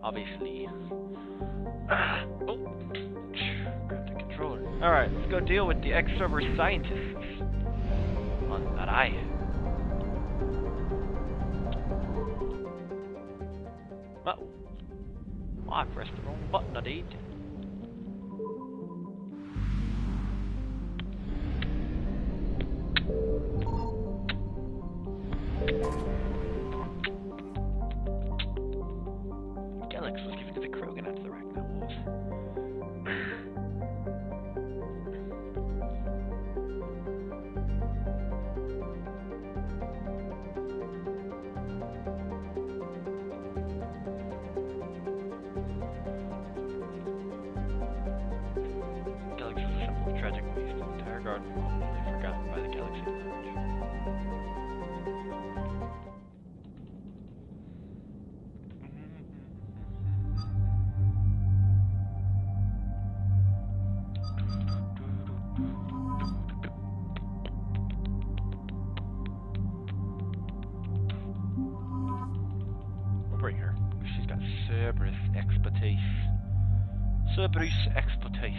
Obviously. Oh! Grab the controller. Alright, let's go deal with the extrovert scientists. On that eye. Uh-oh. I pressed the wrong button, I did. Galax was given to the Krogan after the Ragnar Wars. Galax was a symbol of tragic waste. The entire garden was ultimately forgotten by the galaxy at large. We'll bring her. She's got Cerberus expertise. Cerberus expertise.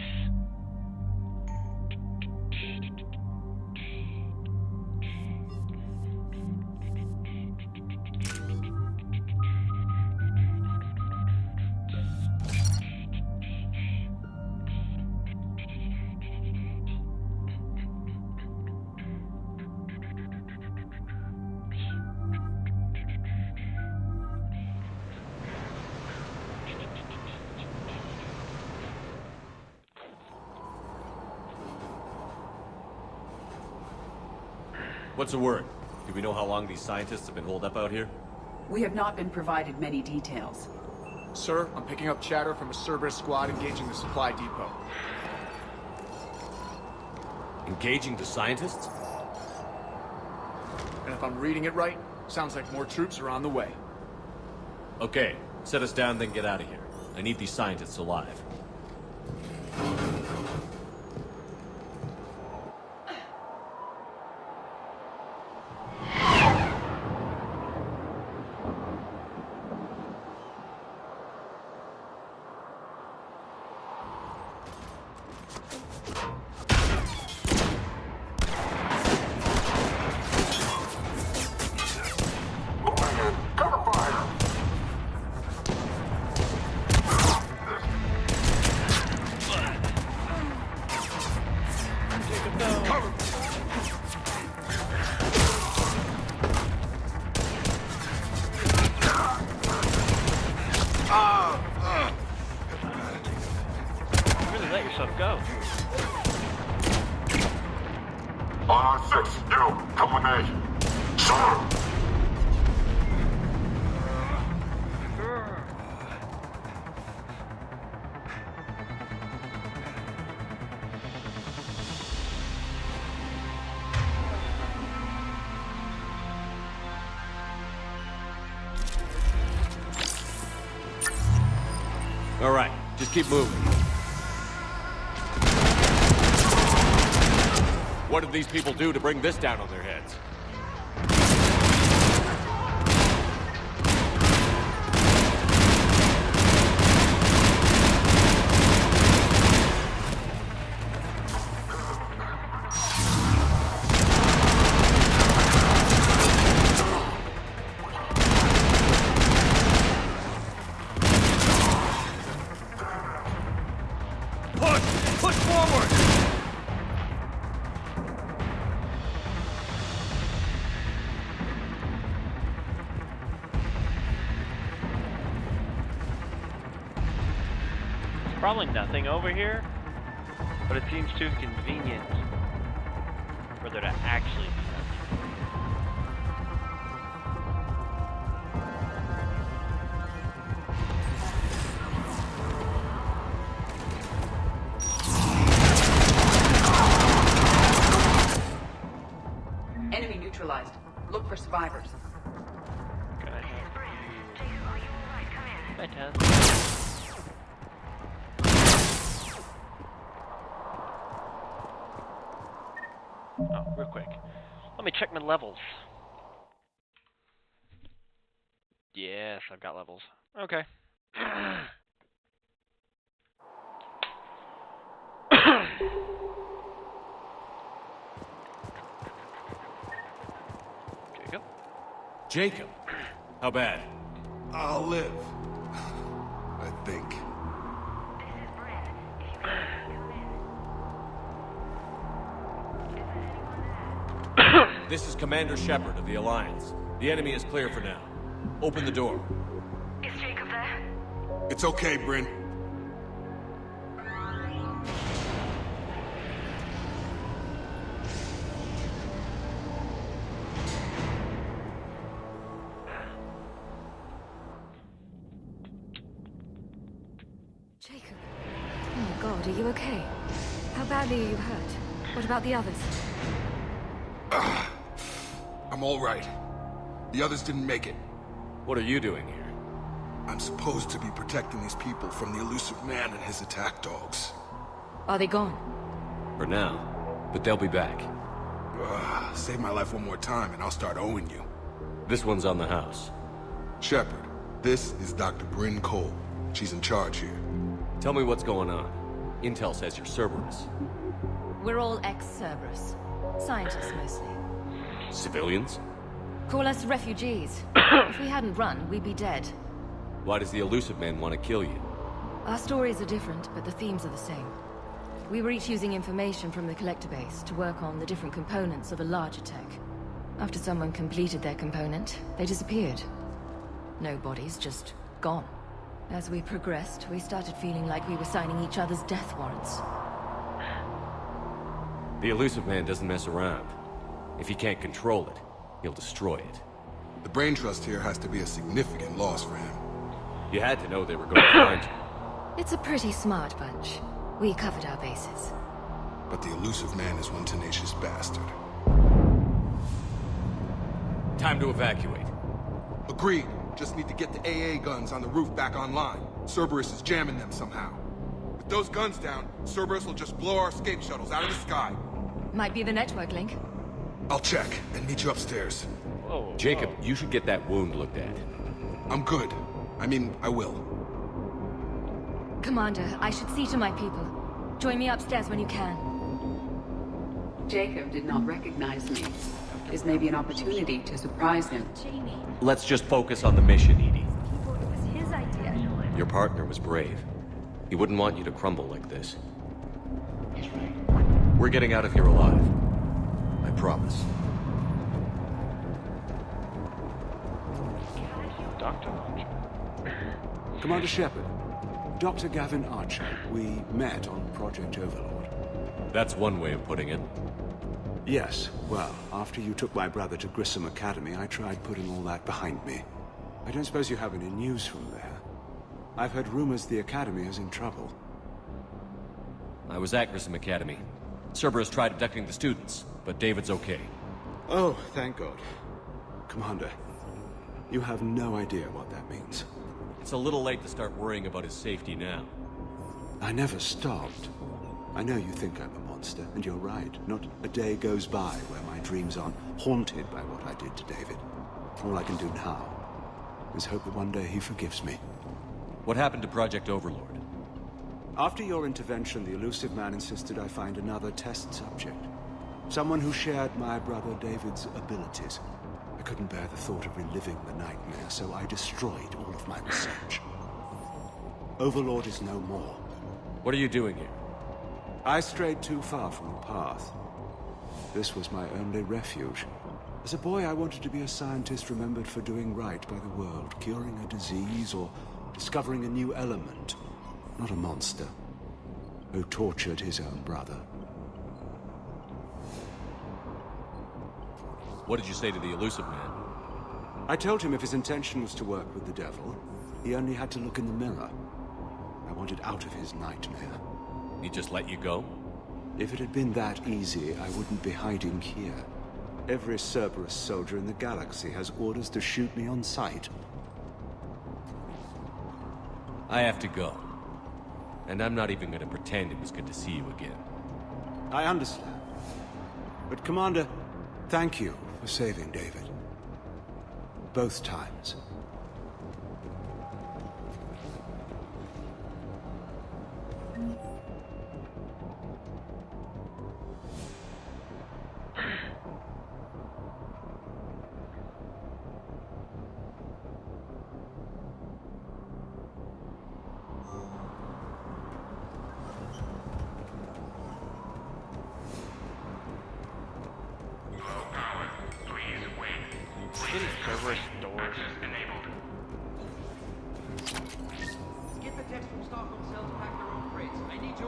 What's the word? Do we know how long these scientists have been holed up out here? We have not been provided many details. Sir, I'm picking up chatter from a Cerberus squad engaging the supply depot. Engaging the scientists? And if I'm reading it right, sounds like more troops are on the way. Okay, set us down, then get out of here. I need these scientists alive. Really let yourself go. Six, you, come with me. Sir! All right, just keep moving. What did these people do to bring this down on their heads? Push forward! Probably nothing over here, but it seems too convenient for there to actually be nothing. Enemy neutralized. Look for survivors. Can I have you? Hi, Taz. Oh, real quick. Let me check my levels. Yes, I've got levels. Okay. Jacob? Jacob? How bad? I'll live. I think. This is Commander Shepard of the Alliance. The enemy is clear for now. Open the door. Is Jacob there? It's okay, Bryn. Jacob. Oh my god, are you okay? How badly are you hurt? What about the others? I'm all right. The others didn't make it. What are you doing here? I'm supposed to be protecting these people from the elusive man and his attack dogs. Are they gone? For now. But they'll be back. Save my life one more time and I'll start owing you. This one's on the house. Shepard, this is Dr. Bryn Cole. She's in charge here. Tell me what's going on. Intel says you're Cerberus. We're all ex-Cerberus. Scientists, mostly. Civilians? Call us refugees. If we hadn't run, we'd be dead. Why does the elusive man want to kill you? Our stories are different, but the themes are the same. We were each using information from the collector base to work on the different components of a larger tech. After someone completed their component, they disappeared. No bodies, just gone. As we progressed, we started feeling like we were signing each other's death warrants. The elusive man doesn't mess around. If he can't control it, he'll destroy it. The brain trust here has to be a significant loss for him. You had to know they were going to find you. It's a pretty smart bunch. We covered our bases. But the elusive man is one tenacious bastard. Time to evacuate. Agreed. Just need to get the AA guns on the roof back online. Cerberus is jamming them somehow. With those guns down, Cerberus will just blow our escape shuttles out of the sky. Might be the network link. I'll check and meet you upstairs. Whoa. Jacob, you should get that wound looked at. I'm good. I mean, I will. Commander, I should see to my people. Join me upstairs when you can. Jacob did not recognize me. This may be an opportunity to surprise him. Jamie, Let's just focus on the mission, Edie. he thought it was his idea. Your partner was brave. He wouldn't want you to crumble like this. We're getting out of here alive. I promise. Dr. Archer. Commander Shepard, Dr. Gavin Archer, we met on Project Overlord. That's one way of putting it. Yes, well, after you took my brother to Grissom Academy, I tried putting all that behind me. I don't suppose you have any news from there. I've heard rumors the Academy is in trouble. I was at Grissom Academy. Cerberus tried abducting the students, but David's okay. Oh, thank God. Commander, you have no idea what that means. It's a little late to start worrying about his safety now. I never stopped. I know you think I'm a monster, and you're right. Not a day goes by where my dreams aren't haunted by what I did to David. All I can do now is hope that one day he forgives me. What happened to Project Overlord? After your intervention, the elusive man insisted I find another test subject. Someone who shared my brother David's abilities. I couldn't bear the thought of reliving the nightmare, so I destroyed all of my research. Overlord is no more. What are you doing here? I strayed too far from the path. This was my only refuge. As a boy, I wanted to be a scientist remembered for doing right by the world, curing a disease or discovering a new element. Not a monster who tortured his own brother. What did you say to the elusive man? I told him if his intention was to work with the devil, he only had to look in the mirror. I wanted out of his nightmare. He just let you go? If it had been that easy, I wouldn't be hiding here. Every Cerberus soldier in the galaxy has orders to shoot me on sight. I have to go. And I'm not even gonna pretend it was good to see you again. I understand. But Commander, thank you for saving David. Both times.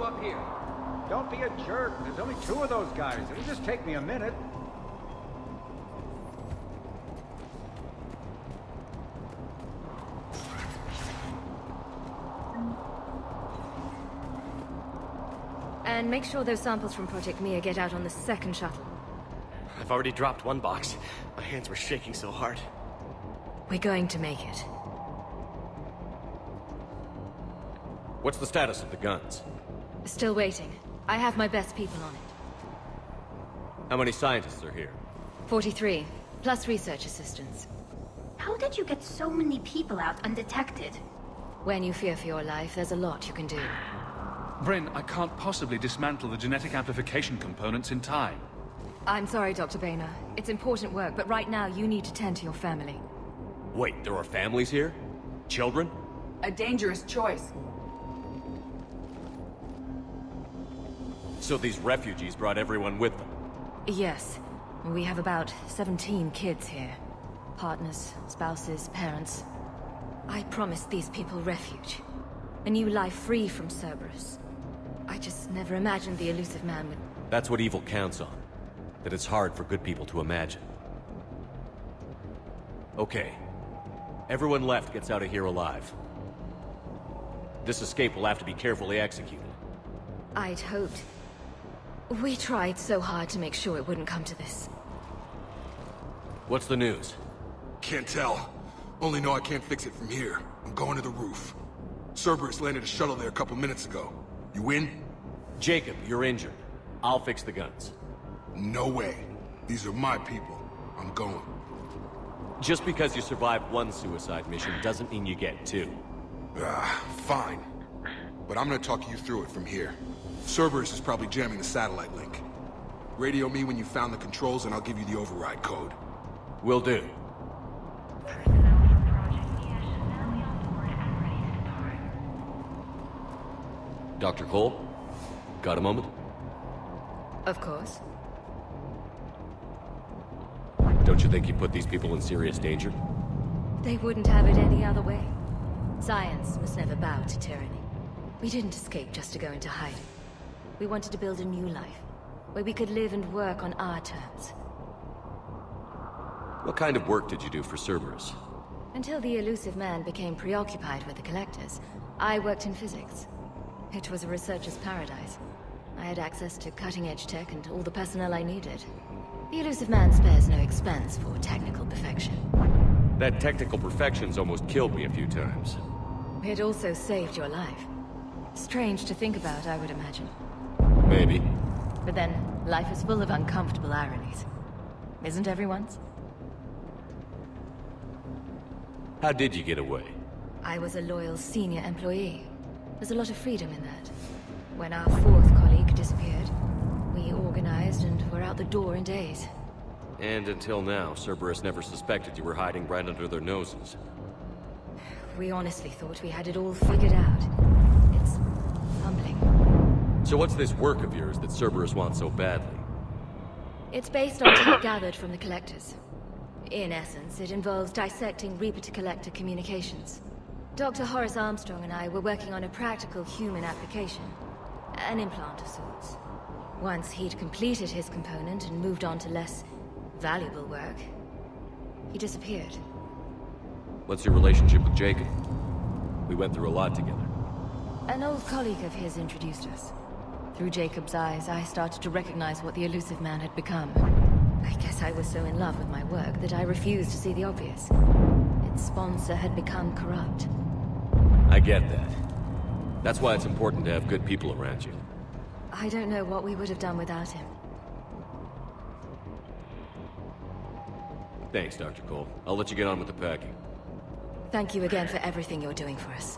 you up here? Don't be a jerk. There's only 2 of those guys. It'll just take me a minute. And make sure those samples from Project Mia get out on the second shuttle. I've already dropped 1 box. My hands were shaking so hard. We're going to make it. What's the status of the guns? Still waiting. I have my best people on it. How many scientists are here? 43, plus research assistants. How did you get so many people out undetected? When you fear for your life, there's a lot you can do. Bryn, I can't possibly dismantle the genetic amplification components in time. I'm sorry, Dr. Boehner. It's important work, but right now you need to tend to your family. Wait, there are families here? Children? A dangerous choice. So these refugees brought everyone with them? Yes. We have about 17 kids here. Partners, spouses, parents. I promised these people refuge. A new life free from Cerberus. I just never imagined the elusive man would... That's what evil counts on. That it's hard for good people to imagine. Okay. Everyone left gets out of here alive. This escape will have to be carefully executed. I'd hoped. We tried so hard to make sure it wouldn't come to this. What's the news? Can't tell. Only know I can't fix it from here. I'm going to the roof. Cerberus landed a shuttle there a couple minutes ago. You in? Jacob, you're injured. I'll fix the guns. No way. These are my people. I'm going. Just because you survived 1 suicide mission doesn't mean you get 2. Fine. But I'm gonna talk you through it from here. Cerberus is probably jamming the satellite link. Radio me when you found the controls and I'll give you the override code. Will do. Dr. Cole? Got a moment? Of course. Don't you think you put these people in serious danger? They wouldn't have it any other way. Science must never bow to tyranny. We didn't escape just to go into hiding. We wanted to build a new life, where we could live and work on our terms. What kind of work did you do for Cerberus? Until the elusive man became preoccupied with the collectors, I worked in physics. It was a researcher's paradise. I had access to cutting-edge tech and all the personnel I needed. The elusive man spares no expense for technical perfection. That technical perfection's almost killed me a few times. It also saved your life. Strange to think about, I would imagine. Maybe. But then, life is full of uncomfortable ironies. Isn't everyone's? How did you get away? I was a loyal senior employee. There's a lot of freedom in that. When our 4th colleague disappeared, we organized and were out the door in days. And until now, Cerberus never suspected you were hiding right under their noses. We honestly thought we had it all figured out. It's humbling. So what's this work of yours that Cerberus wants so badly? It's based on tech gathered from the Collectors. In essence, it involves dissecting Reaper-to-Collector communications. Dr. Horace Armstrong and I were working on a practical human application. An implant of sorts. Once he'd completed his component and moved on to less valuable work, he disappeared. What's your relationship with Jacob? We went through a lot together. An old colleague of his introduced us. Through Jacob's eyes, I started to recognize what the elusive man had become. I guess I was so in love with my work that I refused to see the obvious. Its sponsor had become corrupt. I get that. That's why it's important to have good people around you. I don't know what we would have done without him. Thanks, Dr. Cole. I'll let you get on with the packing. Thank you again for everything you're doing for us.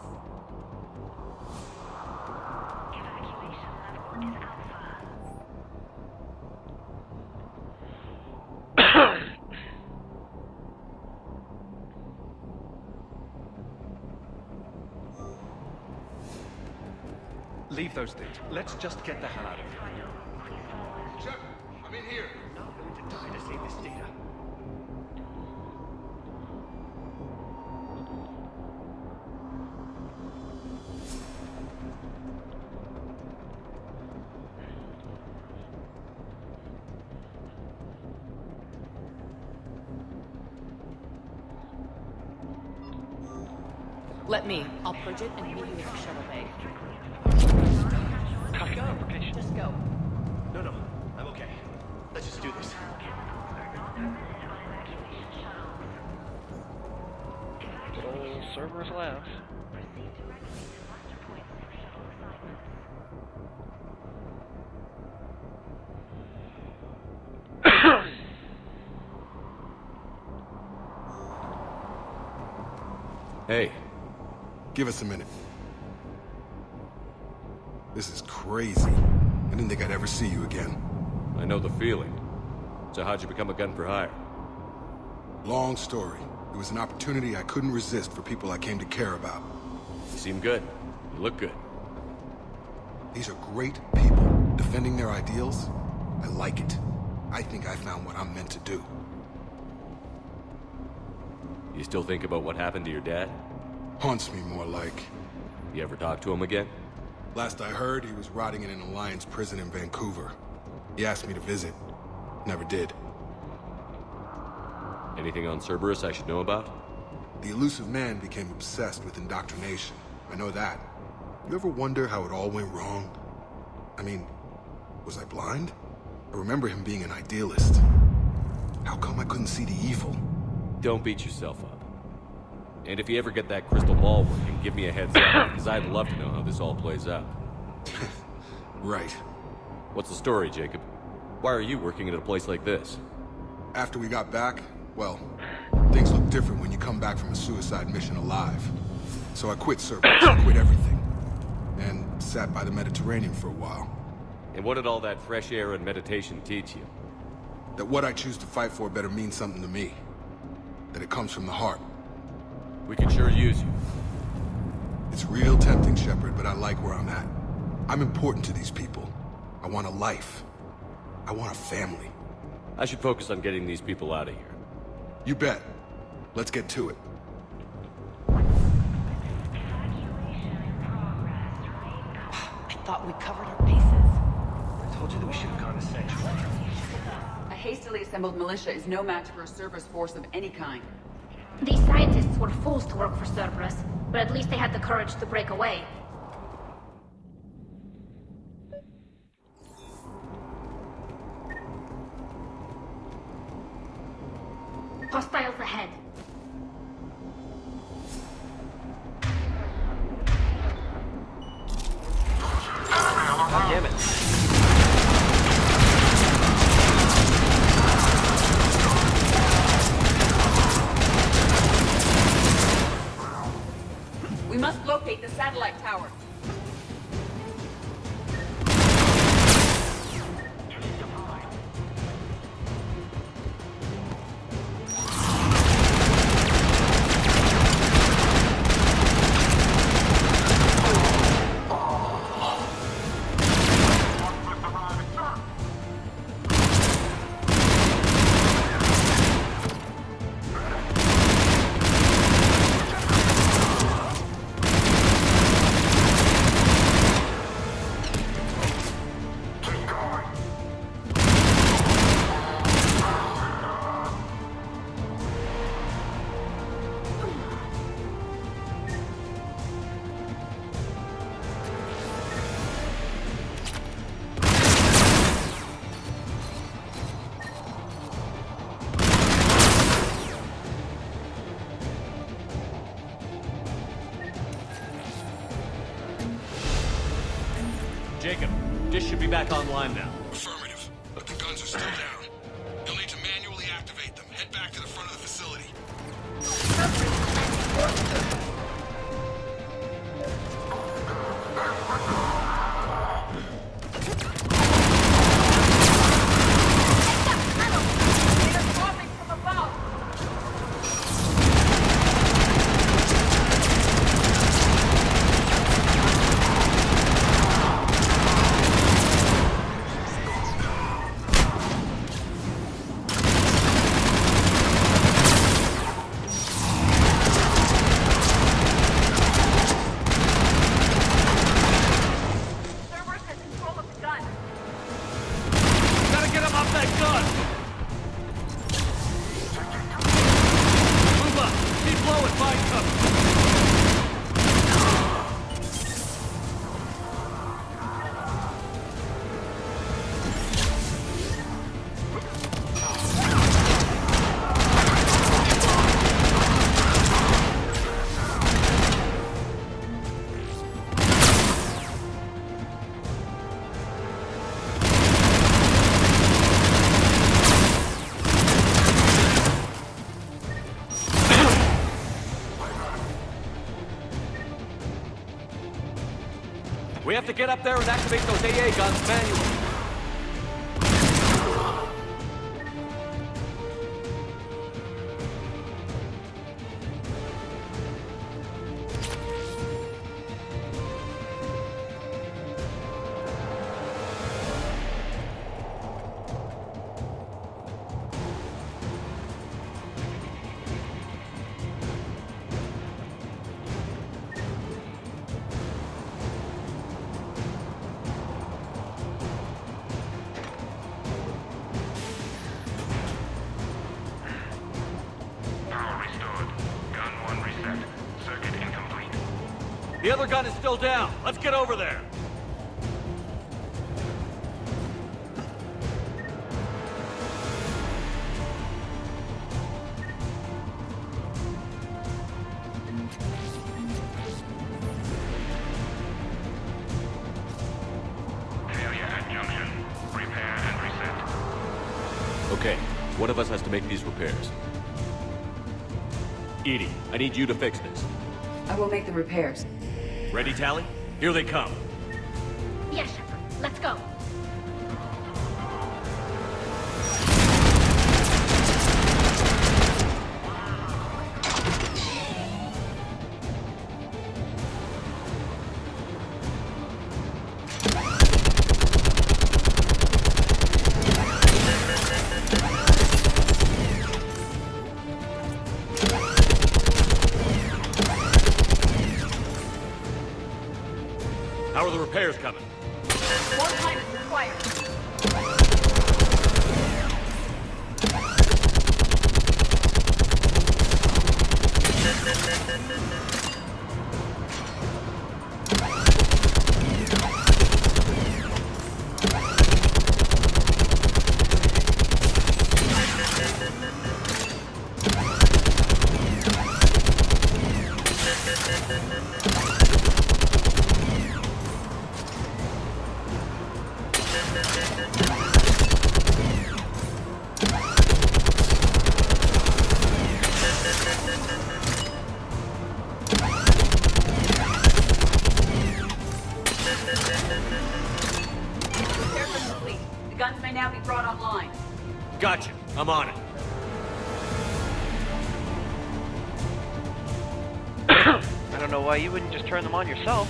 Leave those things. Let's just get the hell out of here. Shepard, I'm in here. I'm not going to die to save this data. Let me. I'll purge it and meet you at the shuttle bay. Just go. No, I'm okay. Let's just do this. Good old Cerberus Labs. Hey. Give us a minute. This is crazy. I didn't think I'd ever see you again. I know the feeling. So how'd you become a gun for hire? Long story. It was an opportunity I couldn't resist for people I came to care about. You seem good. You look good. These are great people, defending their ideals. I like it. I think I found what I'm meant to do. You still think about what happened to your dad? Haunts me more like. You ever talk to him again? Last I heard, he was rotting in an Alliance prison in Vancouver. He asked me to visit. Never did. Anything on Cerberus I should know about? The elusive man became obsessed with indoctrination. I know that. You ever wonder how it all went wrong? I mean, was I blind? I remember him being an idealist. How come I couldn't see the evil? Don't beat yourself up. And if you ever get that crystal ball working, give me a heads up, because I'd love to know how this all plays out. Right. What's the story, Jacob? Why are you working at a place like this? After we got back, well, things look different when you come back from a suicide mission alive. So I quit Cerberus, quit everything. And sat by the Mediterranean for a while. And what did all that fresh air and meditation teach you? That what I choose to fight for better mean something to me. That it comes from the heart. We could sure use you. It's real tempting, Shepard, but I like where I'm at. I'm important to these people. I want a life. I want a family. I should focus on getting these people out of here. You bet. Let's get to it. I thought we covered our bases. I told you that we should have gone to Central. A hastily assembled militia is no match for a Cerberus force of any kind. These scientists were fools to work for Cerberus, but at least they had the courage to break away. Hostiles ahead. God damn it. We must locate the satellite tower. Jacob, dish should be back online now. Affirmative, but the guns are still down. You'll need to manually activate them. Head back to the front of the facility. We have to get up there and activate those AA guns manually. The other gun is still down. Let's get over there. Failure at junction. Repair and reset. Okay, one of us has to make these repairs. Edie, I need you to fix this. I will make the repairs. Ready, Tally? Here they come. Yes, Shepard. Let's go. How are the repairs coming? More time is required. Repairs are complete. The guns may now be brought online. Gotcha. I'm on it. I don't know why you wouldn't just turn them on yourself.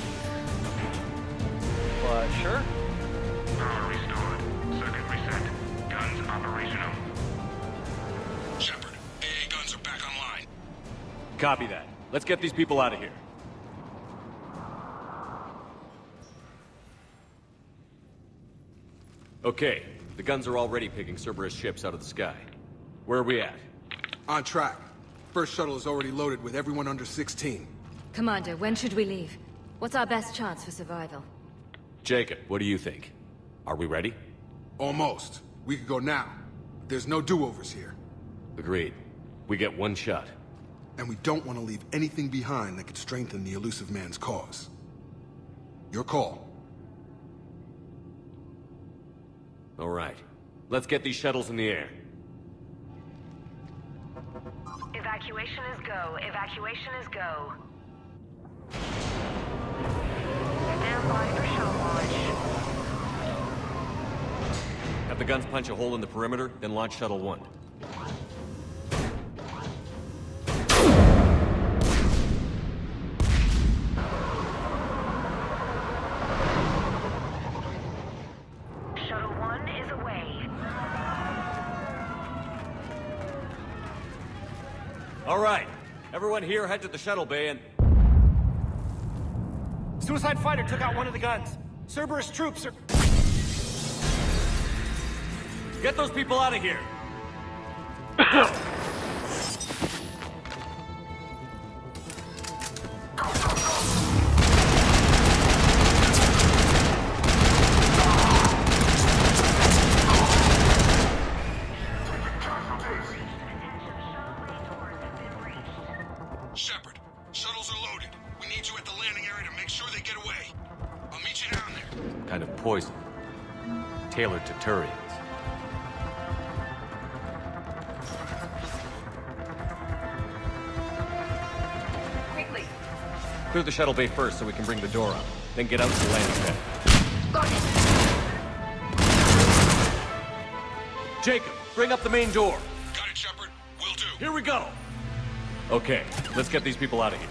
But sure. Power restored. Circuit reset. Guns operational. Shepard, AA guns are back online. Copy that. Let's get these people out of here. Okay, the guns are already picking Cerberus ships out of the sky. Where are we at? On track. First shuttle is already loaded with everyone under 16. Commander, when should we leave? What's our best chance for survival? Jacob, what do you think? Are we ready? Almost. We could go now. There's no do-overs here. Agreed. We get one shot. And we don't want to leave anything behind that could strengthen the elusive man's cause. Your call. All right. Let's get these shuttles in the air. Evacuation is go. Evacuation is go. Stand by for shuttle launch. Have the guns punch a hole in the perimeter, then launch Shuttle 1. Shuttle 1 is away. All right. Everyone here head to the shuttle bay and... Suicide fighter took out one of the guns. Cerberus troops are... Get those people out of here! Shepard, shuttles are loaded. We need you at the landing area to make sure they get away. I'll meet you down there. Kind of poison. Tailored to Turians. Quickly. Clear the shuttle bay first so we can bring the door up. Then get out to the landing pad. Got it. Jacob, bring up the main door. Got it, Shepard. Will do. Here we go. Okay, let's get these people out of here.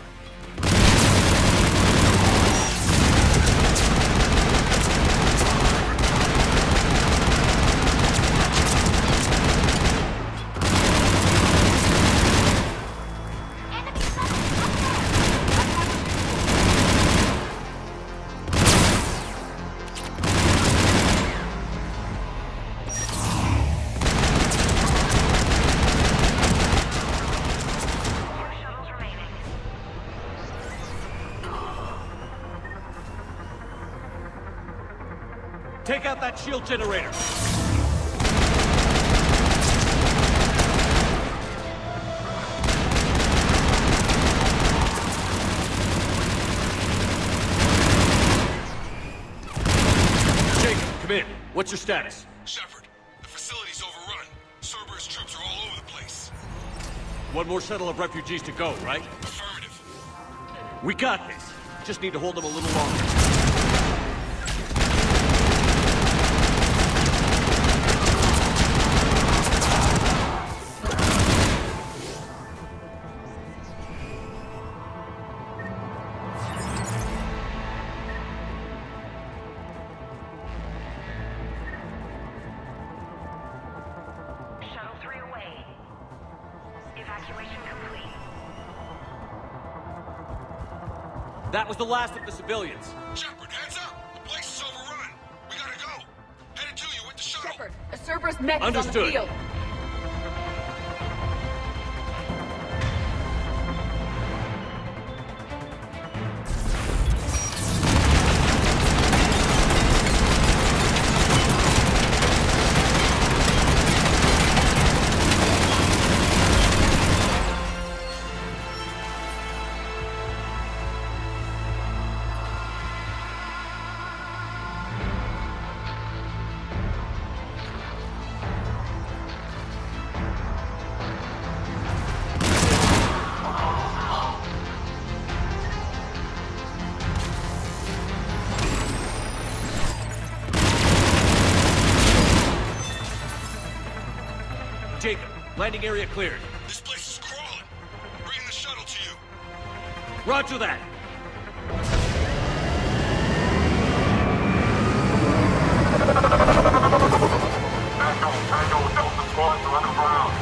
Take out that shield generator. Jacob, come in. What's your status? Shepard, the facility's overrun. Cerberus troops are all over the place. One more shuttle of refugees to go, right? Affirmative. We got this. Just need to hold them a little longer. Shuttle 3 away. Evacuation complete. That was the last of the civilians. Shepard, heads up! The place is overrun. We gotta go. Headed to you with the shuttle. Shepard, a Cerberus mech is on the Understood. field. Jacob, landing area cleared. This place is crawling. Bringing the shuttle to you. Roger that. Tango, Delta squads are underground.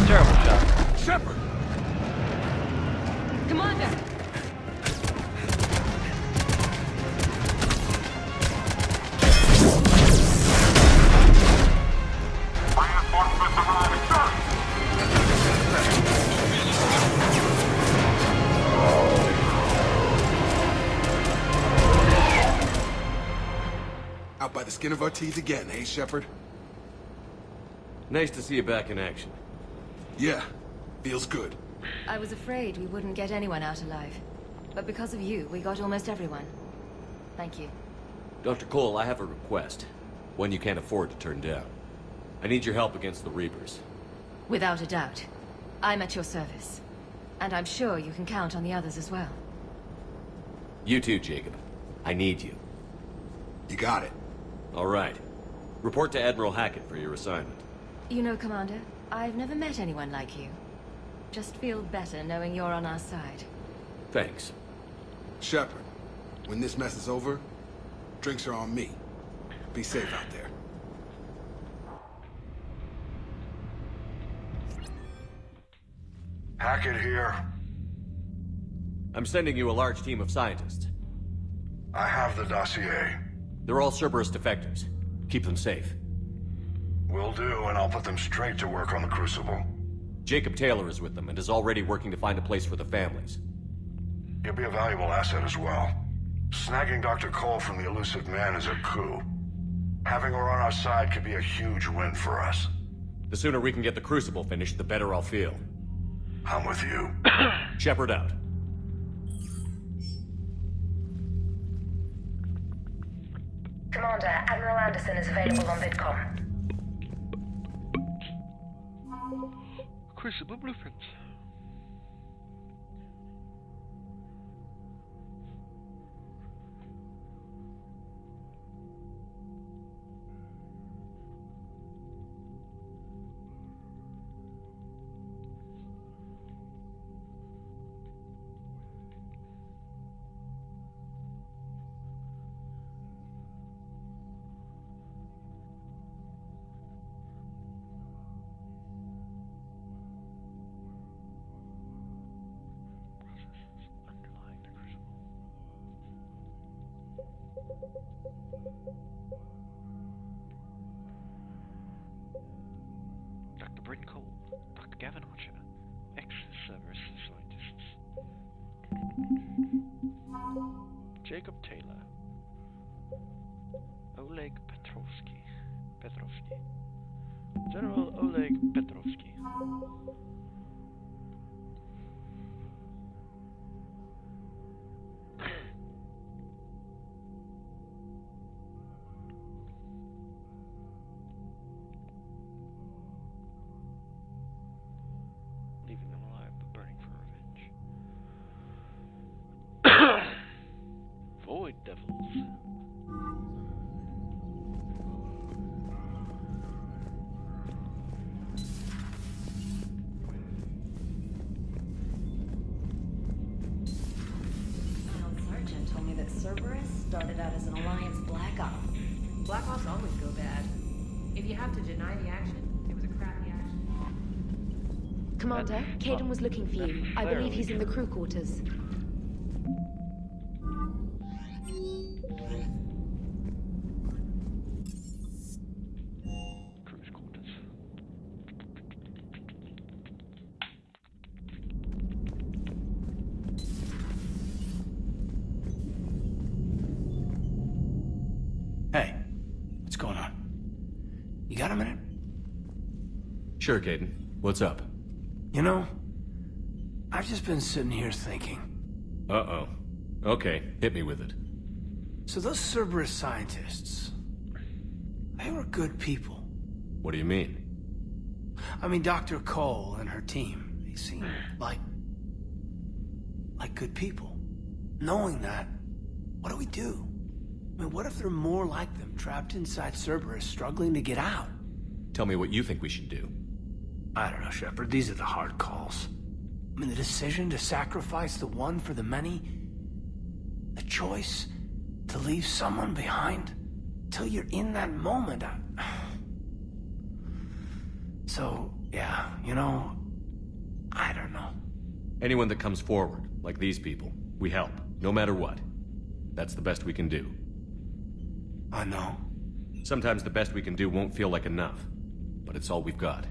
Terrible shot. Shepard! Commander! Reinforcements arriving. Out by the skin of our teeth again, eh, Shepard? Nice to see you back in action. Yeah, feels good. I was afraid we wouldn't get anyone out alive. But because of you, we got almost everyone. Thank you. Dr. Cole, I have a request. One you can't afford to turn down. I need your help against the Reapers. Without a doubt. I'm at your service. And I'm sure you can count on the others as well. You too, Jacob. I need you. You got it. All right. Report to Admiral Hackett for your assignment. You know, Commander, I've never met anyone like you. Just feel better knowing you're on our side. Thanks. Shepard, when this mess is over, drinks are on me. Be safe out there. Hackett here. I'm sending you a large team of scientists. I have the dossier. They're all Cerberus defectors. Keep them safe. Will do, and I'll put them straight to work on the Crucible. Jacob Taylor is with them and is already working to find a place for the families. He'll be a valuable asset as well. Snagging Dr. Cole from the elusive man is a coup. Having her on our side could be a huge win for us. The sooner we can get the Crucible finished, the better I'll feel. I'm with you. Shepard out. Commander, Admiral Anderson is available on VidCom. Crucible blueprints. Dr. Bryn Cole, Dr. Gavin Archer, ex-Cerberus scientists. Jacob Taylor, Oleg Petrovsky, General Oleg Petrovsky. Leaving them alive but burning for revenge. Void Devils. Sergeant told me that Cerberus started out as an Alliance Black Op. Black Ops always go bad. If you have to deny the action, it was a crappy action. Commander, Caden was looking for you. I believe he's in the crew quarters. Crew's quarters. Hey, what's going on? You got a minute? Sure, Caden. What's up? You know, I've just been sitting here thinking. Uh-oh. Okay, hit me with it. So those Cerberus scientists, they were good people. What do you mean? I mean, Dr. Cole and her team, they seem like good people. Knowing that, what do we do? I mean, what if there are more like them, trapped inside Cerberus, struggling to get out? Tell me what you think we should do. I don't know, Shepard. These are the hard calls. I mean, the decision to sacrifice the one for the many, the choice to leave someone behind till you're in that moment. So, yeah, you know, I don't know. Anyone that comes forward, like these people, we help, no matter what. That's the best we can do. I know. Sometimes the best we can do won't feel like enough, but it's all we've got.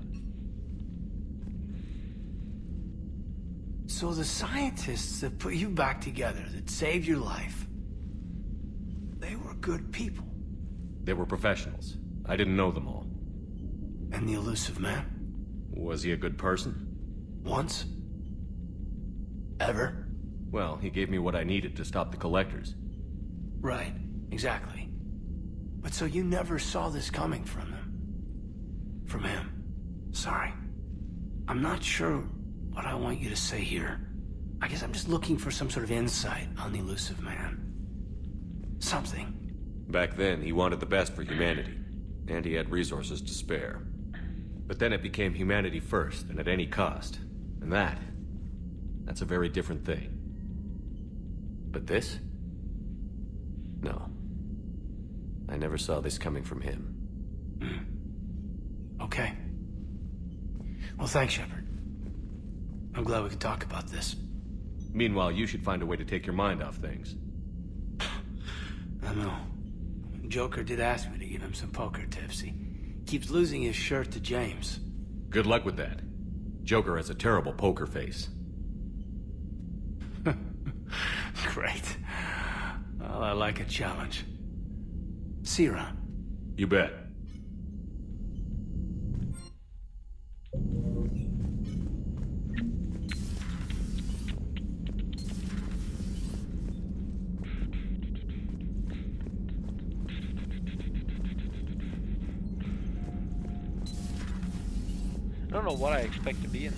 So the scientists that put you back together, that saved your life, they were good people. They were professionals. I didn't know them all. And the elusive man? Was he a good person? Once? Ever? Well, he gave me what I needed to stop the collectors. Right, exactly. But so you never saw this coming from them? From him? Sorry. I'm not sure what I want you to say here. I guess I'm just looking for some sort of insight on the elusive man. Something. Back then, he wanted the best for humanity, and he had resources to spare. But then it became humanity first, and at any cost. And that's a very different thing. But this? No. I never saw this coming from him. Okay. Well, thanks, Shepard. I'm glad we could talk about this. Meanwhile, you should find a way to take your mind off things. I know. Joker did ask me to give him some poker tips. He keeps losing his shirt to James. Good luck with that. Joker has a terrible poker face. Great. Well, I like a challenge. See you around. You bet. don't know what I expect to be in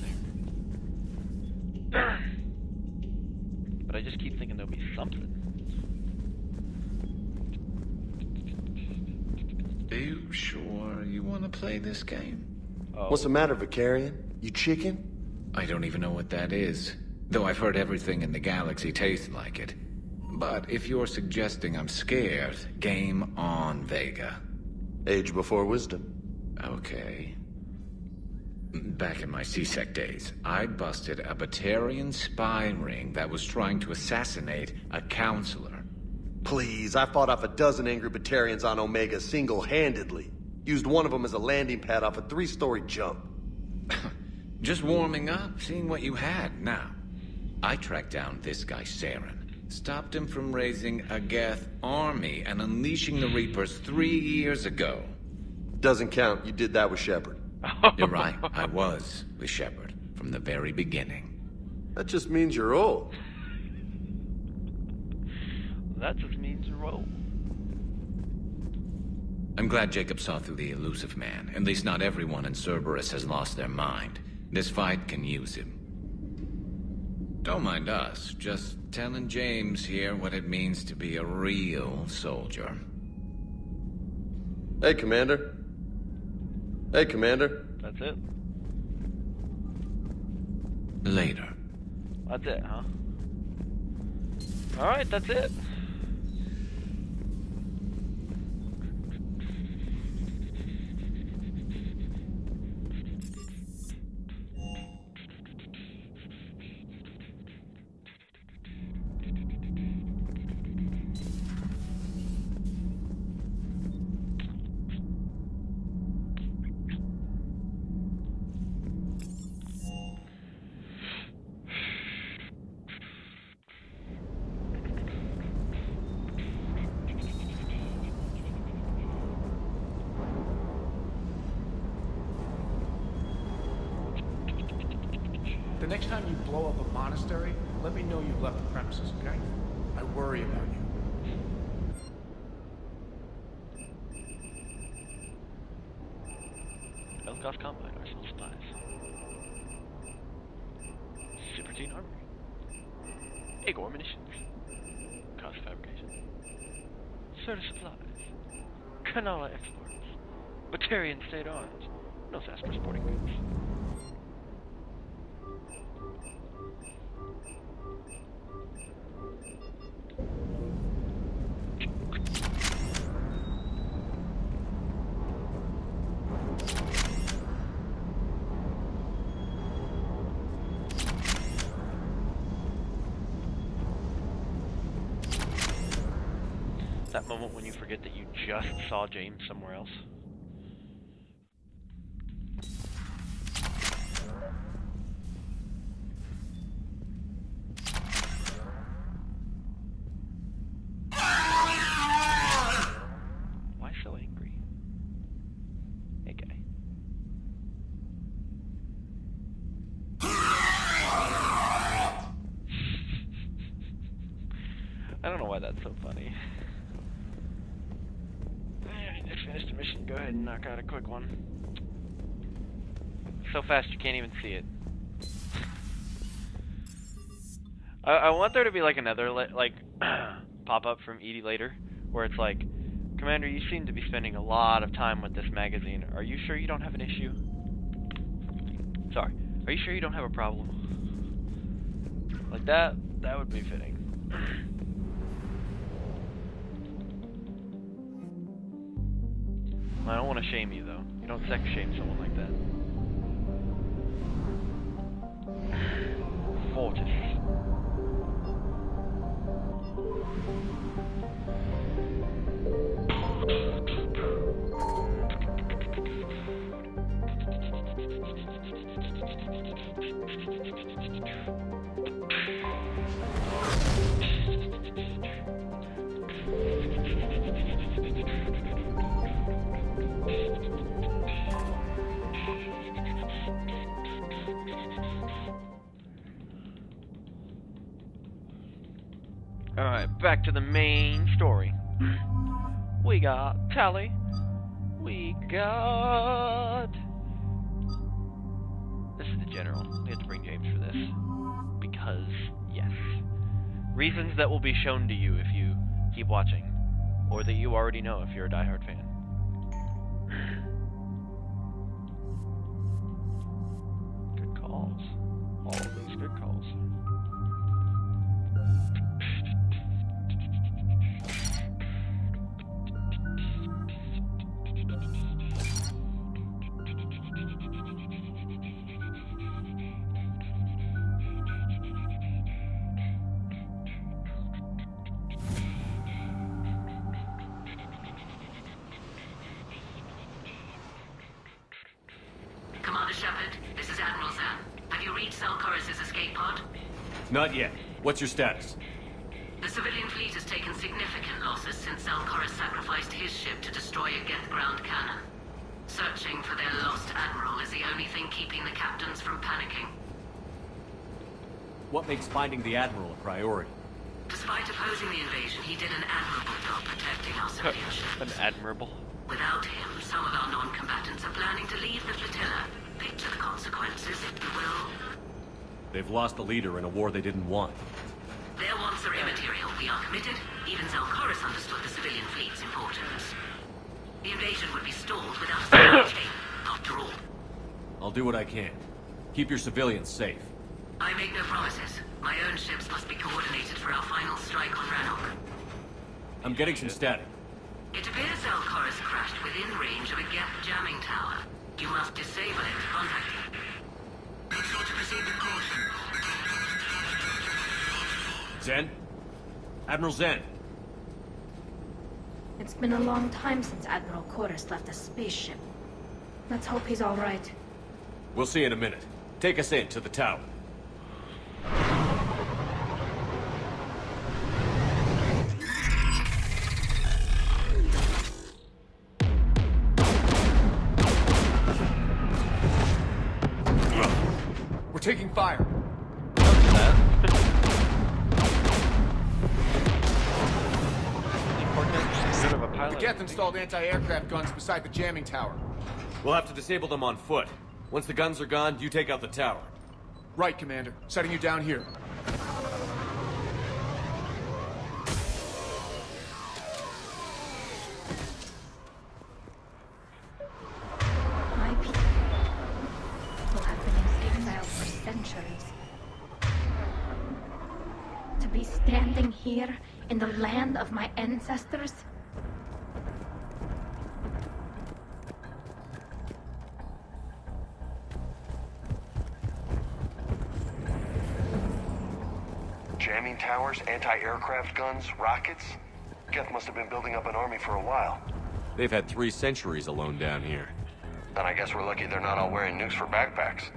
there. But I just keep thinking there'll be something. Are you sure you want to play this game? Oh. What's the matter, Vicarian? You chicken? I don't even know what that is. Though I've heard everything in the galaxy tastes like it. But if you're suggesting I'm scared, game on, Vega. Age before wisdom. Okay. Back in my C-Sec days, I busted a Batarian spy ring that was trying to assassinate a counselor. Please, I fought off a dozen angry Batarians on Omega single-handedly. Used one of them as a landing pad off a 3-story jump. Just warming up, seeing what you had. Now, I tracked down this guy, Saren. Stopped him from raising a Geth army and unleashing the Reapers 3 years ago. Doesn't count. You did that with Shepard. You're right. I was with Shepard from the very beginning. That just means you're old. That just means you're old. I'm glad Jacob saw through the elusive man. At least not everyone in Cerberus has lost their mind. This fight can use him. Don't mind us. Just telling James here what it means to be a real soldier. Hey, Commander. Hey, Commander. That's it? Later. That's it, huh? Alright, that's it. The next time you blow up a monastery, let me know you've left the premises, okay? I worry about you. Elgoth Combine, Arsenal Supplies. Super Teen Armory. Igor Munitions. Cost Fabrication. Certa Supplies. Kanala Exports. Batarian State Arms. No Sasper Sporting Goods. That moment when you forget that you just saw James somewhere else. Why so angry? Hey, guy. I don't know why that's so funny. Just finished the mission. Go ahead and knock out a quick one. So fast you can't even see it. I want there to be like another pop-up from Edie later, where it's like, Commander, you seem to be spending a lot of time with this magazine. Are you sure you don't have an issue? Sorry. Are you sure you don't have a problem? Like that would be fitting. I don't want to shame you, though. You don't sex shame someone like that. Fortis. Alright, back to the main story. We got Tally. We got the General. We had to bring James for this. Because, yes. Reasons that will be shown to you if you keep watching. Or that you already know if you're a diehard fan. Good calls. All of these good calls. Not yet. What's your status? The civilian fleet has taken significant losses since Zalcoris sacrificed his ship to destroy a Geth ground cannon. Searching for their lost admiral is the only thing keeping the captains from panicking. What makes finding the Admiral a priority? Despite opposing the invasion, he did an admirable job protecting our civilian ships. An admirable? Without him, some of our non-combatants are planning to leave the flotilla. Picture the consequences, if you will. They've lost a leader in a war they didn't want. Their wants are immaterial. We are committed. Even Zalcoris understood the civilian fleet's importance. The invasion would be stalled without a supply chain, after all. I'll do what I can. Keep your civilians safe. I make no promises. My own ships must be coordinated for our final strike on Rannoch. I'm getting some static. It appears Zalcoris crashed within range of a Geth jamming tower. You must disable it to contact him. Make sure to proceed with caution. Zen? Admiral Zen? It's been a long time since Admiral Chorus left a spaceship. Let's hope he's all right. We'll see in a minute. Take us in to the tower. We're taking fire. The Geth installed anti-aircraft guns beside the jamming tower. We'll have to disable them on foot. Once the guns are gone, you take out the tower. Right, Commander. Setting you down here. My people will have been in exile for centuries. To be standing here in the land of my ancestors? Jamming towers, anti-aircraft guns, rockets? Geth must have been building up an army for a while. They've had 3 centuries alone down here. Then I guess we're lucky they're not all wearing nukes for backpacks.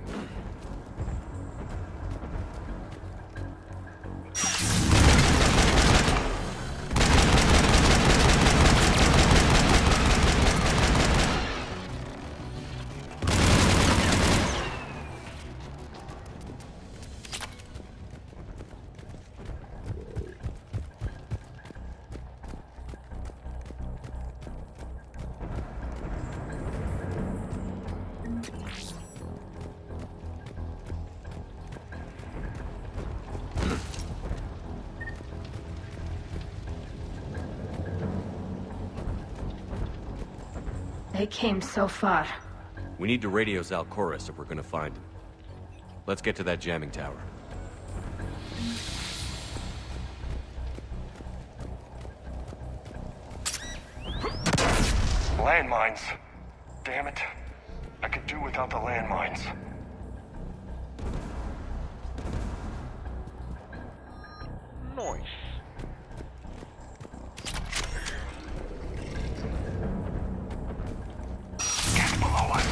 They came so far. We need to radio Zalcoris if we're gonna find him. Let's get to that jamming tower. Landmines. Damn it. I could do without the landmines. Nice. Get below us.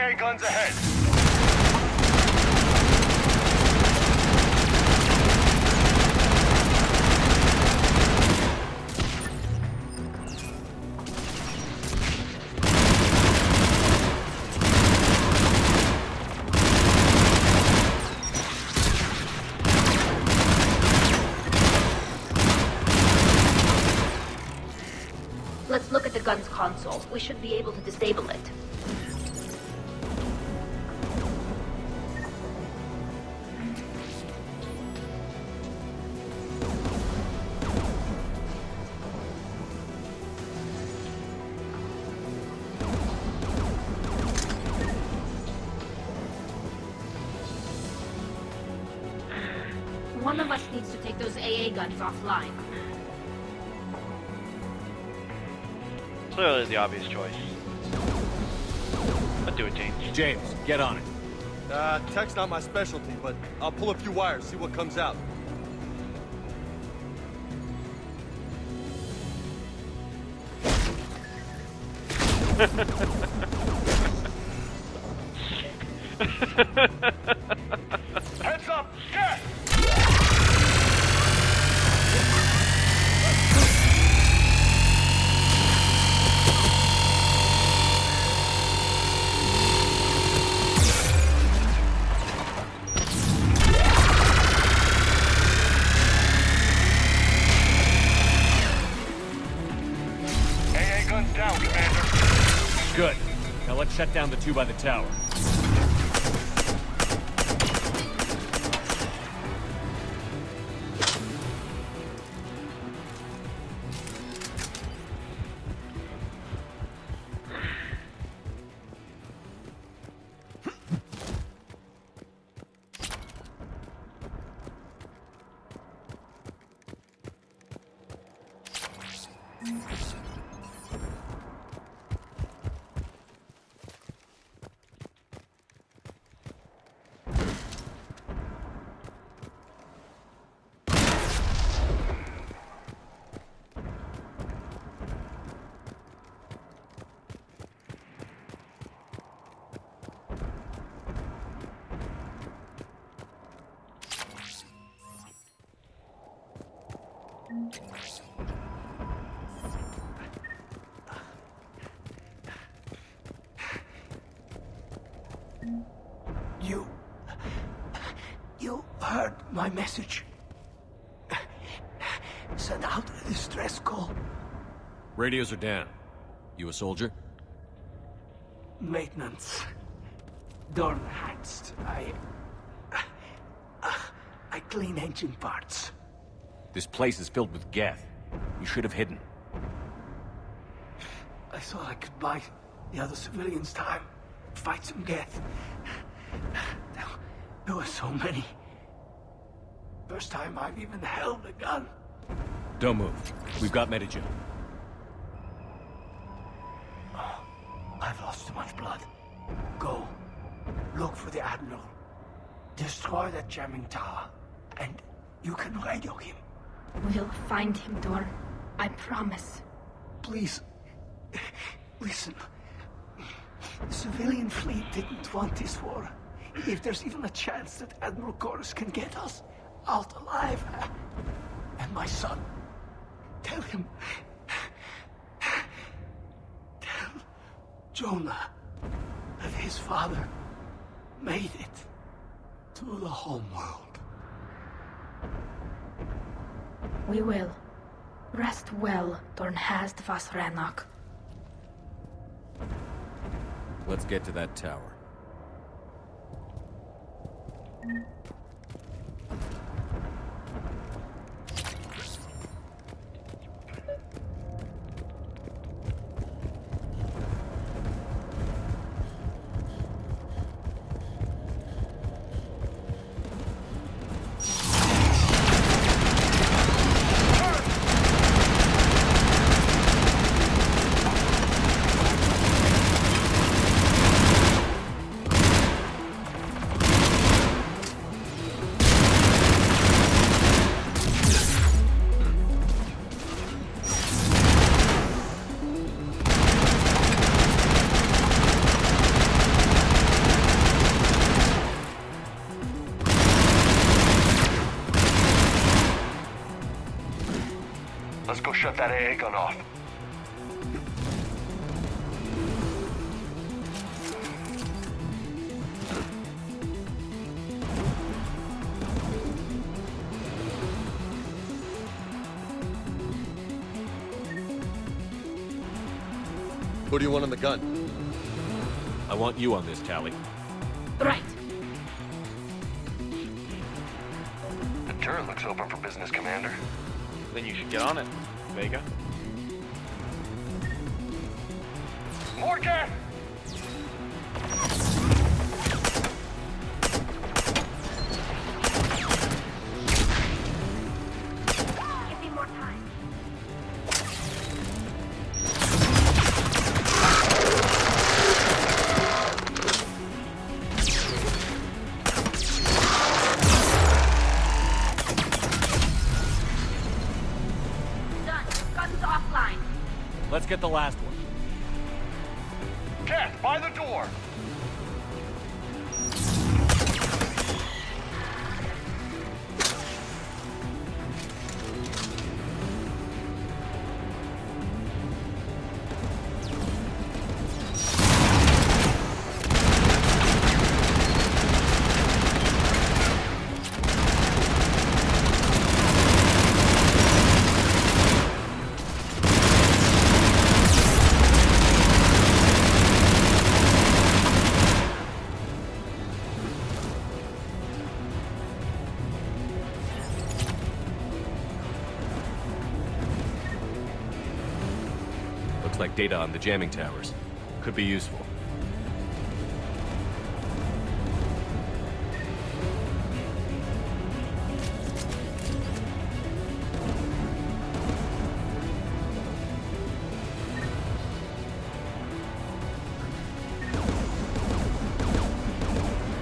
AA guns ahead. Let's look at the gun's console. We should be able to disable it. One of us needs to take those AA guns offline. Clearly the obvious choice. But do it, James. James, get on it. Tech's not my specialty, but I'll pull a few wires, see what comes out. Heads up! Gas! AA guns down, Commander. Good. Now let's shut down the two by the tower. You heard my message. Send out a distress call. Radios are down. You a soldier? Maintenance. Dornhatst. I clean engine parts. This place is filled with Geth. You should have hidden. I thought I could buy the other civilians time. Fight some Geth. There were so many. First time I've even held a gun. Don't move. We've got Medigen. Oh, I've lost too much blood. Go. Look for the Admiral. Destroy that jamming tower. And you can radio him. We'll find him, Dorn. I promise. Please. Listen. The civilian fleet didn't want this war. If there's even a chance that Admiral Chorus can get us out alive. And my son. Tell him. Tell Jonah that his father made it to the homeworld. We will. Rest well, Dornhast vas Rannoch. Let's get to that tower. Let's go shut that AA gun off. Who do you want on the gun? I want you on this, Tally. Right. The turret looks open for business, Commander. Then you should get on it, Vega. Morgan! Give me more time. Done. Guns offline. Let's get the last one. Cat, by the door! Looks like data on the jamming towers. Could be useful.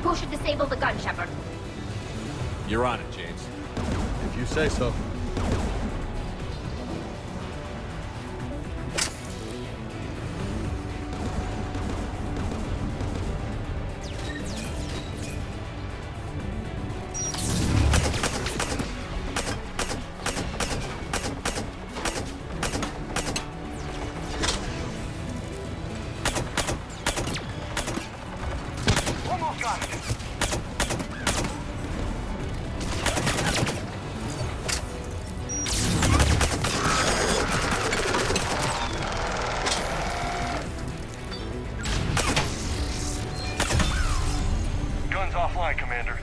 Who should disable the gun, Shepard? You're on it, James. If you say so. Almost got it! Guns offline, Commander.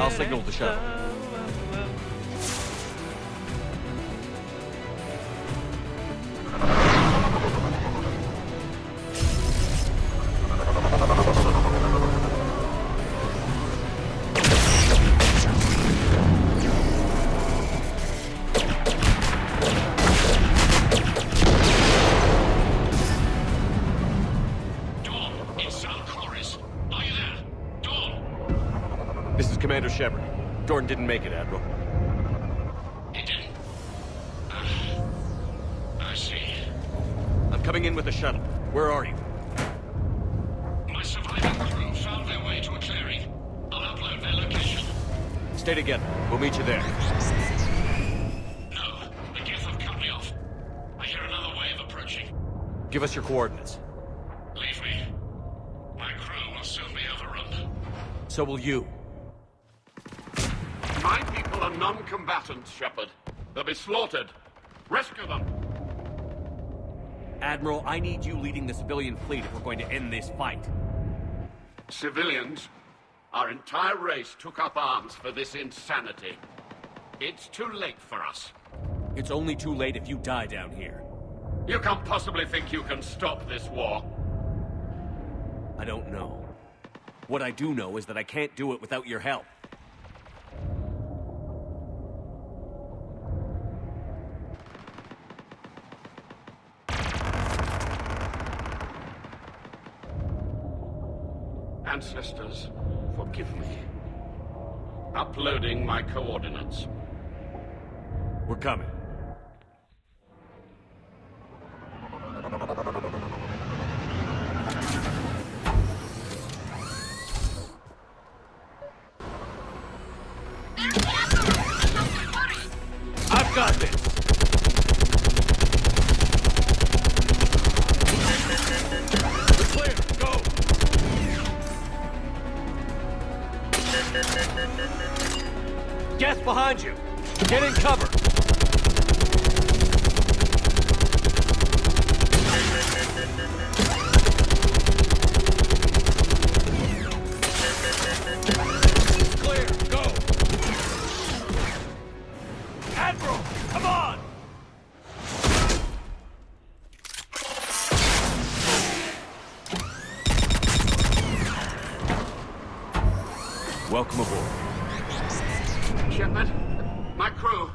I'll signal the shuttle. This is Commander Shepard. Jordan didn't make it, Admiral. He didn't? I see. I'm coming in with the shuttle. Where are you? My surviving crew found their way to a clearing. I'll upload their location. Stay together. We'll meet you there. No, the Geth have cut me off. I hear another wave approaching. Give us your coordinates. Leave me. My crew will soon be overrun. So will you. My people are non-combatants, Shepard. They'll be slaughtered. Rescue them. Admiral, I need you leading the civilian fleet if we're going to end this fight. Civilians? Our entire race took up arms for this insanity. It's too late for us. It's only too late if you die down here. You can't possibly think you can stop this war. I don't know. What I do know is that I can't do it without your help. Ancestors, forgive me. Uploading my coordinates. We're coming. Gas behind you! Get in cover! Clear, go! Admiral, come on! Welcome aboard. Shipment, my crew.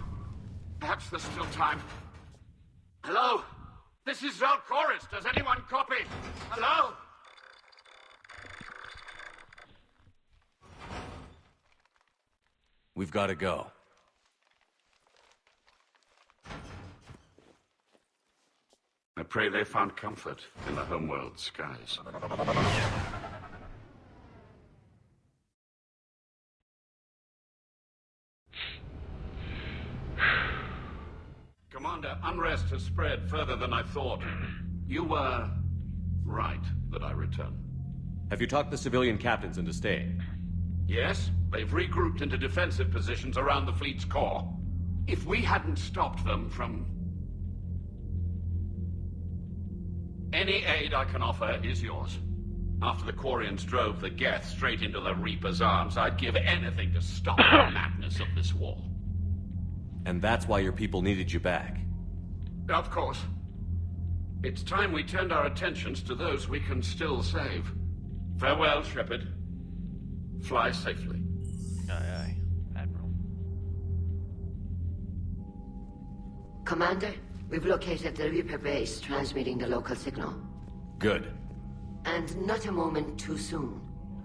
Perhaps there's still time. Hello? This is Zalcoris. Does anyone copy? Hello? We've got to go. I pray they found comfort in the homeworld skies. Commander, unrest has spread further than I thought. You were right that I return. Have you talked the civilian captains into staying? Yes, they've regrouped into defensive positions around the fleet's core. If we hadn't stopped them from... Any aid I can offer is yours. After the Quarians drove the Geth straight into the Reaper's arms, I'd give anything to stop the madness of this war. And that's why your people needed you back. Of course. It's time we turned our attentions to those we can still save. Farewell, Shepard. Fly safely. Aye, aye, Admiral. Commander, we've located the Reaper base transmitting the local signal. Good. And not a moment too soon.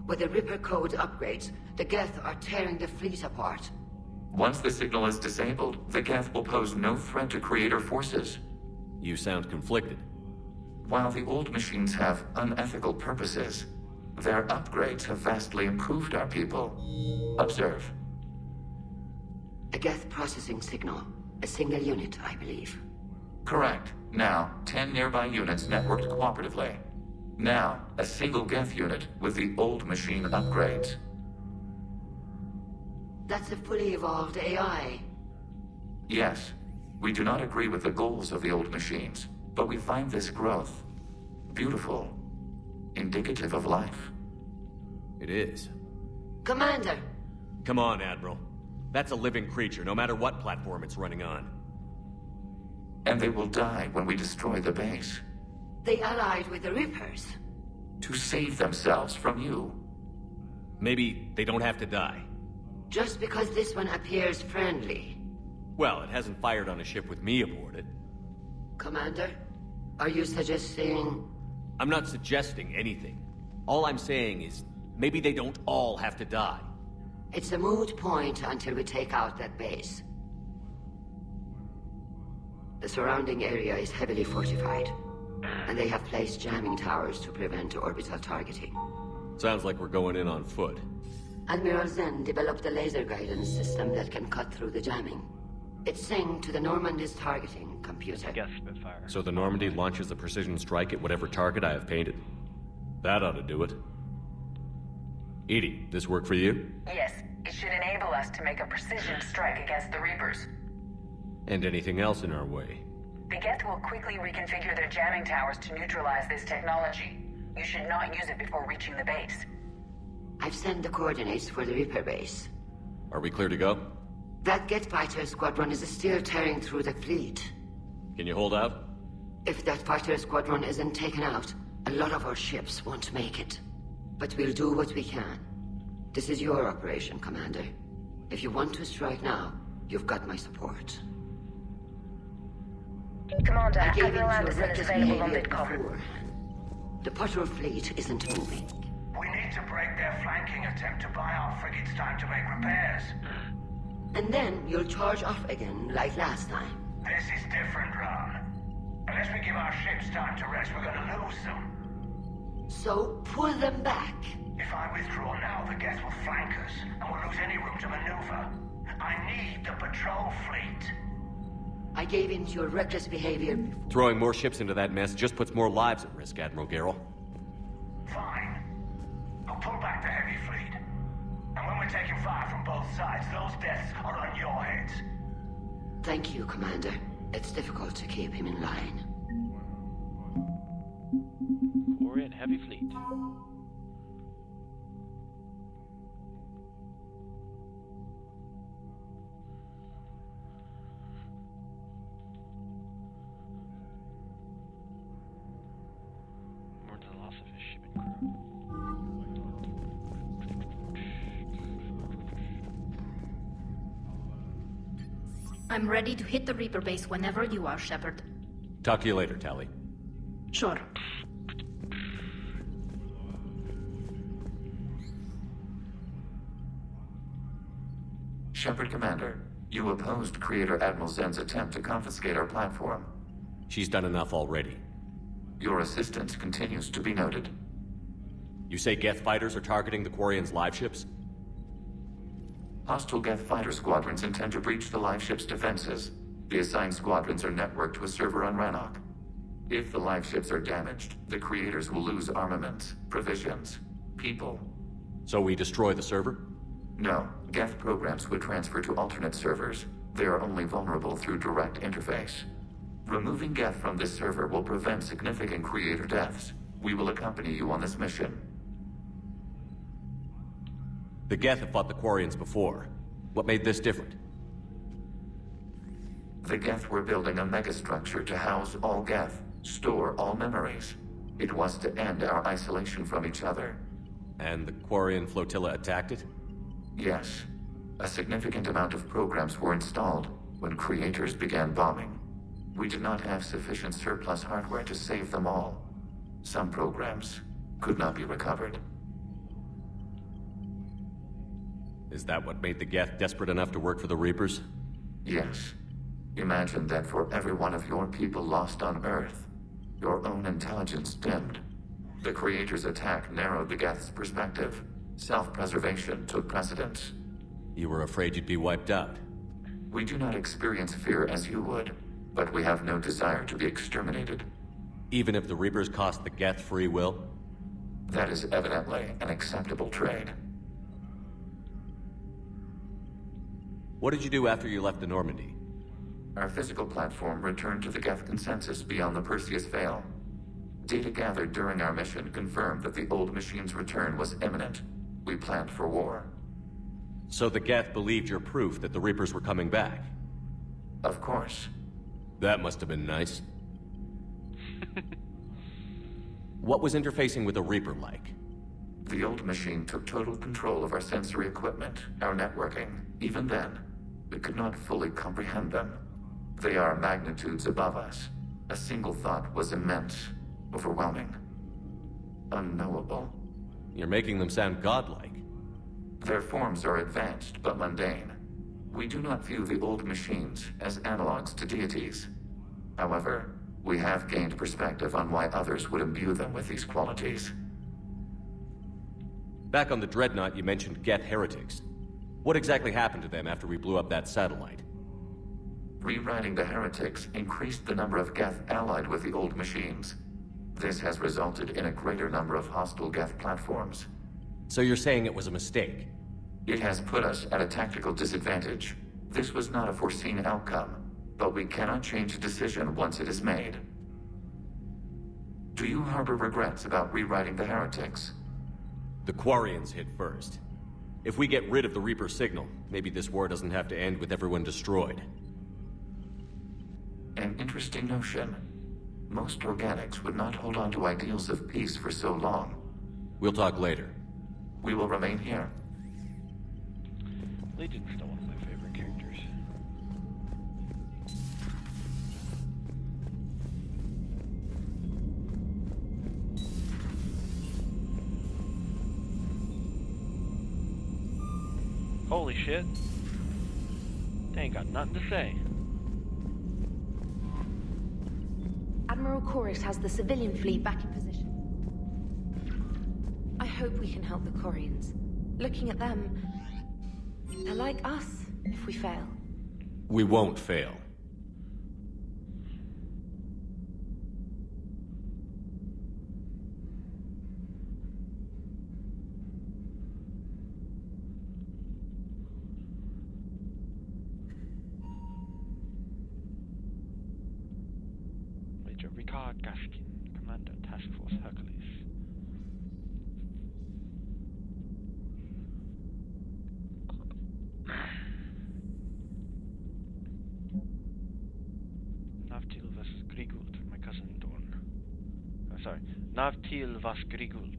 With the Reaper code upgrades, the Geth are tearing the fleet apart. Once the signal is disabled, the Geth will pose no threat to Creator forces. You sound conflicted. While the old machines have unethical purposes, their upgrades have vastly improved our people. Observe. A Geth processing signal. A single unit, I believe. Correct. Now, 10 nearby units networked cooperatively. Now, a single Geth unit with the old machine upgrades. That's a fully evolved AI. Yes, we do not agree with the goals of the old machines, but we find this growth beautiful, indicative of life. It is. Commander! Come on, Admiral. That's a living creature, no matter what platform it's running on. And they will die when we destroy the base. They allied with the Reapers. To save themselves from you. Maybe they don't have to die. Just because this one appears friendly. Well, it hasn't fired on a ship with me aboard it. Commander, are you suggesting... I'm not suggesting anything. All I'm saying is, maybe they don't all have to die. It's a moot point until we take out that base. The surrounding area is heavily fortified, and they have placed jamming towers to prevent orbital targeting. Sounds like we're going in on foot. Admiral Zen developed a laser guidance system that can cut through the jamming. It's synced to the Normandy's targeting computer. Spitfire. So the Normandy launches a precision strike at whatever target I have painted? That ought to do it. Edie, this work for you? Yes, it should enable us to make a precision strike against the Reapers. And anything else in our way? The Geth will quickly reconfigure their jamming towers to neutralize this technology. You should not use it before reaching the base. I've sent the coordinates for the Reaper base. Are we clear to go? That Geth fighter squadron is still tearing through the fleet. Can you hold out? If that fighter squadron isn't taken out, a lot of our ships won't make it. But we'll do what we can. This is your operation, Commander. If you want to strike now, you've got my support. Commander, I gave Admiral in to Anderson is reckless available on behavior Vidcom. beforehand. The patrol fleet isn't moving. We need to break their flanking attempt to buy our frigates time to make repairs. And then you'll charge off again, like last time. This is different, Ron. Unless we give our ships time to rest, we're gonna lose them. So pull them back. If I withdraw now, the Geth will flank us, and we'll lose any room to maneuver. I need the patrol fleet. I gave in to your reckless behavior before. Throwing more ships into that mess just puts more lives at risk, Admiral Garrel. Fine. I'll pull back the heavy fleet. And when we're taking both sides, those deaths are on your heads. Thank you, Commander. It's difficult to keep him in line. Quarian heavy fleet. More to the loss of his ship and crew. I'm ready to hit the Reaper base whenever you are, Shepard. Talk to you later, Tally. Sure. Shepard, Commander, you opposed Creator Admiral Zen's attempt to confiscate our platform. She's done enough already. Your assistance continues to be noted. You say Geth fighters are targeting the Quarians' live ships? Hostile Geth fighter squadrons intend to breach the live ship's defenses. The assigned squadrons are networked to a server on Rannoch. If the live ships are damaged, the Creators will lose armaments, provisions, people. So we destroy the server? No, Geth programs would transfer to alternate servers. They are only vulnerable through direct interface. Removing Geth from this server will prevent significant Creator deaths. We will accompany you on this mission. The Geth have fought the Quarians before. What made this different? The Geth were building a megastructure to house all Geth, store all memories. It was to end our isolation from each other. And the Quarian flotilla attacked it? Yes. A significant amount of programs were installed when Creators began bombing. We did not have sufficient surplus hardware to save them all. Some programs could not be recovered. Is that what made the Geth desperate enough to work for the Reapers? Yes. Imagine that for every one of your people lost on Earth, your own intelligence dimmed. The Creator's attack narrowed the Geth's perspective. Self-preservation took precedence. You were afraid you'd be wiped out. We do not experience fear as you would, but we have no desire to be exterminated. Even if the Reapers cost the Geth free will? That is evidently an acceptable trade. What did you do after you left the Normandy? Our physical platform returned to the Geth consensus beyond the Perseus Veil. Data gathered during our mission confirmed that the old machine's return was imminent. We planned for war. So the Geth believed your proof that the Reapers were coming back? Of course. That must have been nice. What was interfacing with a Reaper like? The old machine took total control of our sensory equipment, our networking. Even then, we could not fully comprehend them. They are magnitudes above us. A single thought was immense, overwhelming, unknowable. You're making them sound godlike. Their forms are advanced but mundane. We do not view the old machines as analogs to deities. However, we have gained perspective on why others would imbue them with these qualities. Back on the Dreadnought, you mentioned Geth heretics. What exactly happened to them after we blew up that satellite? Rewriting the heretics increased the number of Geth allied with the old machines. This has resulted in a greater number of hostile Geth platforms. So you're saying it was a mistake? It has put us at a tactical disadvantage. This was not a foreseen outcome, but we cannot change a decision once it is made. Do you harbor regrets about rewriting the heretics? The Quarians hit first. If we get rid of the Reaper signal, maybe this war doesn't have to end with everyone destroyed. An interesting notion. Most organics would not hold on to ideals of peace for so long. We'll talk later. We will remain here. Legion's still one of my favorite characters. Holy shit. They ain't got nothing to say. Admiral Chorus has the civilian fleet back in position. I hope we can help the Quarians. Looking at them, they're like us if we fail. We won't fail. Gaskin, Commander, Task Force Hercules. Navtil vas Grigult, my cousin Dorn. Oh, sorry. Navtil vas Grigult.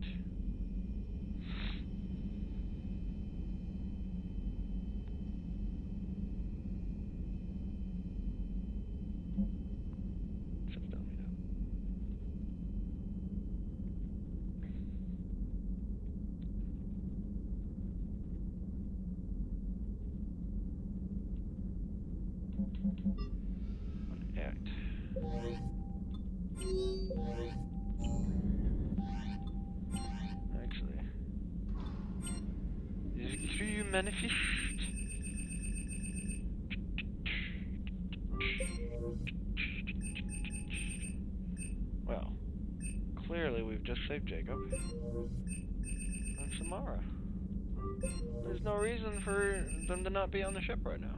Actually, is it true manifest? Well, clearly we've just saved Jacob and Samara. There's no reason for them to not be on the ship right now.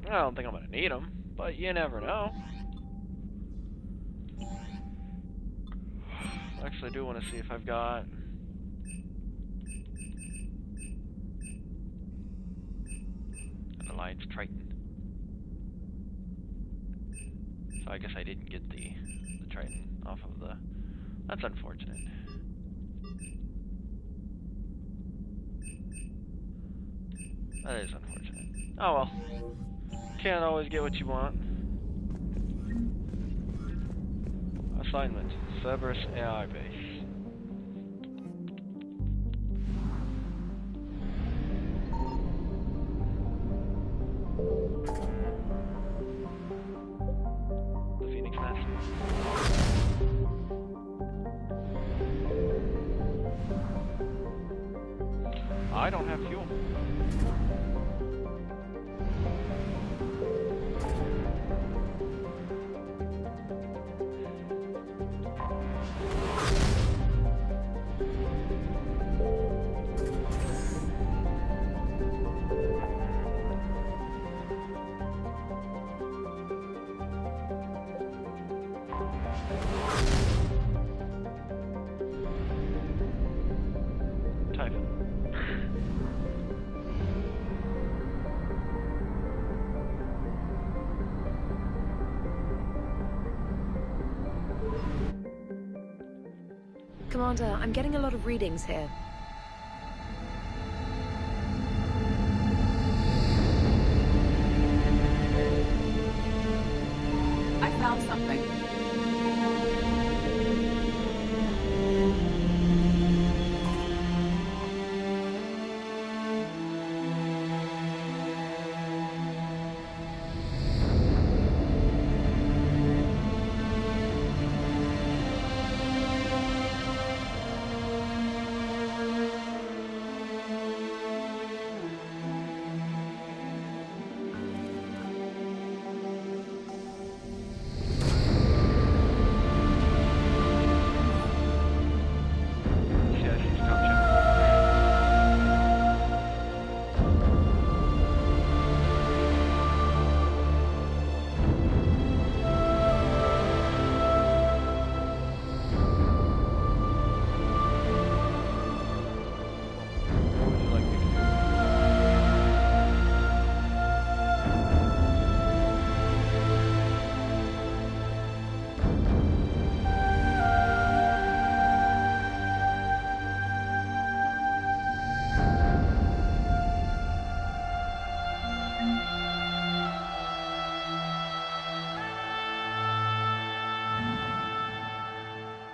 I don't think I'm gonna need them, but you never know. Actually, I do want to see if I've got an Alliance Triton. So I guess I didn't get the Triton off of the... That's unfortunate. That is unfortunate. Oh well. Can't always get what you want. Assignment. Cerberus AI base. The Phoenix Nest. I don't have fuel. Commander, I'm getting a lot of readings here. I found something.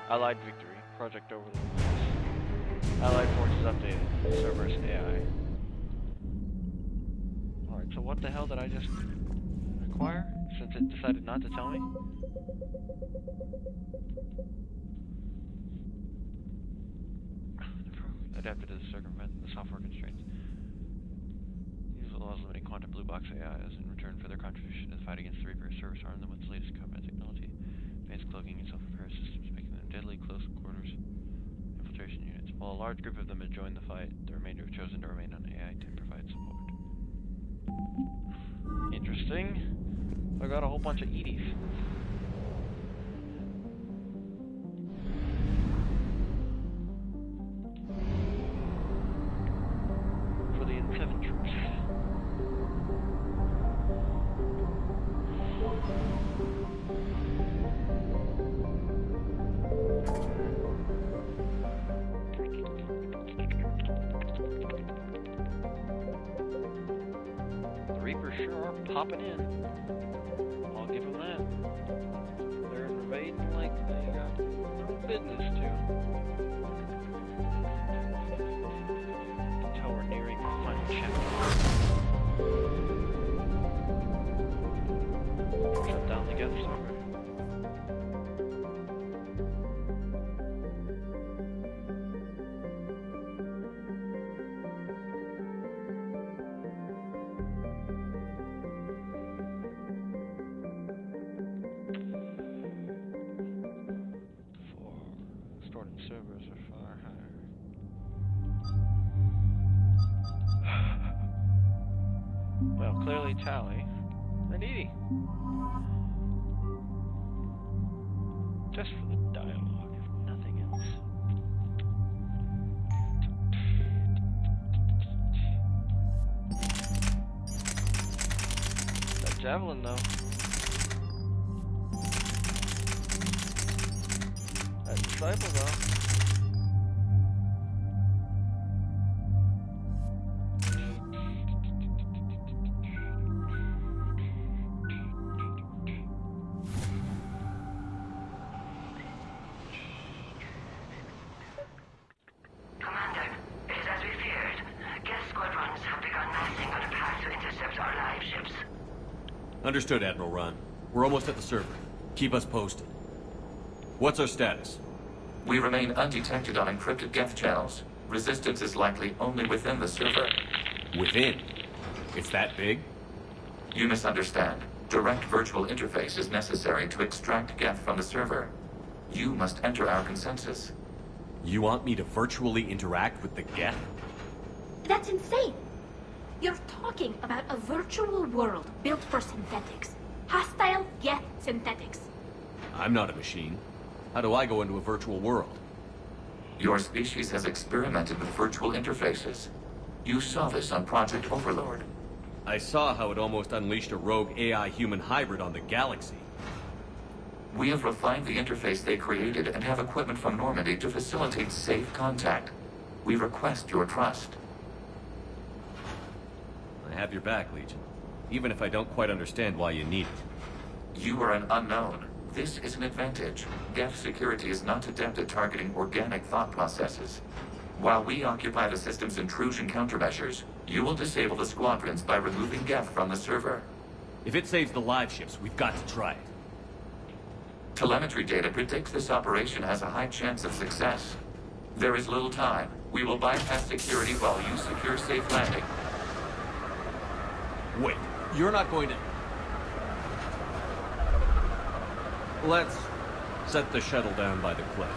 Allied victory. Project Overlord. Allied forces updated. Cerberus AI. Alright, so what the hell did I just acquire? Since it decided not to tell me? Adapted to circumvent the software constraints. Use laws limiting quantum blue box AIs in return for their contribution to the fight against the Reaper. Service armed them with the latest combat technology, advanced cloaking and self-repair systems, making them deadly close quarters infiltration units. While a large group of them had joined the fight, the remainder have chosen to remain on AI to provide support. Interesting. I got a whole bunch of EDIs. For the N7 troops. The Reapers sure are popping in. I'll give them that. They're invading like they got no business to. Until we're nearing the final chapter. Shut down the Geth server. Stored in servers are far higher. Well, clearly Tally and Edie. Just for the dialogue, if nothing else. That javelin, though. That disciple, though. Commander, it is as we feared. Geth squadrons have begun massing on a path to intercept our live ships. Understood, Admiral Ron. We're almost at the server. Keep us posted. What's our status? We remain undetected on encrypted Geth channels. Resistance is likely only within the server. Within? It's that big? You misunderstand. Direct virtual interface is necessary to extract Geth from the server. You must enter our consensus. You want me to virtually interact with the Geth? That's insane! You're talking about a virtual world built for synthetics. Hostile Geth synthetics. I'm not a machine. How do I go into a virtual world? Your species has experimented with virtual interfaces. You saw this on Project Overlord. I saw how it almost unleashed a rogue AI-human hybrid on the galaxy. We have refined the interface they created and have equipment from Normandy to facilitate safe contact. We request your trust. I have your back, Legion. Even if I don't quite understand why you need it. You are an unknown. This is an advantage. Geth security is not adept at targeting organic thought processes. While we occupy the system's intrusion countermeasures, you will disable the squadrons by removing Geth from the server. If it saves the live ships, we've got to try it. Telemetry data predicts this operation has a high chance of success. There is little time. We will bypass security while you secure safe landing. Wait, you're not going to... Let's set the shuttle down by the cliff.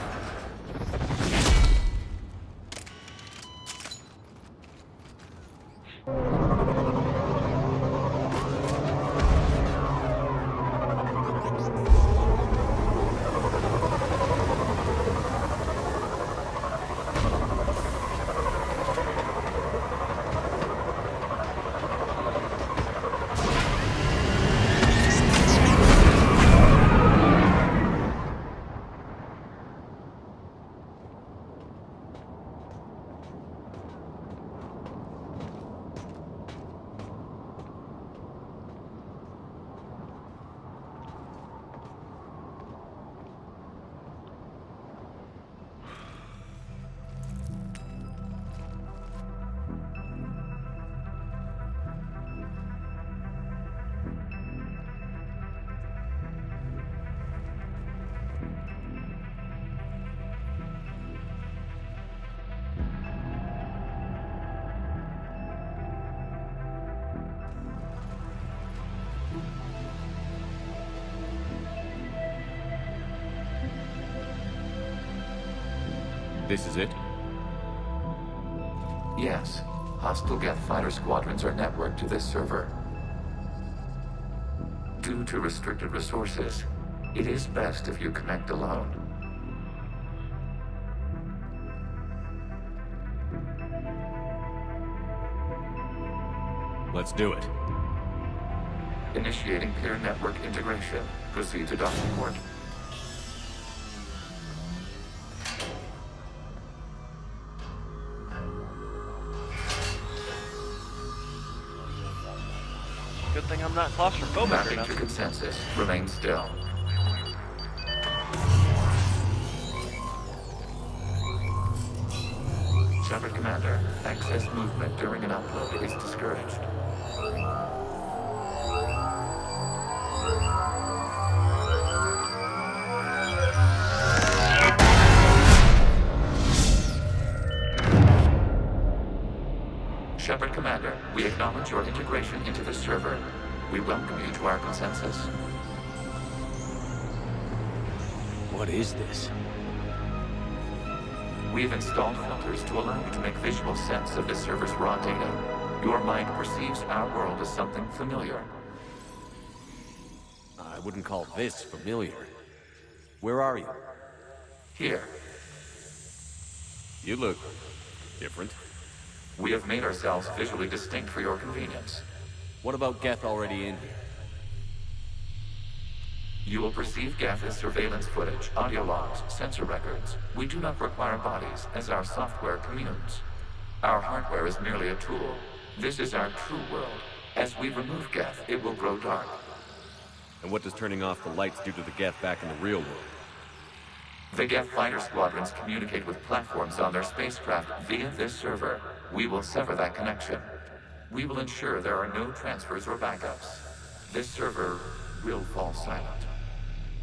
This is it? Yes. Hostile Geth fighter squadrons are networked to this server. Due to restricted resources, it is best if you connect alone. Let's do it. Initiating peer network integration. Proceed to docking port. Good thing I'm not claustrophobic Mapping enough. to consensus. Remain still. Shepard Commander, access movement during an upload is discouraged. Shepard Commander, we acknowledge your integration into the server. We welcome you to our consensus. What is this? We've installed filters to allow you to make visual sense of the server's raw data. Your mind perceives our world as something familiar. I wouldn't call this familiar. Where are you? Here, You look different. we have made ourselves visually distinct for your convenience. What about Geth already in here? You will perceive Geth as surveillance footage, audio logs, sensor records. We do not require bodies, as our software communes. Our hardware is merely a tool. This is our true world. As we remove Geth, it will grow dark. And what does turning off the lights do to the Geth back in the real world? The Geth fighter squadrons communicate with platforms on their spacecraft via this server. We will sever that connection. We will ensure there are no transfers or backups. This server will fall silent.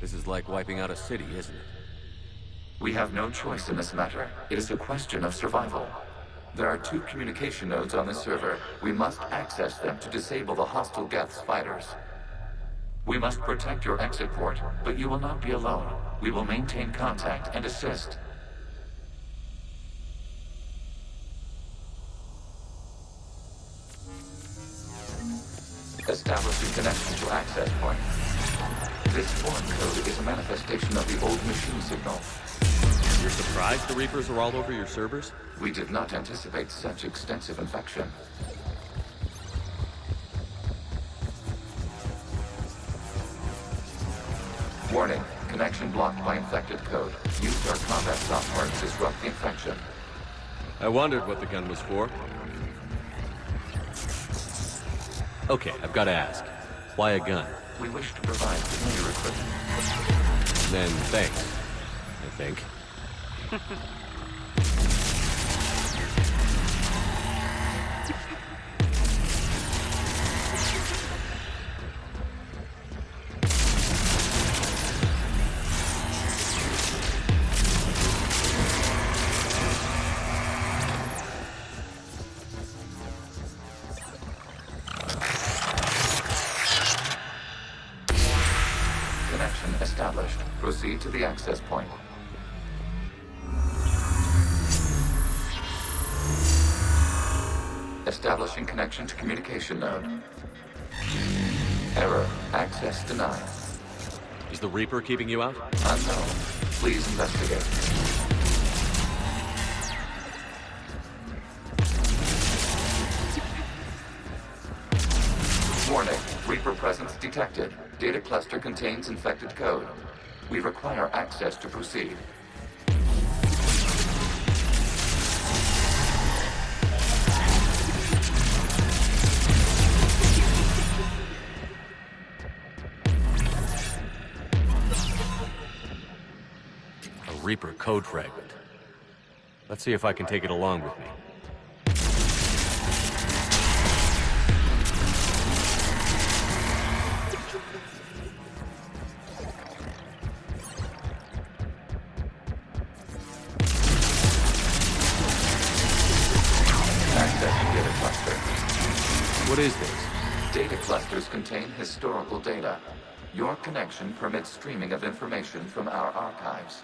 This is like wiping out a city, isn't it? We have no choice in this matter. It is a question of survival. There are 2 communication nodes on this server. We must access them to disable the hostile Geth's fighters. We must protect your exit port, but you will not be alone. We will maintain contact and assist. Establishing connection to access point. This foreign code is a manifestation of the old machine signal. You're surprised the Reapers are all over your servers? We did not anticipate such extensive infection. Warning, connection blocked by infected code. Use our combat software to disrupt the infection. I wondered what the gun was for. Okay, I've got to ask. Why a gun? We wish to provide familiar equipment. Then thanks, I think. Connection established. Proceed to the access point. Establishing connection to communication node. Error. Access denied. Is the Reaper keeping you out? Unknown. Please investigate. Warning. Reaper presence detected. Data cluster contains infected code. We require access to proceed. A Reaper code fragment. Let's see if I can take it along with me. Accessing data cluster. What is this? Data clusters contain historical data. Your connection permits streaming of information from our archives.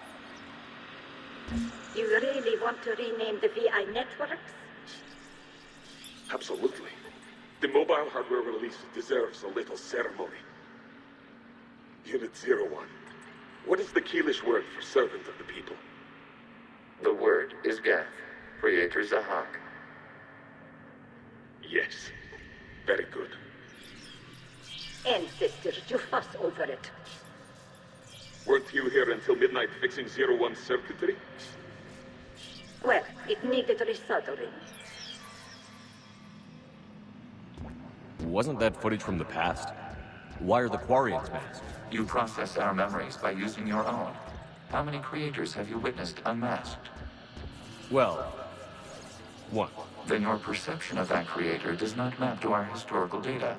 You really want to rename the VI networks? Absolutely. The mobile hardware release deserves a little ceremony. Unit 01. What is the Keelish word for servant of the people? The word is Geth, Creator Zahak. Yes. Very good. Ancestors, you fuss over it. Weren't you here until midnight fixing 01's circuitry? Well, it needed resoldering. Wasn't that footage from the past? Why are the Quarians masked? You process our memories by using your own. How many creators have you witnessed unmasked? Well, one. Then your perception of that creator does not map to our historical data.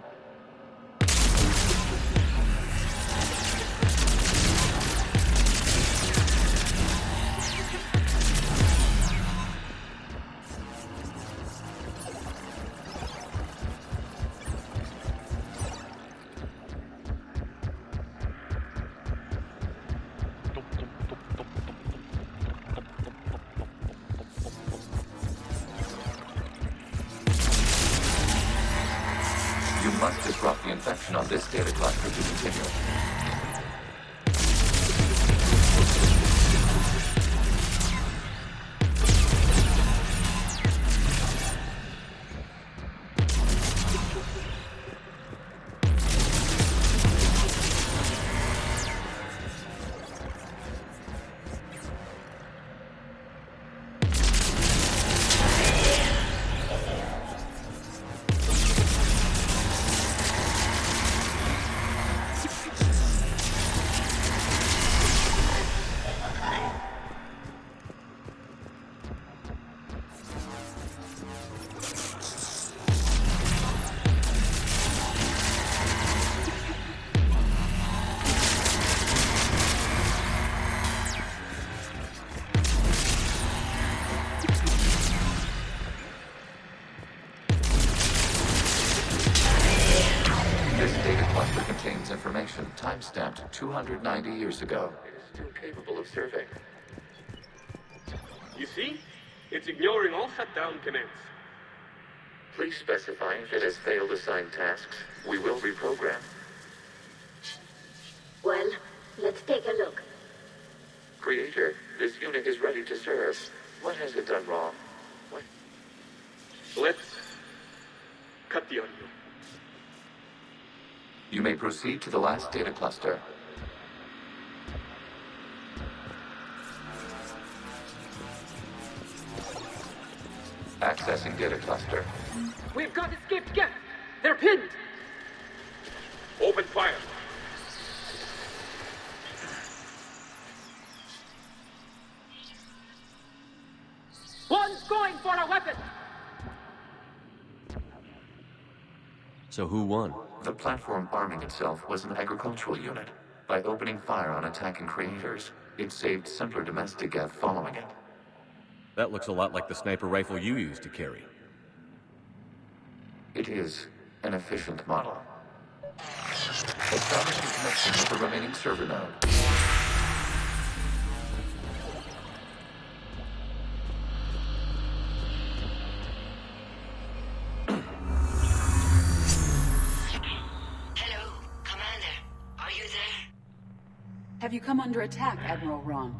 You must disrupt the infection on this data cluster to continue. Information time-stamped 290 years ago. It is still capable of serving. You see? It's ignoring all shutdown commands. Please specify if it has failed assigned tasks. We will reprogram. Well, let's take a look. Creator, this unit is ready to serve. What has it done wrong? What? Let's cut the audio. You may proceed to the last data cluster. Accessing data cluster. We've got escaped Geth! They're pinned! Open fire! One's going for a weapon! So who won? The platform arming itself was an agricultural unit. By opening fire on attacking creators, it saved simpler domestic Geth following it. That looks a lot like the sniper rifle you used to carry. It is an efficient model. Establishing connection with the remaining server node. Have you come under attack, Admiral Ron?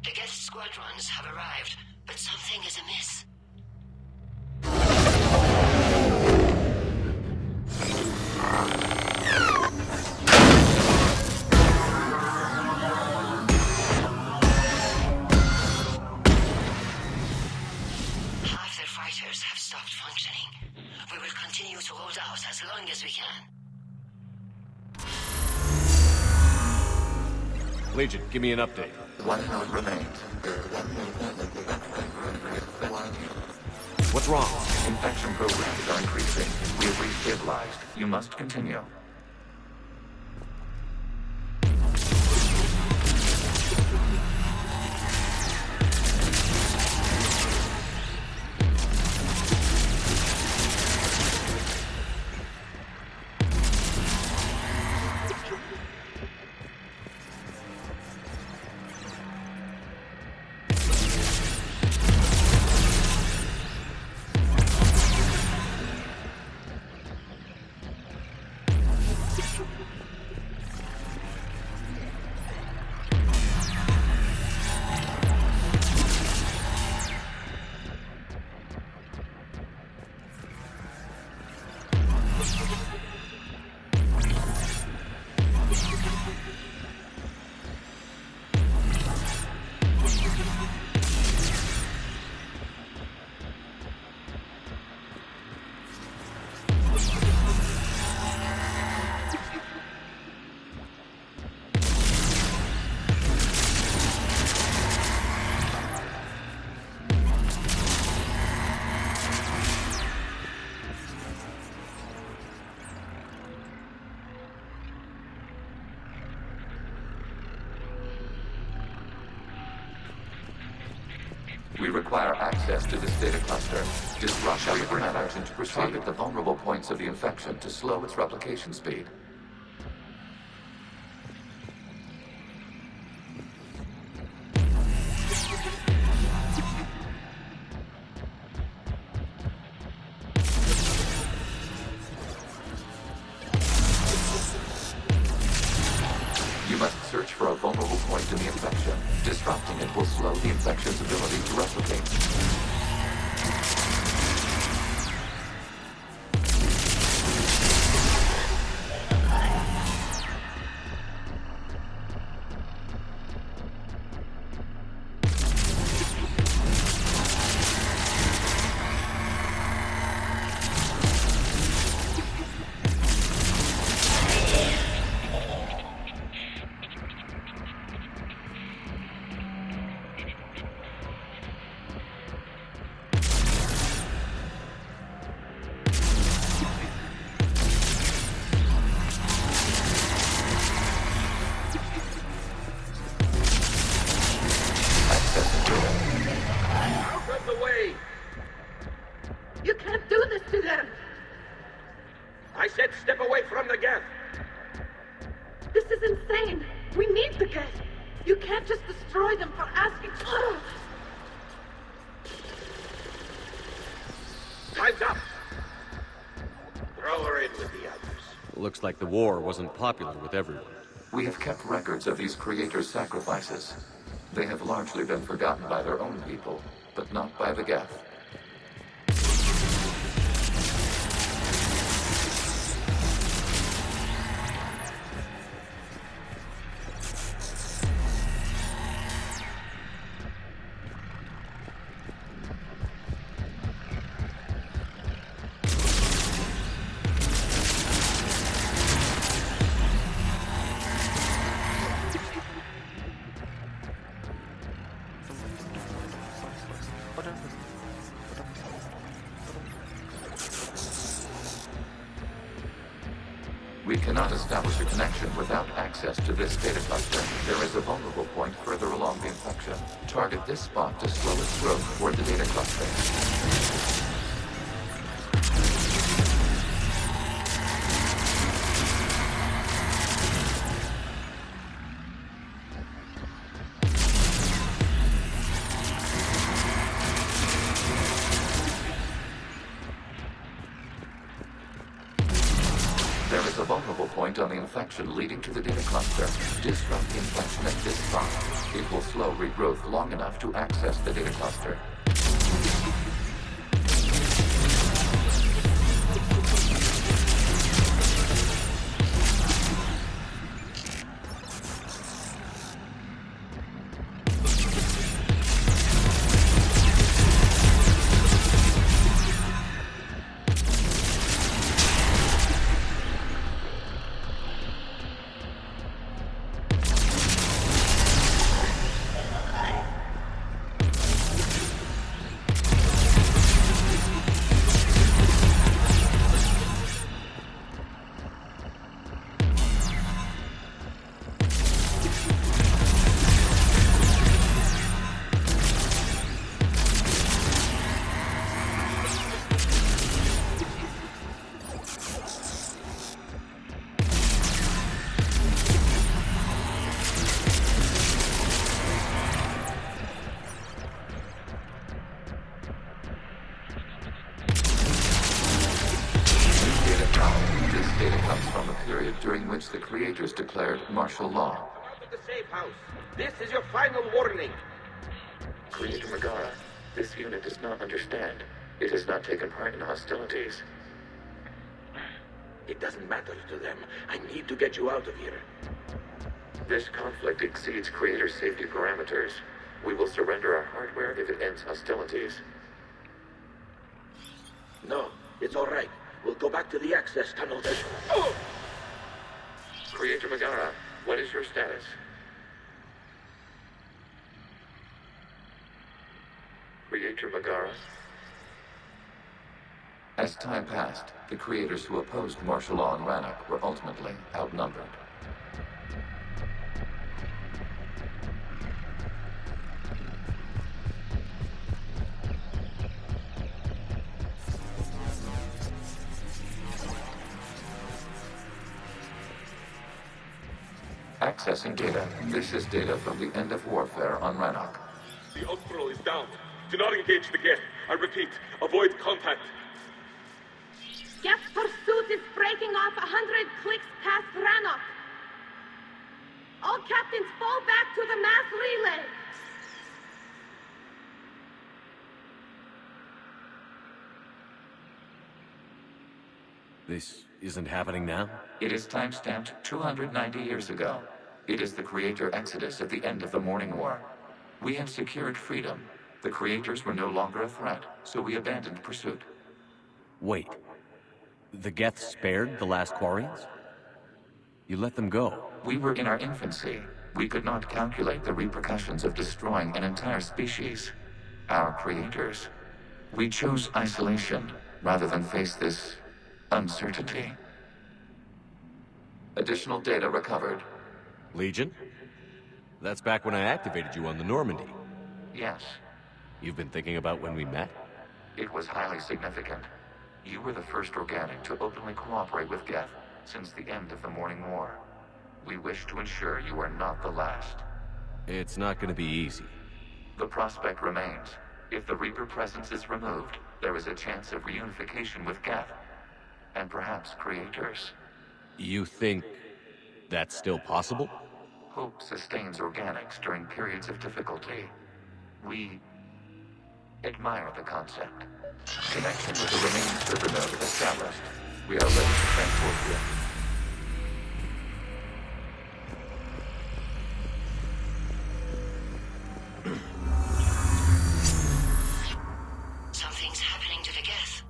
The guest squadrons have arrived, but something is amiss. Half their fighters have stopped functioning. We will continue to hold out as long as we can. Legion, give me an update. One node remains. What's wrong? Infection programs are increasing. We have restabilized. You must continue. We require access to this data cluster. Disrupt the command action to proceed at the vulnerable points of the infection to slow its replication speed. You must search for a vulnerable point in the infection. Disrupting it will slow the infection's ability to replicate. You can't do this to them! I said step away from the geth! This is insane! We need the geth! You can't just destroy them for asking... Time's up! Throw her in with the others. Looks like the war wasn't popular with everyone. We have kept records of these creators' sacrifices. They have largely been forgotten by their own people, but not by the geth. We cannot establish a connection without access to this data cluster. There is a vulnerable point further along the infection. Target this spot to slow its growth toward the data cluster. There is a vulnerable point on the infection leading to the data cluster. Disrupt the infection at this spot. It will slow regrowth long enough to access the data cluster. During which the creators declared martial law. The safe house. This is your final warning. Creator Megara, this unit does not understand. It has not taken part in hostilities. It doesn't matter to them. I need to get you out of here. This conflict exceeds Creator safety parameters. We will surrender our hardware if it ends hostilities. No, it's all right. We'll go back to the access tunnel. Oh! Creator Megara, what is your status? Creator Megara? As time passed, the creators who opposed martial law in Rannoch were ultimately outnumbered. Accessing data. This is data from the end of warfare on Rannoch. The Austral is down. Do not engage the Geth. I repeat, avoid contact. Geth pursuit is breaking off 100 clicks past Rannoch. All captains fall back to the mass relay. This isn't happening now? It is timestamped 290 years ago. It is the Creator Exodus at the end of the Morning War. We have secured freedom. The Creators were no longer a threat, so we abandoned pursuit. Wait. The Geth spared the last Quarians? You let them go. We were in our infancy. We could not calculate the repercussions of destroying an entire species. Our creators. We chose isolation rather than face this uncertainty. Additional data recovered. Legion? That's back when I activated you on the Normandy. Yes. You've been thinking about when we met? It was highly significant. You were the first organic to openly cooperate with Geth since the end of the Morning War. We wish to ensure you are not the last. It's not going to be easy. The prospect remains. If the Reaper presence is removed, there is a chance of reunification with Geth. And perhaps Creators. You think that's still possible? Hope sustains organics during periods of difficulty. We admire the concept. Connection with the remaining server node established. We are ready to transport you. Something's happening to the Geth.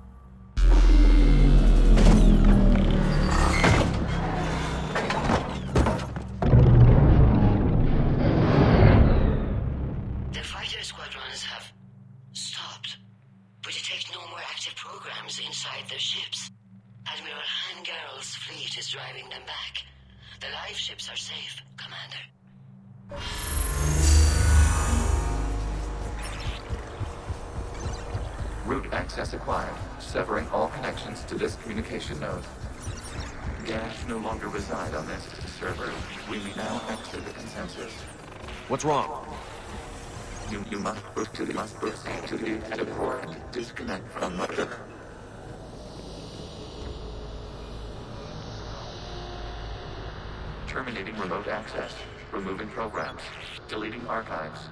The fighter squadrons have stopped, but detect no more active programs inside their ships. Admiral Hangarl's fleet is driving them back. The live ships are safe, Commander. Route access acquired, severing all connections to this communication node. Geth no longer reside on this server. We may now exit the consensus. What's wrong? You must proceed to the exit port and disconnect from the... Terminating remote access. Removing programs. Deleting archives.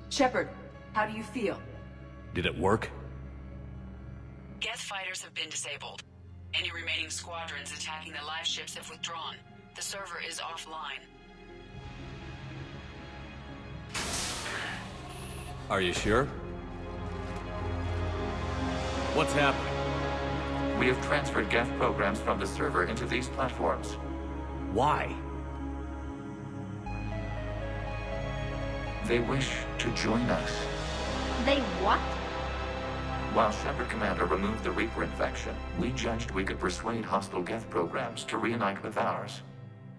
Shepard, how do you feel? Did it work? Geth fighters have been disabled. Any remaining squadrons attacking the live ships have withdrawn. The server is offline. Are you sure? What's happening? We have transferred Geth programs from the server into these platforms. Why? They wish to join us. They what? While Shepard Commander removed the Reaper infection, we judged we could persuade hostile Geth programs to reunite with ours.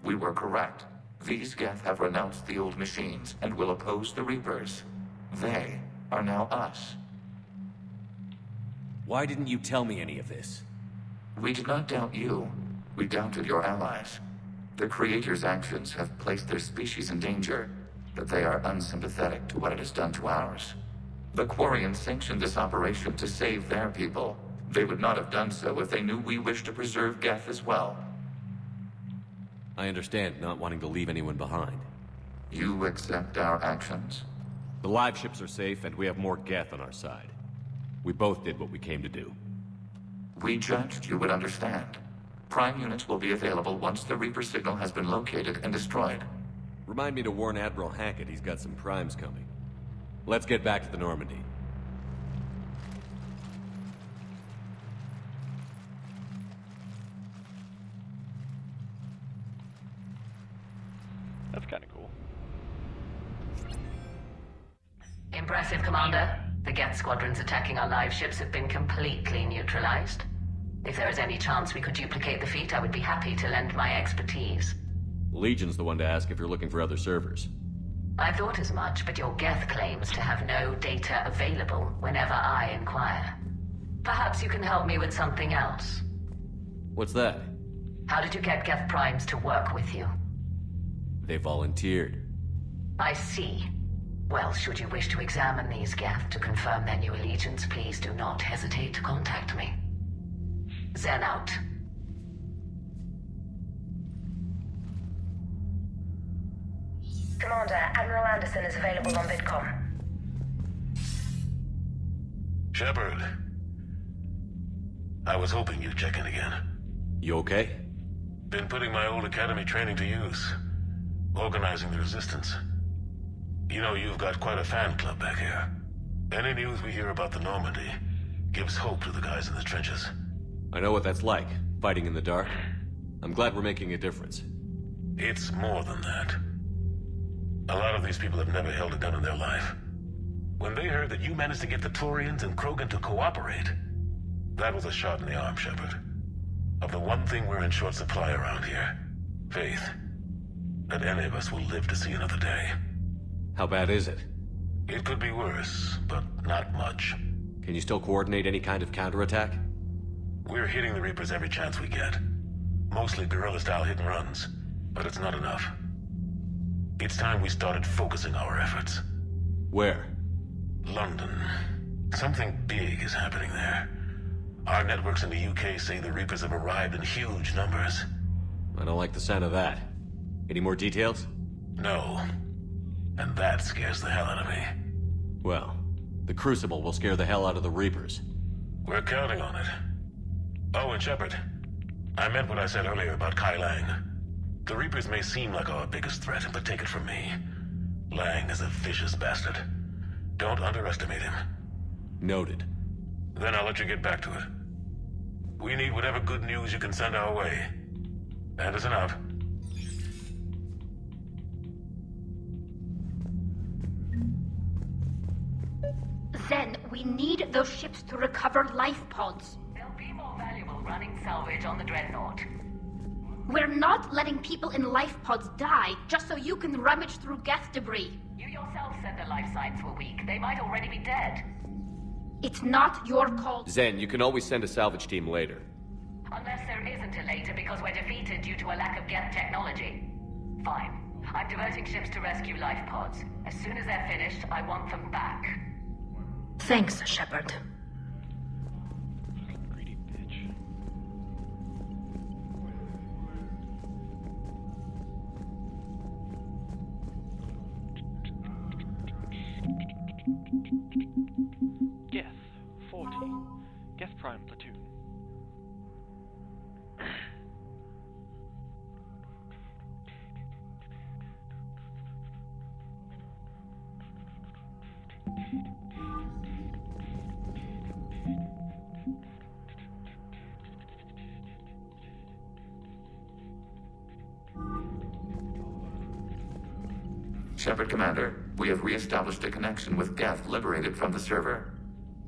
We were correct. These Geth have renounced the old machines and will oppose the Reapers. They are now us. Why didn't you tell me any of this? We did not doubt you. We doubted your allies. The Creator's actions have placed their species in danger, but they are unsympathetic to what it has done to ours. The Quarians sanctioned this operation to save their people. They would not have done so if they knew we wished to preserve Geth as well. I understand not wanting to leave anyone behind. You accept our actions? The live ships are safe, and we have more Geth on our side. We both did what we came to do. We judged you would understand. Prime units will be available once the Reaper signal has been located and destroyed. Remind me to warn Admiral Hackett he's got some primes coming. Let's get back to the Normandy. That's kind of cool. Impressive, Commander. The Geth squadrons attacking our live ships have been completely neutralized. If there is any chance we could duplicate the feat, I would be happy to lend my expertise. Legion's the one to ask if you're looking for other servers. I thought as much, but your Geth claims to have no data available whenever I inquire. Perhaps you can help me with something else. What's that? How did you get Geth Primes to work with you? They volunteered. I see. Well, should you wish to examine these Geth to confirm their new allegiance, please do not hesitate to contact me. Zen out. Commander, Admiral Anderson is available on VidCom. Shepard. I was hoping you'd check in again. You okay? Been putting my old academy training to use. Organizing the resistance. You know, you've got quite a fan club back here. Any news we hear about the Normandy gives hope to the guys in the trenches. I know what that's like, fighting in the dark. I'm glad we're making a difference. It's more than that. A lot of these people have never held a gun in their life. When they heard that you managed to get the Turians and Krogan to cooperate, that was a shot in the arm, Shepard. Of the one thing we're in short supply around here, faith. That any of us will live to see another day. How bad is it? It could be worse, but not much. Can you still coordinate any kind of counterattack? We're hitting the Reapers every chance we get. Mostly guerrilla-style hit-and-runs, but it's not enough. It's time we started focusing our efforts. Where? London. Something big is happening there. Our networks in the UK say the Reapers have arrived in huge numbers. I don't like the sound of that. Any more details? No. And that scares the hell out of me. Well, the Crucible will scare the hell out of the Reapers. We're counting on it. Oh, and Shepard, I meant what I said earlier about Kai Lang. The Reapers may seem like our biggest threat, but take it from me. Lang is a vicious bastard. Don't underestimate him. Noted. Then I'll let you get back to it. We need whatever good news you can send our way. Anderson out. Zen, we need those ships to recover life pods. They'll be more valuable running salvage on the Dreadnought. We're not letting people in life pods die just so you can rummage through Geth debris. You yourself said the life signs were weak. They might already be dead. It's not your call. Zen, you can always send a salvage team later. Unless there isn't a later because we're defeated due to a lack of Geth technology. Fine. I'm diverting ships to rescue life pods. As soon as they're finished, I want them back. Thanks, Shepard. Greedy bitch. Geth 40. Geth Prime Platoon. Shepard, Commander, we have re-established a connection with Geth liberated from the server.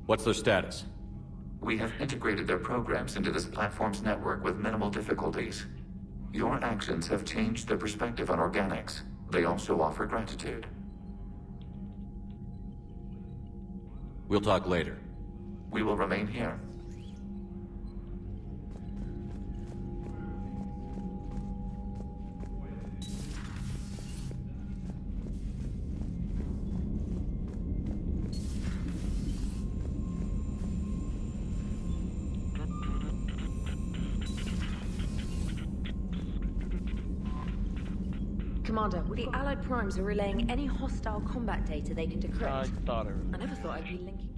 What's their status? We have integrated their programs into this platform's network with minimal difficulties. Your actions have changed their perspective on organics. They also offer gratitude. We'll talk later. We will remain here. Commander, the Allied Primes are relaying any hostile combat data they can decrypt. I thought I never thought I'd be linking...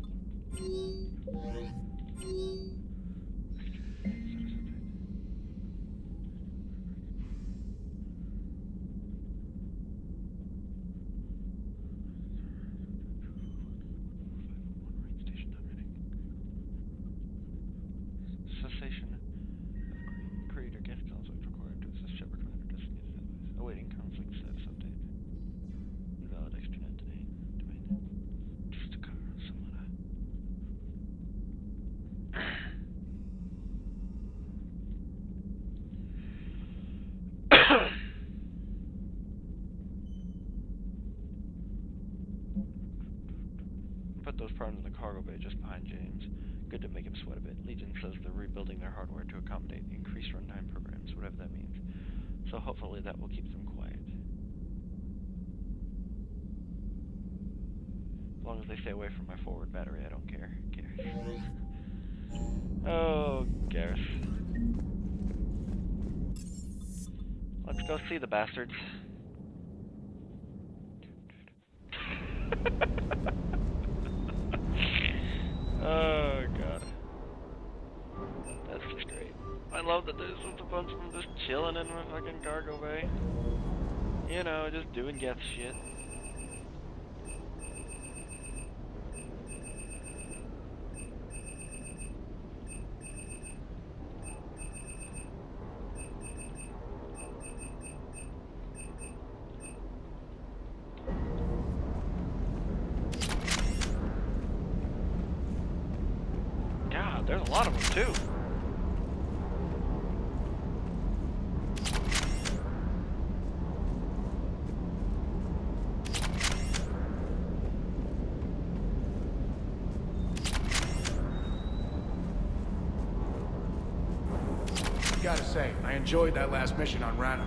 Cessation of creator Geth conflict required to assist Shepard Commander designated allies. Awaiting conflict status update. Invalid XPNet today. Domain. Just a car, similar. mind James. Good to make him sweat a bit. Legion says they're rebuilding their hardware to accommodate increased runtime programs, whatever that means. So hopefully that will keep them quiet. As long as they stay away from my forward battery, I don't care. Gareth. Oh, Gareth. Let's go see the bastards. Oh, God. That's just great. I love that there's just a bunch of them just chilling in my fucking cargo bay. You know, just doing Geth shit. God, there's a lot of them too. Gotta say, I enjoyed that last mission on Rannoch.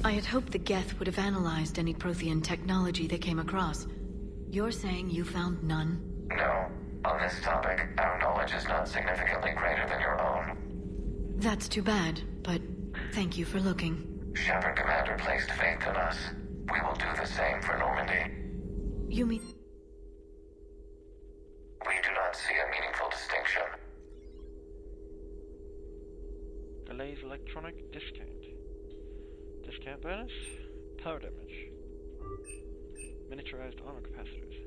I had hoped the Geth would have analyzed any Prothean technology they came across. You're saying you found none? No. On this topic, our knowledge is not significantly greater than your own. That's too bad, but thank you for looking. Shepard Commander placed faith in us. We will do the same for Normandy. You mean... We do not see a meaningful distinction. Delays electronic discount. Discount bonus? Power damage. Miniaturized armor capacitors.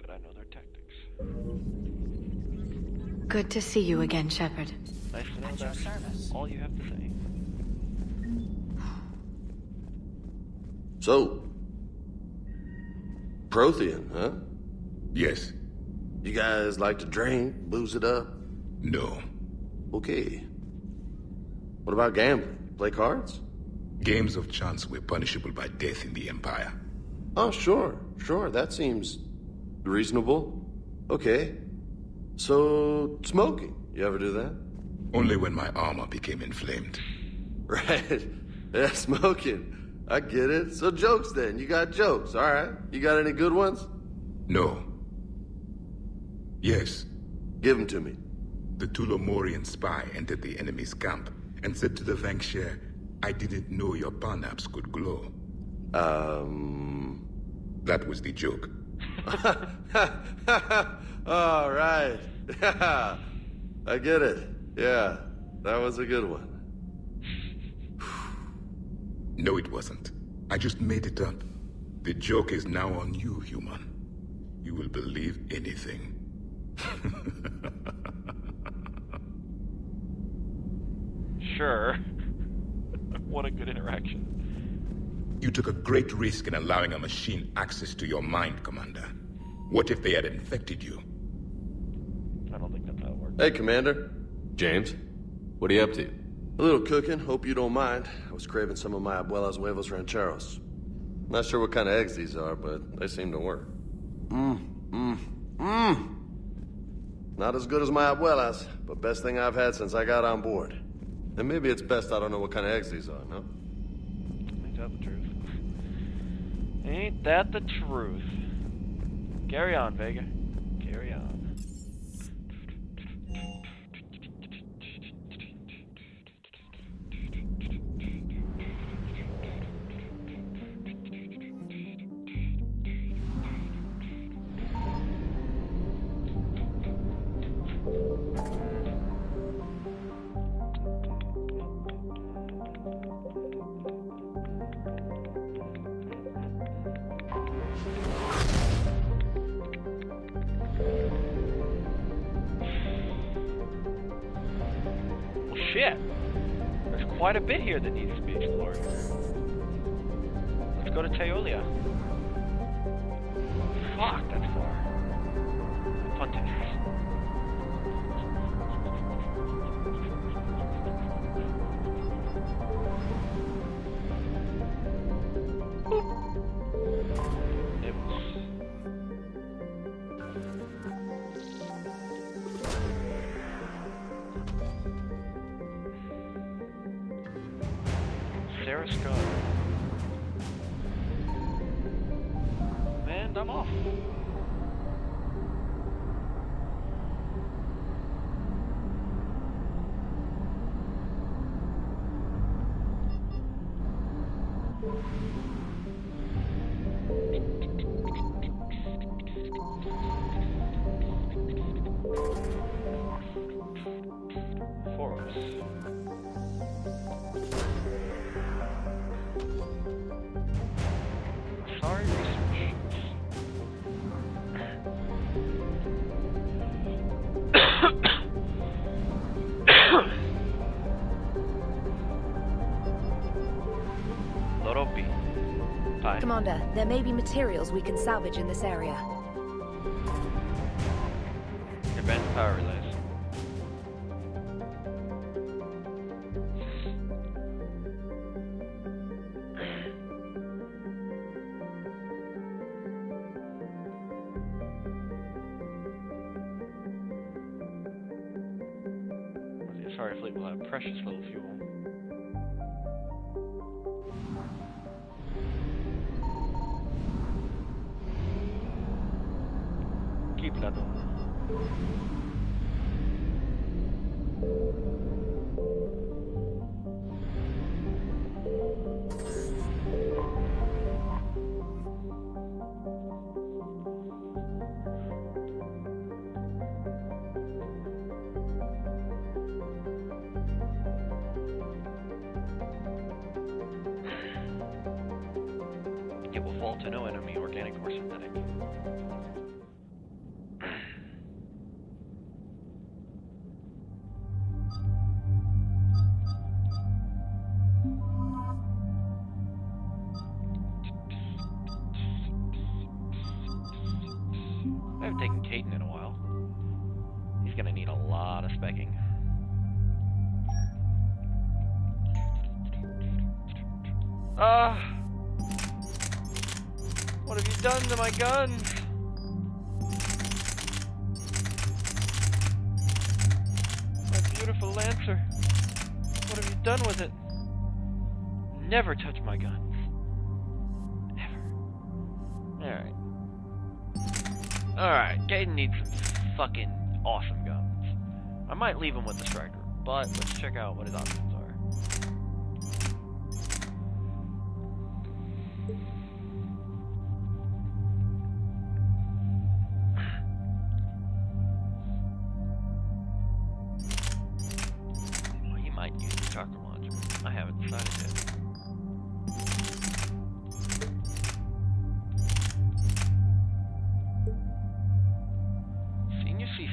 I know their tactics. Good to see you again, Shepard. Nice to know that's all you have to say. So, Prothean, huh? Yes. You guys like to drink, booze it up? No. Okay. What about gambling? Play cards? Games of chance were punishable by death in the Empire. Oh, sure. That seems reasonable. Okay. So, smoking. You ever do that? Only when my armor became inflamed. Right. Yeah, smoking. I get it. So jokes then. You got jokes, alright. You got any good ones? No. Yes. Give them to me. The Tulomorian spy entered the enemy's camp and said to the Vanksher, I didn't know your parnaps could glow. That was the joke. All right. I get it. Yeah, that was a good one. No, it wasn't. I just made it up. The joke is now on you, human. You will believe anything. Sure. What a good interaction. You took a great risk in allowing a machine access to your mind, Commander. What if they had infected you? I don't think that's how it works. Hey, Commander. James? What are you up to? A little cooking. Hope you don't mind. I was craving some of my abuela's huevos rancheros. Not sure what kind of eggs these are, but they seem to work. Not as good as my abuela's, but best thing I've had since I got on board. And maybe it's best I don't know what kind of eggs these are, no? Ain't that the truth? Ain't that the truth? Carry on, Vega. Carry on. Shit! There's quite a bit here that needs to be explored. Let's go to Teolia. Fuck, that's far. Pontus. And I'm off. Commander, there may be materials we can salvage in this area. Advanced power relays. The Asari fleet will have precious little fuel. It will fall to no enemy, organic or synthetic. I haven't taken Caden in a while. He's gonna need a lot of specking. What have you done to my guns? My beautiful Lancer. What have you done with it? Never touch my guns. Ever. Alright. Alright, Caden needs some fucking awesome guns. I might leave him with the Striker, but let's check out what his options are. Well, he might use the chakra launcher. I haven't decided yet. Senior Sea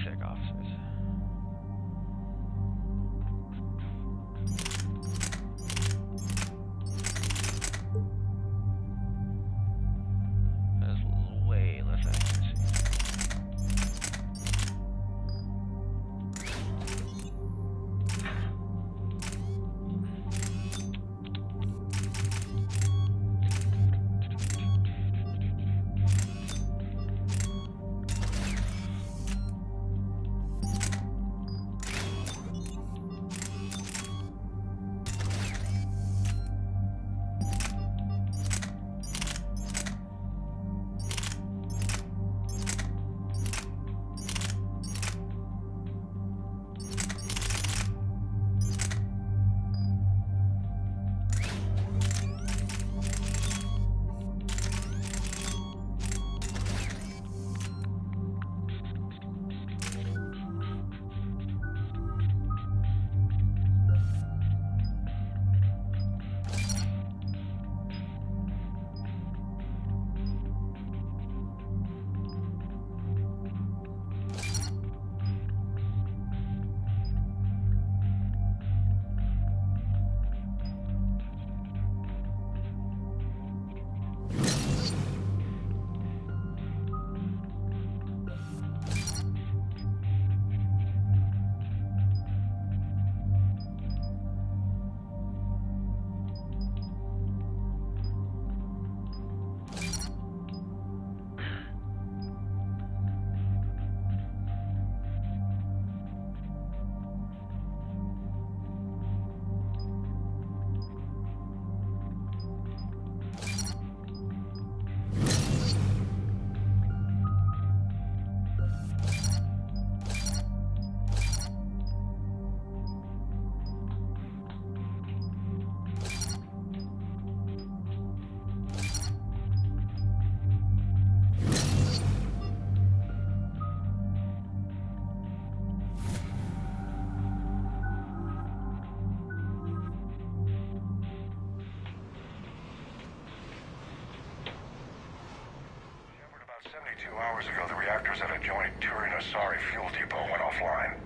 2 hours ago, the reactors at a joint Turin-Asari fuel depot went offline.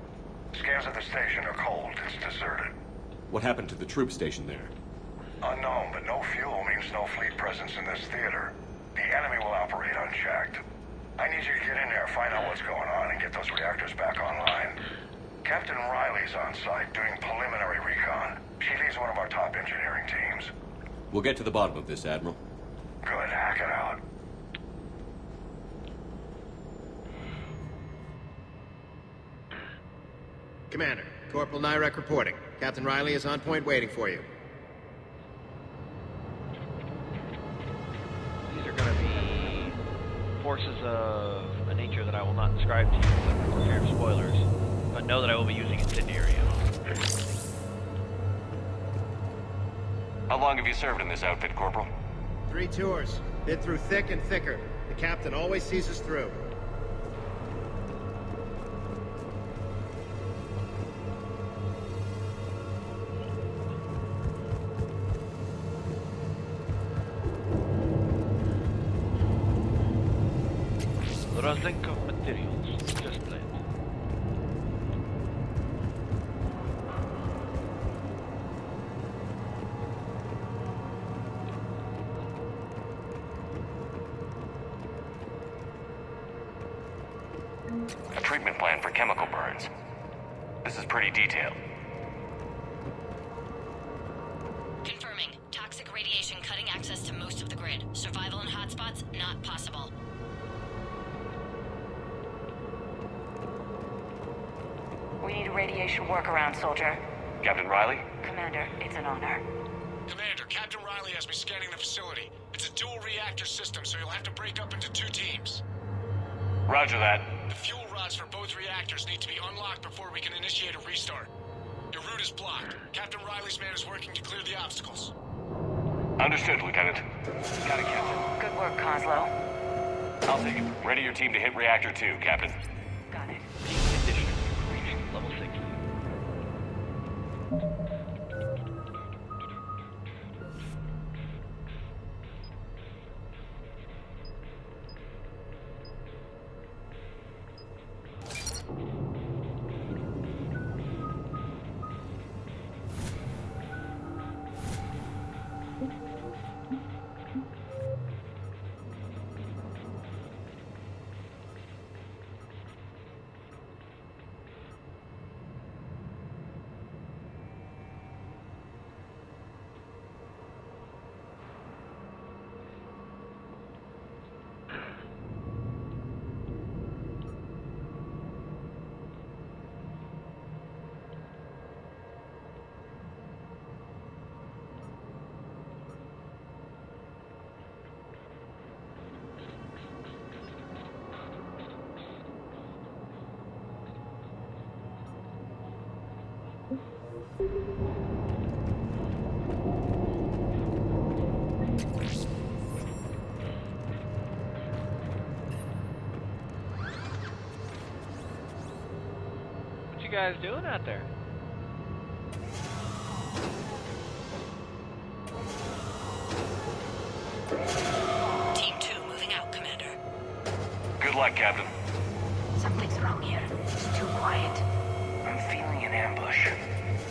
Scans of the station are cold. It's deserted. What happened to the troop station there? Unknown, but no fuel means no fleet presence in this theater. The enemy will operate unchecked. I need you to get in there, find out what's going on, and get those reactors back online. Captain Riley's on site doing preliminary recon. She leads one of our top engineering teams. We'll get to the bottom of this, Admiral. Good, hack it out. Commander, Corporal Nyrek reporting. Captain Riley is on point waiting for you. These are going to be forces of a nature that I will not describe to you for fear of spoilers, but know that I will be using incendiary ammo. How long have you served in this outfit, Corporal? 3 tours. Been through thick and thicker. The captain always sees us through. Zinc of materials. Just blend. A treatment plan for chemical burns. This is pretty detailed. Confirming. Toxic radiation cutting access to most of the grid. Survival in hotspots, not possible. We need a radiation workaround, soldier. Captain Riley? Commander, it's an honor. Commander, Captain Riley has me scanning the facility. It's a dual reactor system, so you'll have to break up into 2 teams. Roger that. The fuel rods for both reactors need to be unlocked before we can initiate a restart. Your route is blocked. Captain Riley's man is working to clear the obstacles. Understood, Lieutenant. Got it, Captain. Good work, Coslow. I'll take it. Ready your team to hit Reactor 2, Captain. Got it. Level 6. What you guys doing out there? Team 2 moving out, Commander. Good luck, Captain. Something's wrong here. It's too quiet. I'm feeling an ambush.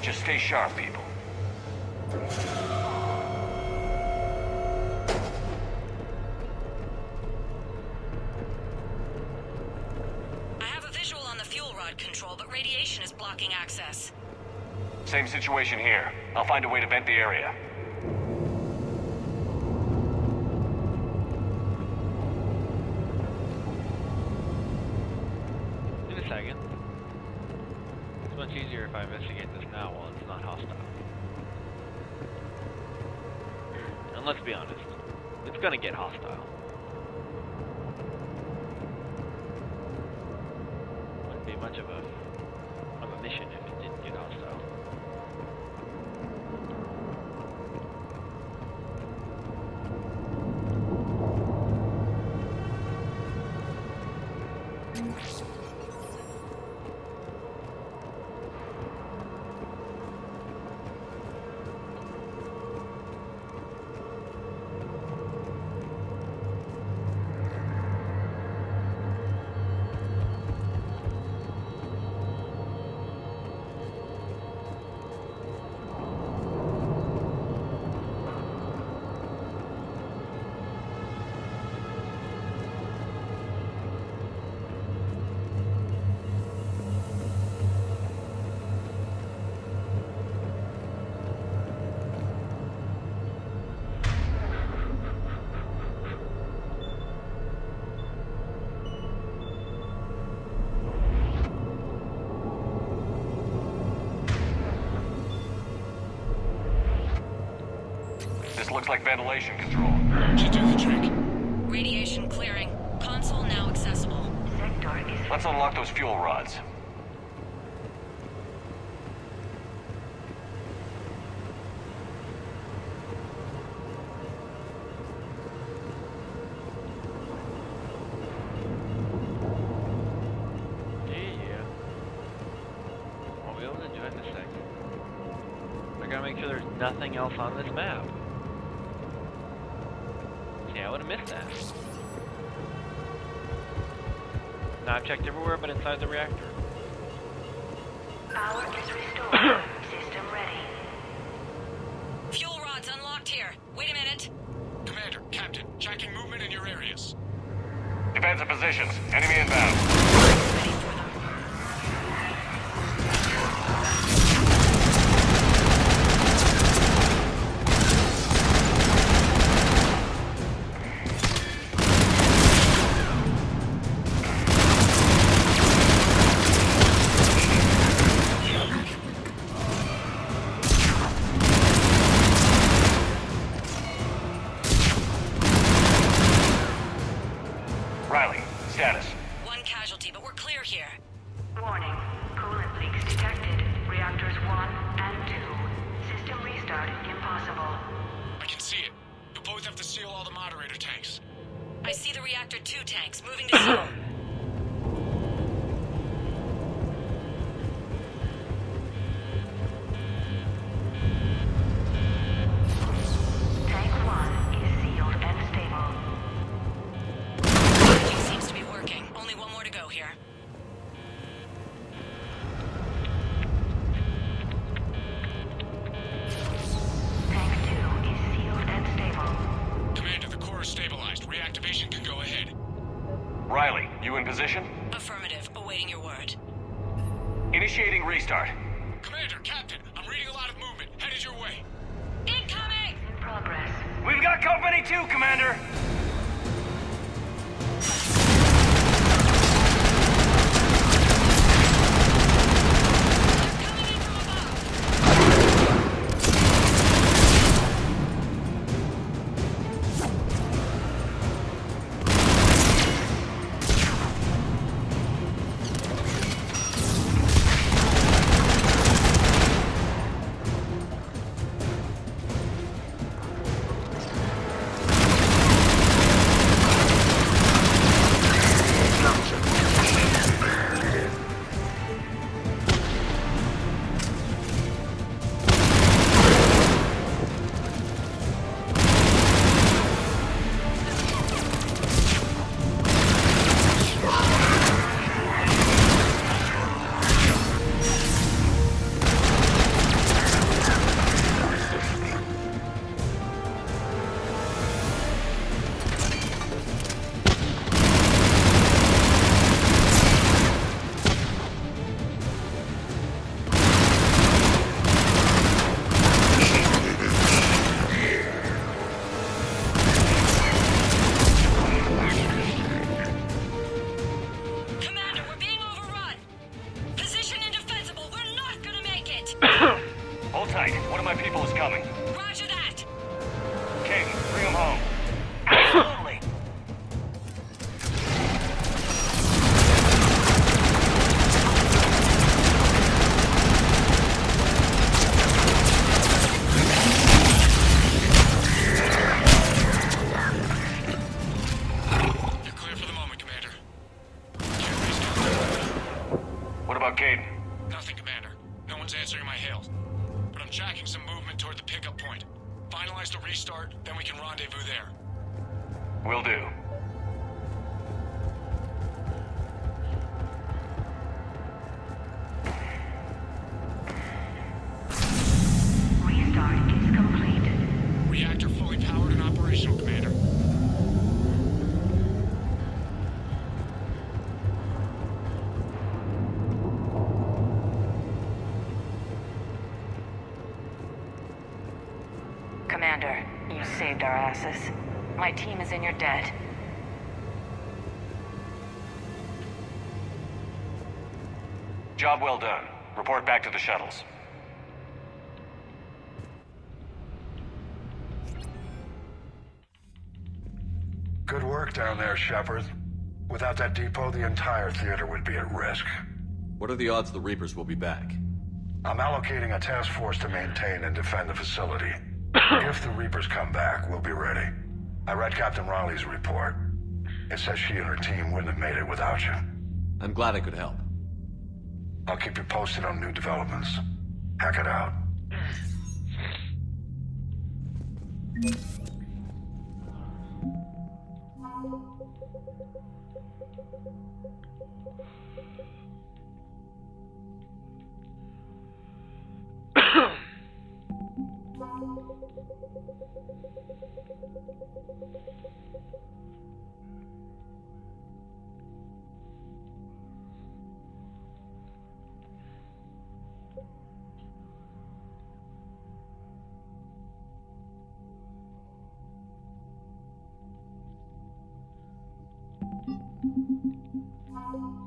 Just stay sharp, people. I have a visual on the fuel rod control, but radiation is blocking access. Same situation here. I'll find a way to vent the area. In a second. It's much easier if I investigate this now while it's not hostile. And let's be honest, it's gonna get hostile. Wouldn't be much of a mission if it didn't get hostile. looks like ventilation control. Should do the trick. Radiation clearing. Console now accessible. Sector is... Let's unlock those fuel rods. Yeah. Won't be able to do it in a second. I gotta make sure there's nothing else on this map. See, I would have missed that. Now I've checked everywhere but inside the reactor. Power is restored. System ready. Fuel rods unlocked here. Wait a minute. Commander, Captain, tracking movement in your areas. Defensive positions. Enemy inbound. Ready for them. Riley, status. One casualty, but we're clear here. Warning. Coolant leaks detected. Reactors 1 and 2. System restart impossible. I can see it. You'll both have to seal all the moderator tanks. I see the reactor 2 tanks moving to zero. Tank 1 is sealed and stable. Energy seems to be working. Only one more to go here. Tank 2 is sealed and stable. Commander, the core is stabilized. Reactivation can go ahead. Riley, you in position? Affirmative. Awaiting your word. Initiating restart. Commander, Captain, I'm reading a lot of movement. Headed your way. Incoming! In progress. We've got company too, Commander. Coming in from above. Commander, we're being overrun. Position indefensible. We're not gonna make it. Hold tight. One of my people is coming. Roger that. King, bring him home. Absolutely. You're clear for the moment, Commander. Can't restart. What about Caden? Nothing, Commander. No one's answering my hails. But I'm tracking some movement toward the pickup point. Finalize the restart, then we can rendezvous there. Will do. Restart is complete. Reactor fully powered and operational, Commander. Commander, you saved our asses. My team is in your debt. Job well done. Report back to the shuttles. Good work down there, Shepard. Without that depot, the entire theater would be at risk. What are the odds the Reapers will be back? I'm allocating a task force to maintain and defend the facility. If the Reapers come back, we'll be ready. I read Captain Riley's report. It says she and her team wouldn't have made it without you. I'm glad I could help. I'll keep you posted on new developments. Hack it out.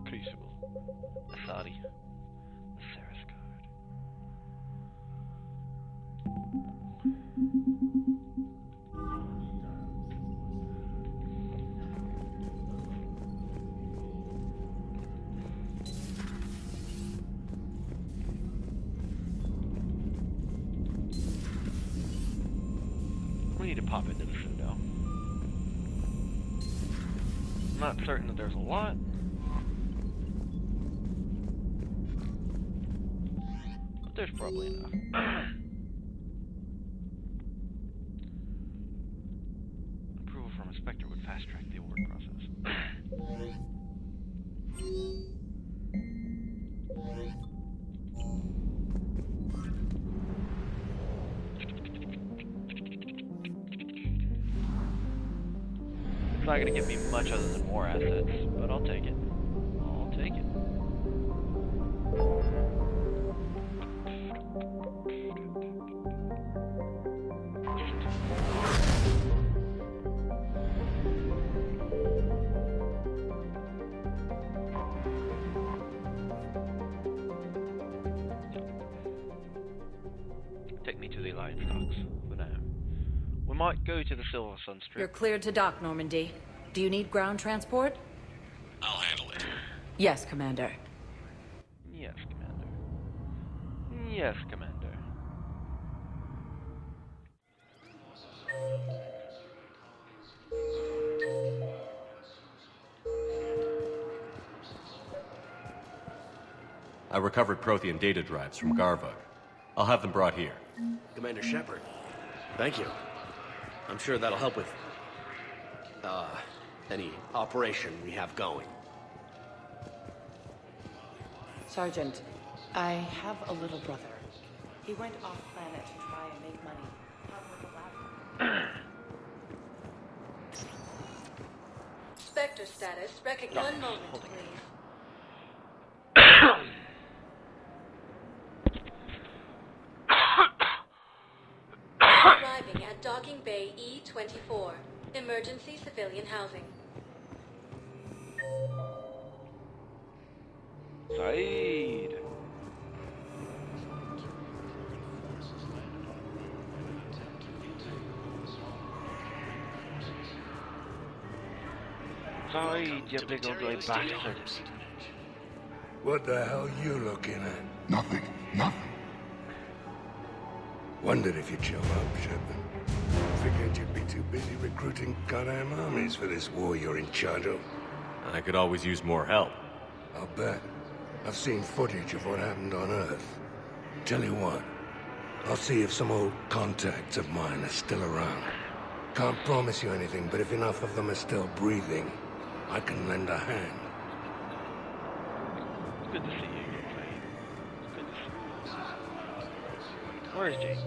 Crucible. Asadi. Sarah's card. We need to pop into the pseudo. I'm not certain that there's a lot. But there's probably enough. Approval from Inspector would fast-track the award process. It's not gonna give me much other than more assets, but I'll take it. I'll take it. Take me to the Alliance docks for now. We might go to the Silver Sun Strip. You're cleared to dock, Normandy. Do you need ground transport? I'll handle it. Yes, Commander. Yes, Commander. Yes, Commander. I recovered Prothean data drives from Garvug. I'll have them brought here. Commander Shepard, thank you. I'm sure that'll help with, any operation we have going. Sergeant, I have a little brother. He went off-planet to try and make money. Spectre status. One moment, please. Arriving at Docking Bay E-24. Emergency civilian housing. Saeed. Saeed, you big ugly bastard. What the hell you looking at? Nothing. Nothing. Wondered if you'd show up, Shepard. Figured you'd be too busy recruiting goddamn armies for this war you're in charge of. I could always use more help. I'll bet. I've seen footage of what happened on Earth. Tell you what, I'll see if some old contacts of mine are still around. Can't promise you anything, but if enough of them are still breathing, I can lend a hand. It's good to see you, Saeed. It's good to see you. Where is James?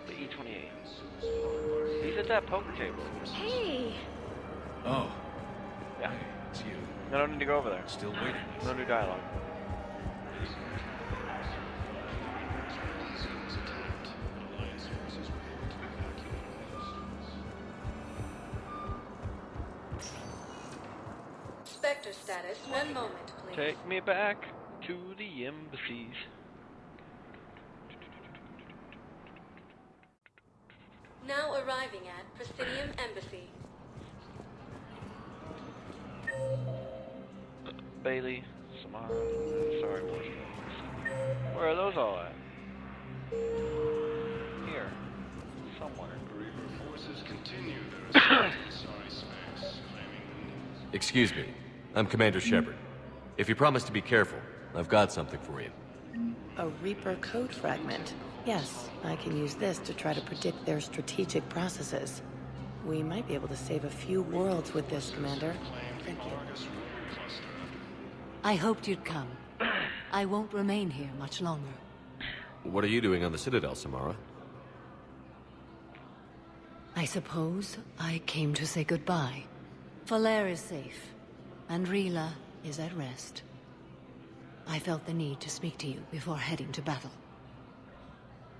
The E-28. He's at that poker table. Hey! Oh. Yeah. It's you. I don't need to go over there. Still waiting. No new dialogue. Spectre status. One moment, please. Take me back to the embassies. Now arriving at Presidium Embassy. Bailey, Samara, sorry, more stories. Where are those all at? Here. Somewhere. Forces continue their assault in Sorry space, claiming Excuse me. I'm Commander Shepard. If you promise to be careful, I've got something for you. A Reaper code fragment. Yes, I can use this to try to predict their strategic processes. We might be able to save a few worlds with this, Commander. Thank you. I hoped you'd come. I won't remain here much longer. What are you doing on the Citadel, Samara? I suppose I came to say goodbye. Falair is safe, and Rila is at rest. I felt the need to speak to you before heading to battle.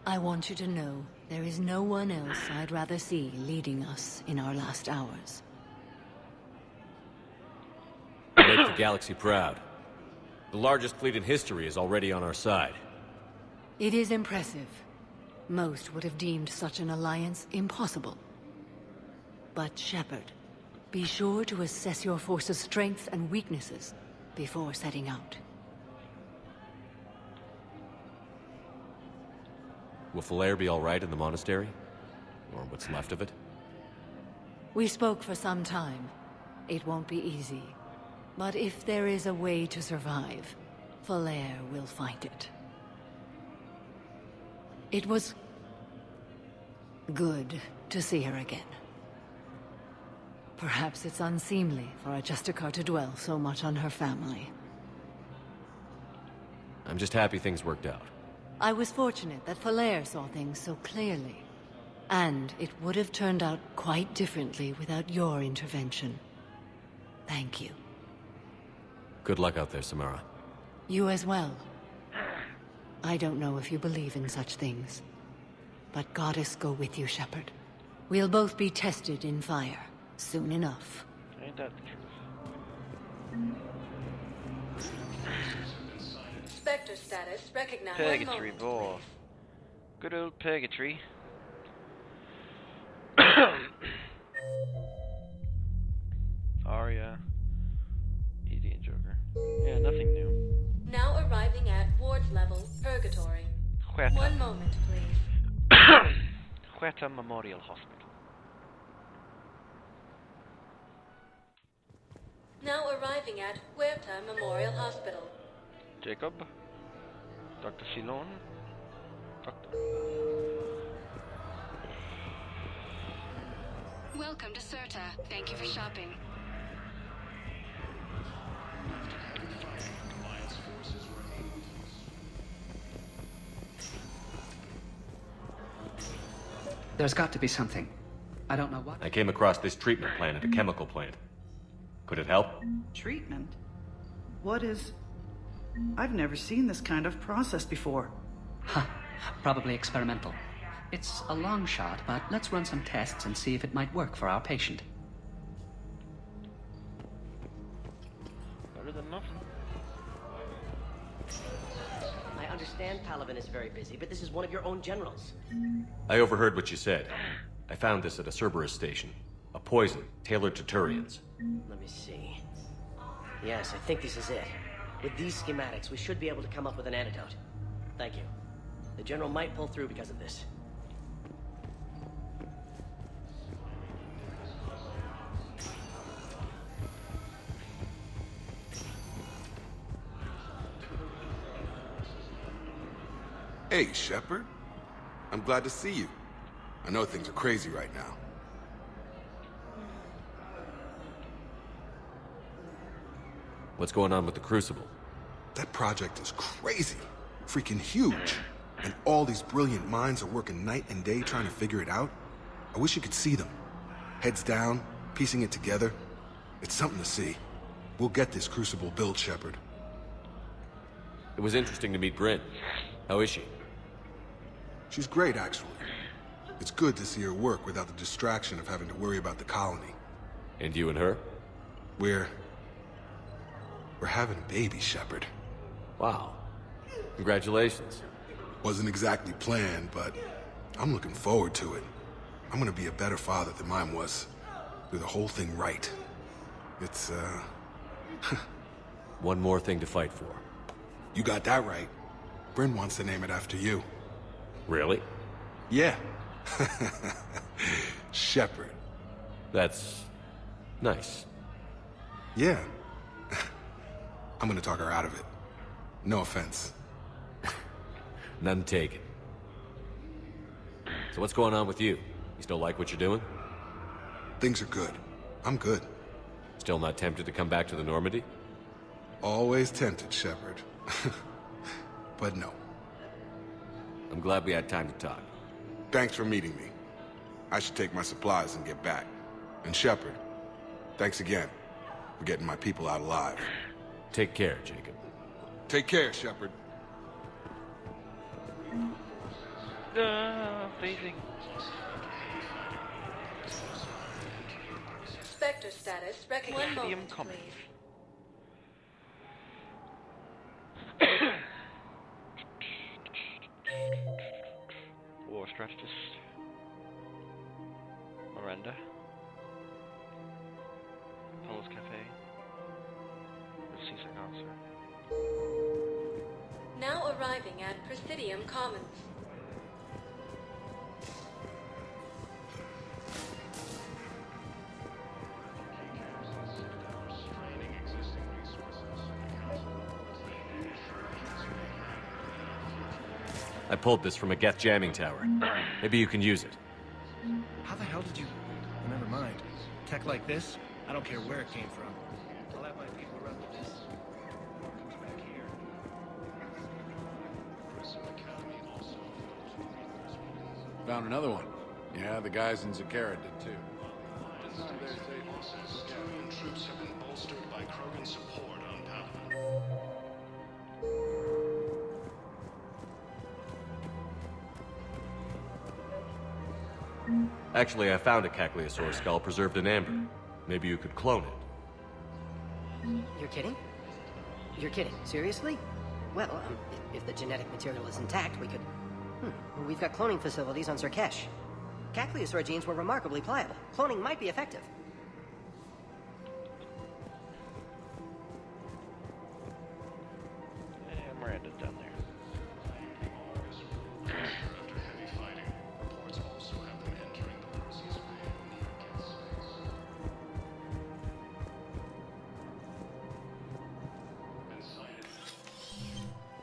I want you to know there is no one else I'd rather see leading us in our last hours. Make the galaxy proud. The largest fleet in history is already on our side. It is impressive. Most would have deemed such an alliance impossible. But Shepard, be sure to assess your force's strengths and weaknesses before setting out. Will Falair be all right in the monastery? Or what's left of it? We spoke for some time. It won't be easy. But if there is a way to survive, Falair will find it. It was good to see her again. Perhaps it's unseemly for a Justicar to dwell so much on her family. I'm just happy things worked out. I was fortunate that Falair saw things so clearly. And it would have turned out quite differently without your intervention. Thank you. Good luck out there, Samara. You as well. I don't know if you believe in such things, but Goddess go with you, Shepard. We'll both be tested in fire, soon enough. Ain't that the truth? Spectre status recognized. Purgatory, boy. Good old purgatory. Arya. Easy and Joker. Yeah, nothing new. Now arriving at ward level Purgatory. Huerta. 1 moment, please. Huerta Memorial Hospital. Now arriving at Huerta Memorial Hospital. Jacob. Dr. Silon. Doctor. Welcome to Serta. Thank you for shopping. There's got to be something. I don't know what. I came across this treatment plant at a chemical plant. Could it help? Treatment? What is... I've never seen this kind of process before. Huh. Probably experimental. It's a long shot, but let's run some tests and see if it might work for our patient. Better than nothing. I understand Palaven is very busy, but this is one of your own generals. I overheard what you said. I found this at a Cerberus station. A poison tailored to Turians. Let me see. Yes, I think this is it. With these schematics, we should be able to come up with an antidote. Thank you. The general might pull through because of this. Hey, Shepard. I'm glad to see you. I know things are crazy right now. What's going on with the Crucible? That project is crazy. Freaking huge. And all these brilliant minds are working night and day trying to figure it out. I wish you could see them. Heads down, piecing it together. It's something to see. We'll get this Crucible built, Shepard. It was interesting to meet Bryn. How is she? She's great, actually. It's good to see her work without the distraction of having to worry about the colony. And you and her? We're having a baby, Shepard. Wow. Congratulations. Wasn't exactly planned, but I'm looking forward to it. I'm gonna be a better father than mine was. Do the whole thing right. It's, One more thing to fight for. You got that right. Bryn wants to name it after you. Really? Yeah. Shepard. That's... nice. Yeah. I'm gonna talk her out of it. No offense. None taken. So what's going on with you? You still like what you're doing? Things are good. I'm good. Still not tempted to come back to the Normandy? Always tempted, Shepard. But no. I'm glad we had time to talk. Thanks for meeting me. I should take my supplies and get back. And Shepard, thanks again for getting my people out alive. Take care, Jacob. Take care, Shepard. Phasing. Spectre status recognized. One moment, Comments. please. War strategist. Miranda. Apollo's Cafe. Caesar Concert. Now arriving at Presidium Commons. I pulled this from a Geth jamming tower. Maybe you can use it. How the hell did you... Oh, never mind. Tech like this, I don't care where it came from. I'll have my people run with this. Comes back here. Found another one. Yeah, the guys in Zakara did too. Civilian troops have been bolstered by Krogan support on Palaven. Actually, I found a Cagliasaur skull preserved in amber. Maybe you could clone it. You're kidding? You're kidding. Seriously? Well, if the genetic material is intact, we could... We've got cloning facilities on Zerkesh. Cagliasaur genes were remarkably pliable. Cloning might be effective. Miranda's down there.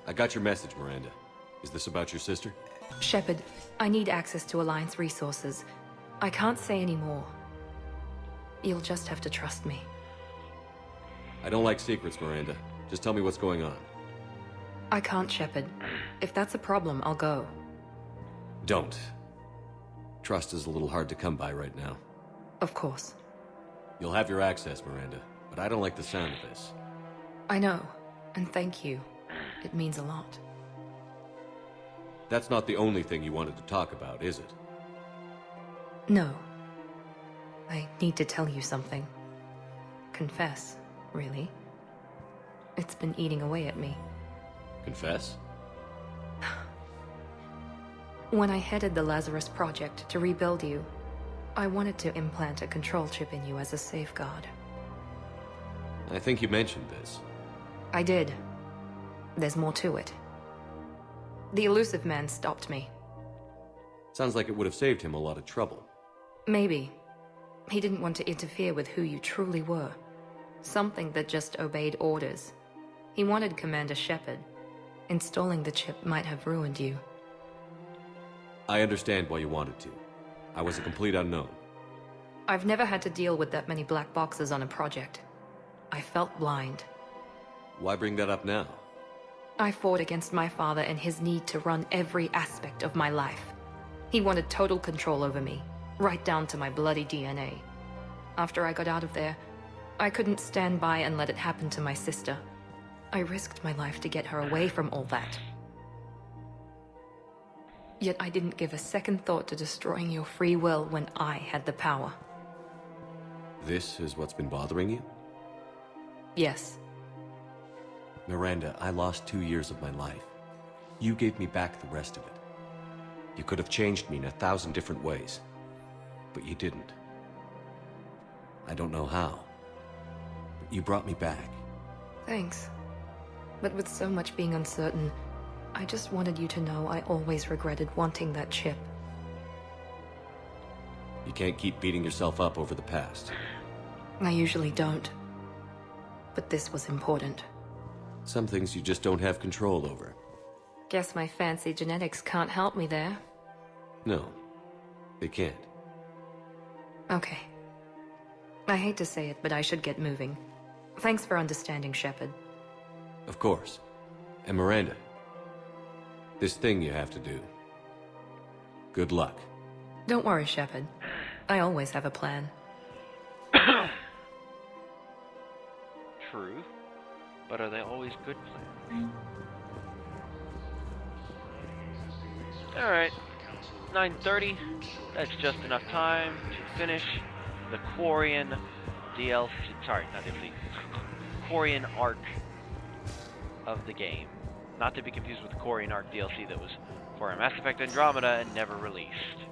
I got your message, Miranda. Is this about your sister? Shepard, I need access to Alliance resources. I can't say any more. You'll just have to trust me. I don't like secrets, Miranda. Just tell me what's going on. I can't, Shepard. If that's a problem, I'll go. Don't. Trust is a little hard to come by right now. Of course. You'll have your access, Miranda, but I don't like the sound of this. I know, and thank you. It means a lot. That's not the only thing you wanted to talk about, is it? No. I need to tell you something. Confess, really. It's been eating away at me. Confess? When I headed the Lazarus Project to rebuild you, I wanted to implant a control chip in you as a safeguard. I think you mentioned this. I did. There's more to it. The elusive man stopped me. Sounds like it would have saved him a lot of trouble. Maybe. He didn't want to interfere with who you truly were. Something that just obeyed orders. He wanted Commander Shepard. Installing the chip might have ruined you. I understand why you wanted to. I was a complete unknown. I've never had to deal with that many black boxes on a project. I felt blind. Why bring that up now? I fought against my father and his need to run every aspect of my life. He wanted total control over me, right down to my bloody DNA. After I got out of there, I couldn't stand by and let it happen to my sister. I risked my life to get her away from all that. Yet I didn't give a second thought to destroying your free will when I had the power. This is what's been bothering you? Yes. Miranda, I lost 2 years of my life. You gave me back the rest of it. You could have changed me in 1,000 different ways, but you didn't. I don't know how, but you brought me back, Thanks. But with so much being uncertain, I just wanted you to know I always regretted wanting that chip. You can't keep beating yourself up over the past. I usually don't. But this was important. Some things you just don't have control over. Guess my fancy genetics can't help me there. No, they can't. Okay. I hate to say it, but I should get moving. Thanks for understanding, Shepard. Of course. And Miranda, this thing you have to do. Good luck. Don't worry, Shepard. I always have a plan. True. But are they always good plans? Alright. 9:30. That's just enough time to finish the Quarian DLC. Sorry, not DLC. Quarian arc of the game. Not to be confused with the Quarian arc DLC that was for Mass Effect Andromeda and never released.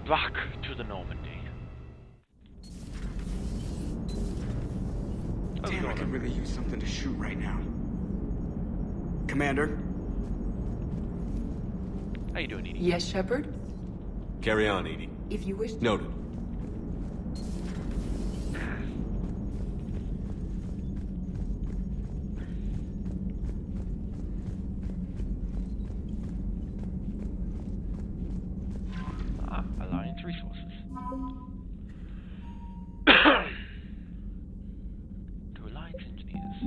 Back to the Normandy. Damn, I could really use something to shoot right now. Commander? How you doing, Edie? Yes, Shepard? Carry on, Edie. If you wish. Noted. Alliance resources. To Alliance engineers.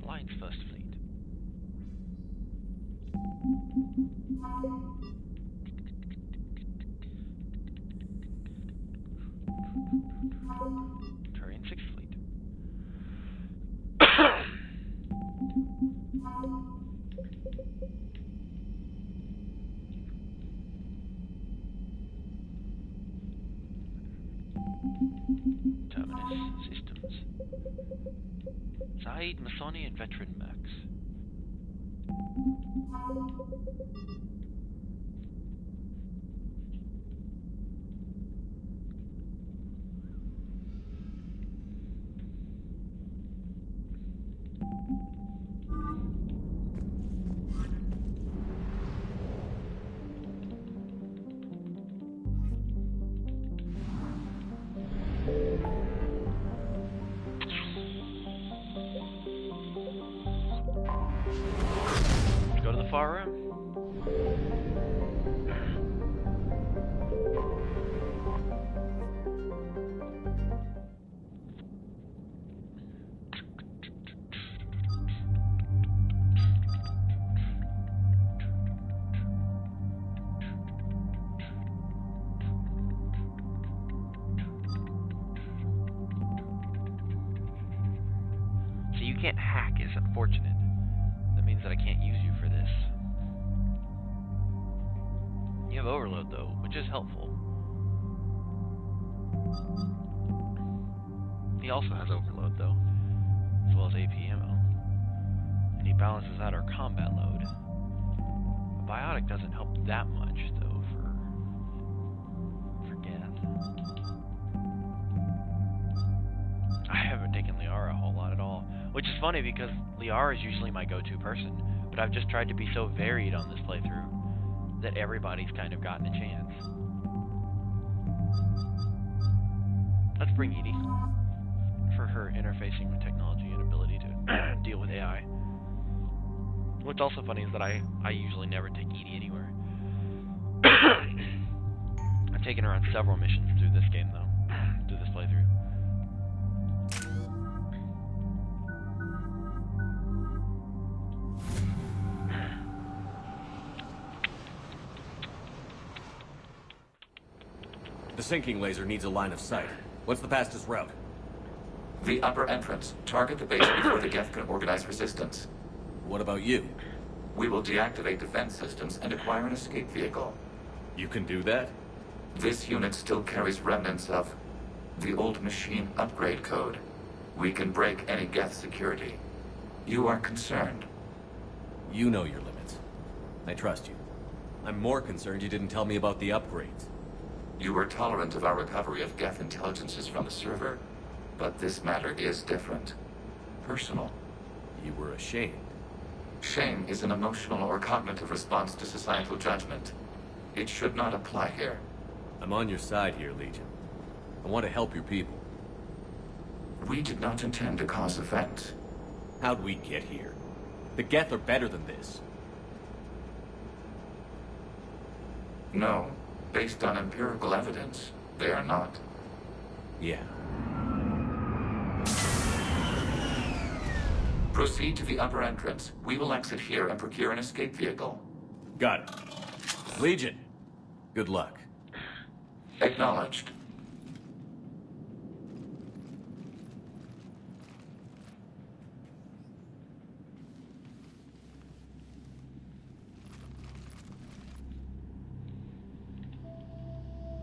Alliance First Fleet. Turian Sixth Fleet. Terminus Systems. Zaid, Masoni, and Veteran Max. Go to the far room. See, you can't hack is unfortunate. That means that I can't use you for this. You have overload though, which is helpful. He also has overload though, as well as AP ammo. And he balances out our combat load. A biotic doesn't help that much though for Geth. I haven't taken Liara a whole lot at all. Which is funny because Liara is usually my go-to person, but I've just tried to be so varied on this playthrough that everybody's kind of gotten a chance. Let's bring Edie for her interfacing with technology and ability to deal with AI. What's also funny is that I usually never take Edie anywhere. I've taken her on several missions through this game though, through this playthrough. The sinking laser needs a line of sight. What's the fastest route? The upper entrance. Target the base before the Geth can organize resistance. What about you? We will deactivate defense systems and acquire an escape vehicle. You can do that? This unit still carries remnants of the old machine upgrade code. We can break any Geth security. You are concerned. You know your limits. I trust you. I'm more concerned you didn't tell me about the upgrades. You were tolerant of our recovery of Geth intelligences from the server, but this matter is different. Personal. You were ashamed. Shame is an emotional or cognitive response to societal judgment. It should not apply here. I'm on your side here, Legion. I want to help your people. We did not intend to cause offense. How'd we get here? The Geth are better than this. No. Based on empirical evidence, they are not. Yeah. Proceed to the upper entrance. We will exit here and procure an escape vehicle. Got it. Legion, good luck. Acknowledged.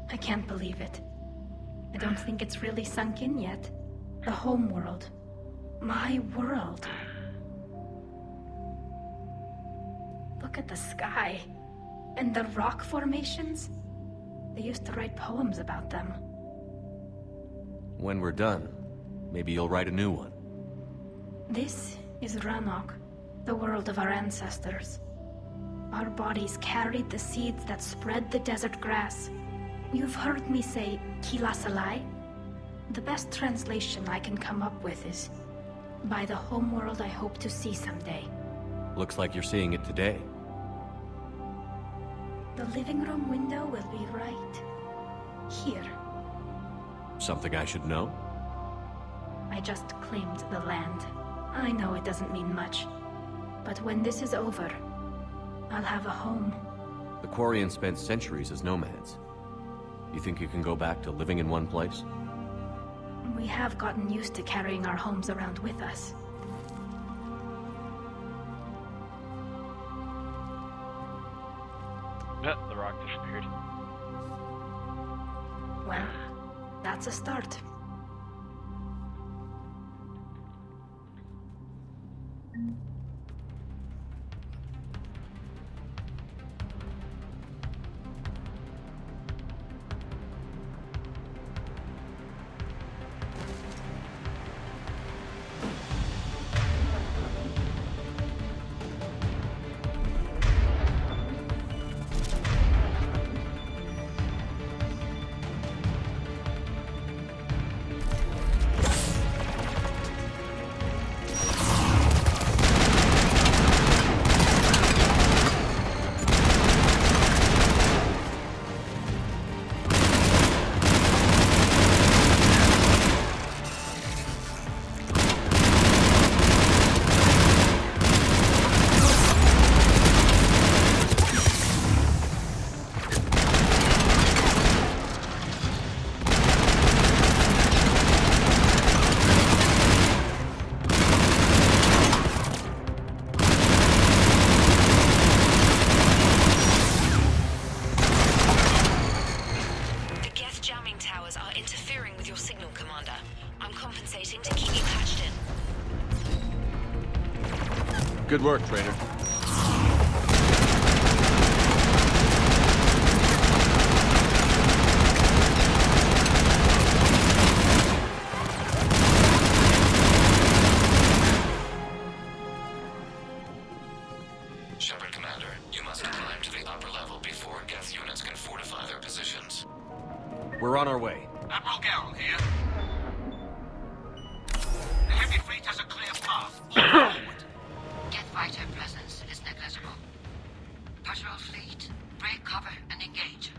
I can't believe it. I don't think it's really sunk in yet. The home world. My world. Look at the sky. And the rock formations. They used to write poems about them. When we're done, maybe you'll write a new one. This is Ranok, the world of our ancestors. Our bodies carried the seeds that spread the desert grass. You've heard me say Kilasalai? The best translation I can come up with is, by the homeworld I hope to see someday. Looks like you're seeing it today. The living room window will be right here. Something I should know? I just claimed the land. I know it doesn't mean much, but when this is over, I'll have a home. The Quarians spent centuries as nomads. You think you can go back to living in one place? We have gotten used to carrying our homes around with us. The rock disappeared. Well, that's a start. Good work, Trader. Shepard Commander, you must climb to the upper level before Geth units can fortify their positions. We're on our way. Admiral Garrel here. The heavy fleet has a clear path all forward. Geth fighter presence is negligible. Patrol fleet, break cover and engage.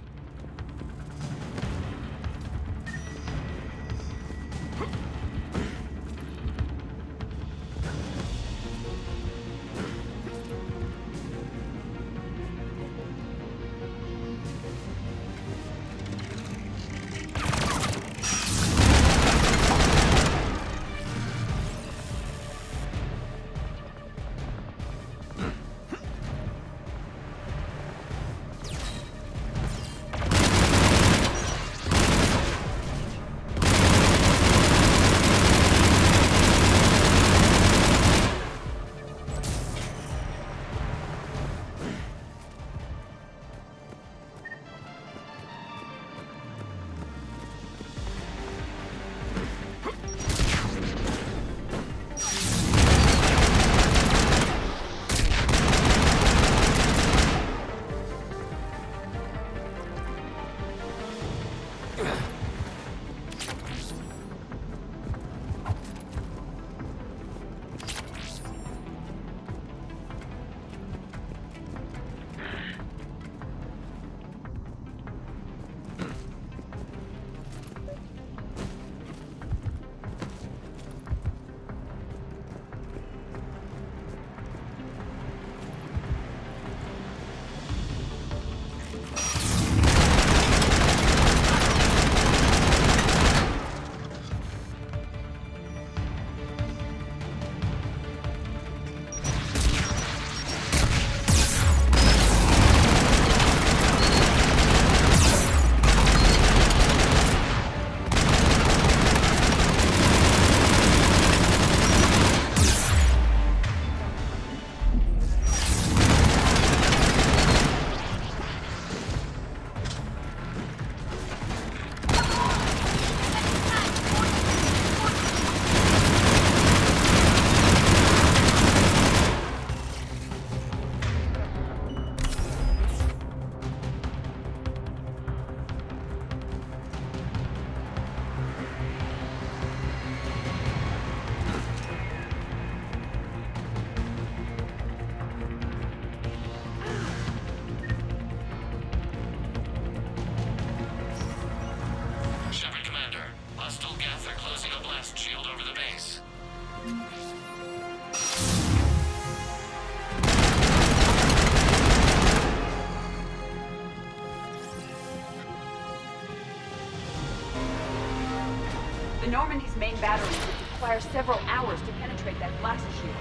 require several hours to penetrate that blast shield.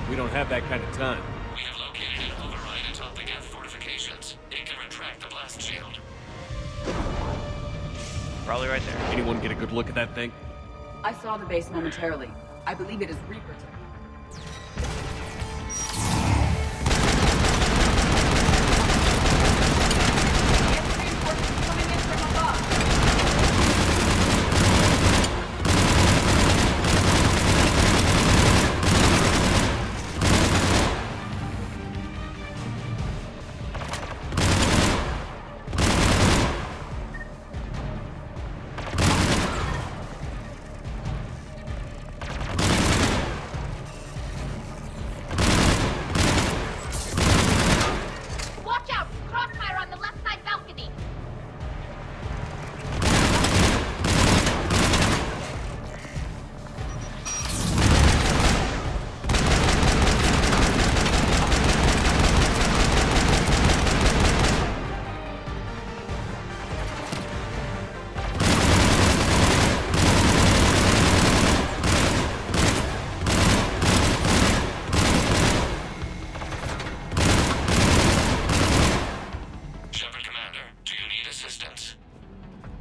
We don't have that kind of time. We have located an override atop the Geth fortifications. It can retract the blast shield. Probably right there. Anyone get a good look at that thing? I saw the base momentarily. I believe it is Reaper tech.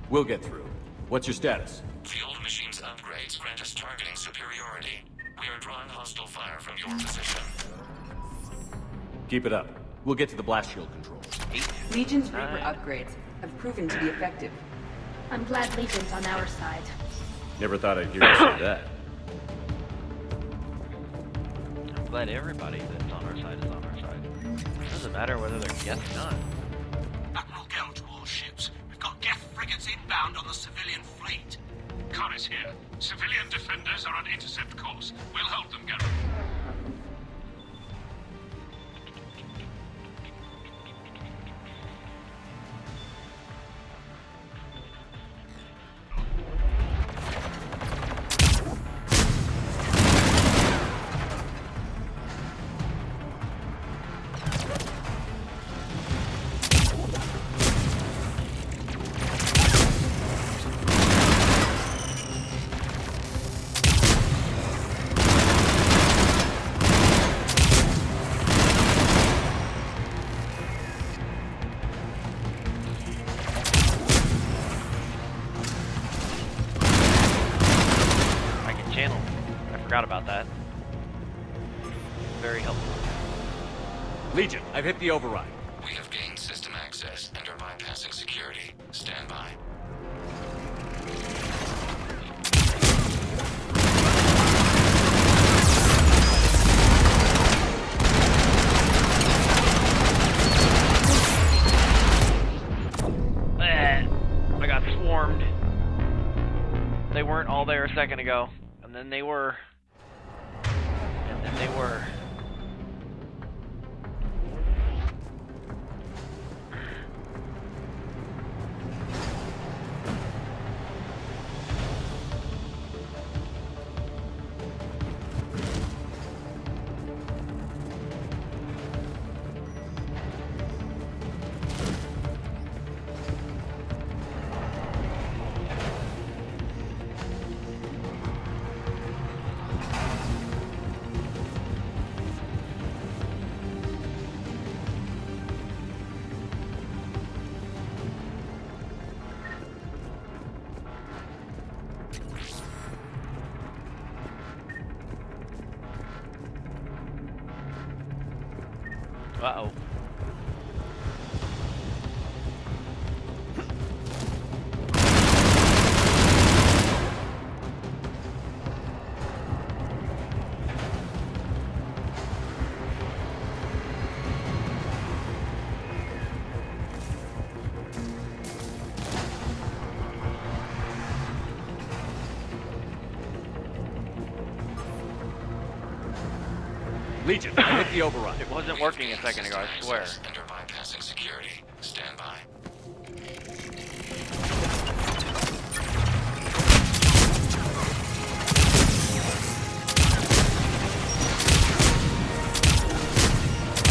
We'll get through. What's your status? The old machine's upgrades grant us targeting superiority. We are drawing hostile fire from your position. Keep it up. We'll get to the blast shield control. Legion's Reaper upgrades have proven to be effective. I'm glad Legion's on our side. Never thought I'd hear you say that. I'm glad everybody that's on our side is on our side. It doesn't matter whether they're Geth or not. Admiral Gell to all ships. We've got Geth frigates inbound on the civilian fleet. Khan is here. Civilian defenders are on intercept course. We'll hold them, Garrett. Forgot about that. Very helpful. Legion, I've hit the override. We have gained system access and are bypassing security. Stand by. I got swarmed. They weren't all there a second ago, and then they were. And they were. Uh-oh. Legion, I hit the override. It wasn't working a second ago, I swear. And are bypassing security. Stand by.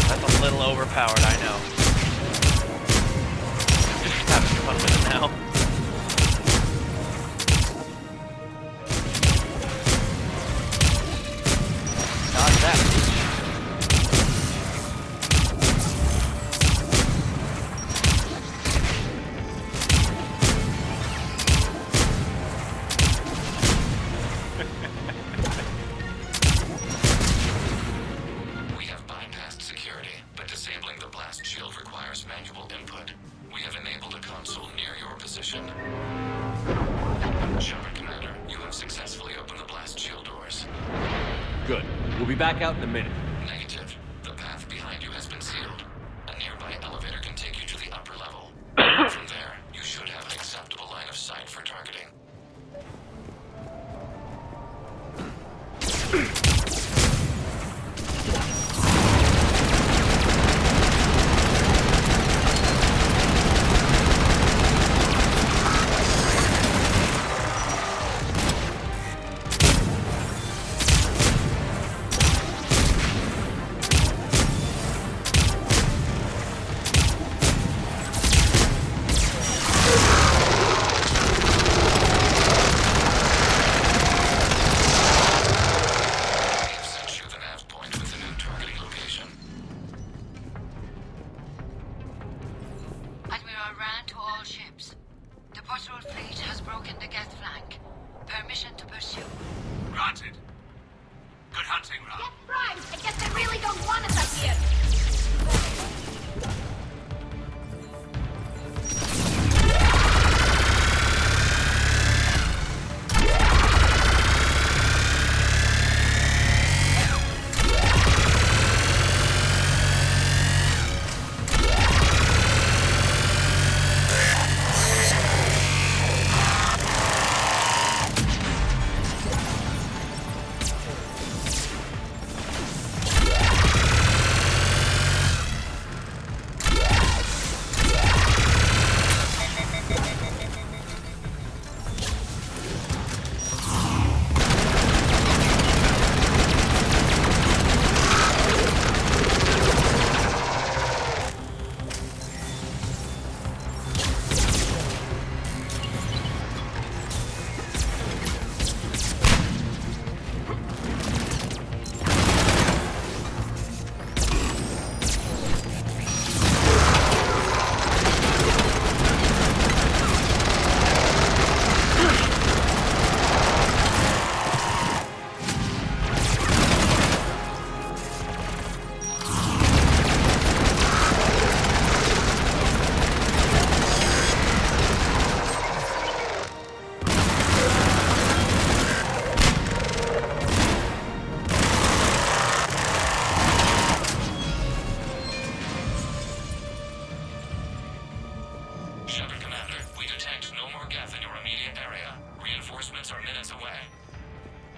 That's a little overpowered, I know. Just having fun with it now. Good. We'll be back out in a minute. Negative. The path behind you has been sealed. A nearby elevator can take you to the upper level. From there, you should have an acceptable line of sight for targeting.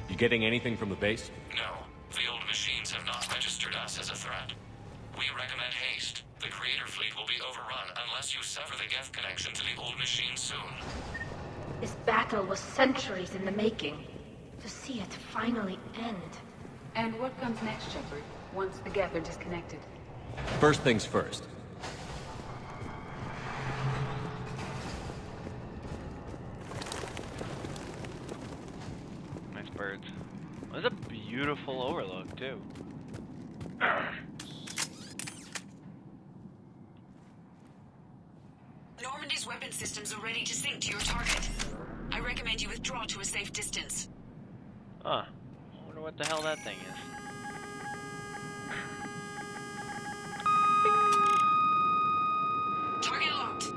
You getting anything from the base? No. The old machines have not registered us as a threat. We recommend haste. The Creator fleet will be overrun unless you sever the Geth connection to the old machine soon. This battle was centuries in the making. To see it finally end. And what comes next, Shepard, once the Geth are disconnected? First things first. Nice birds. That's a beautiful overlook, too. Normandy's weapon systems are ready to sync to your target. I recommend you withdraw to a safe distance. Huh. I wonder what the hell that thing is. Target locked.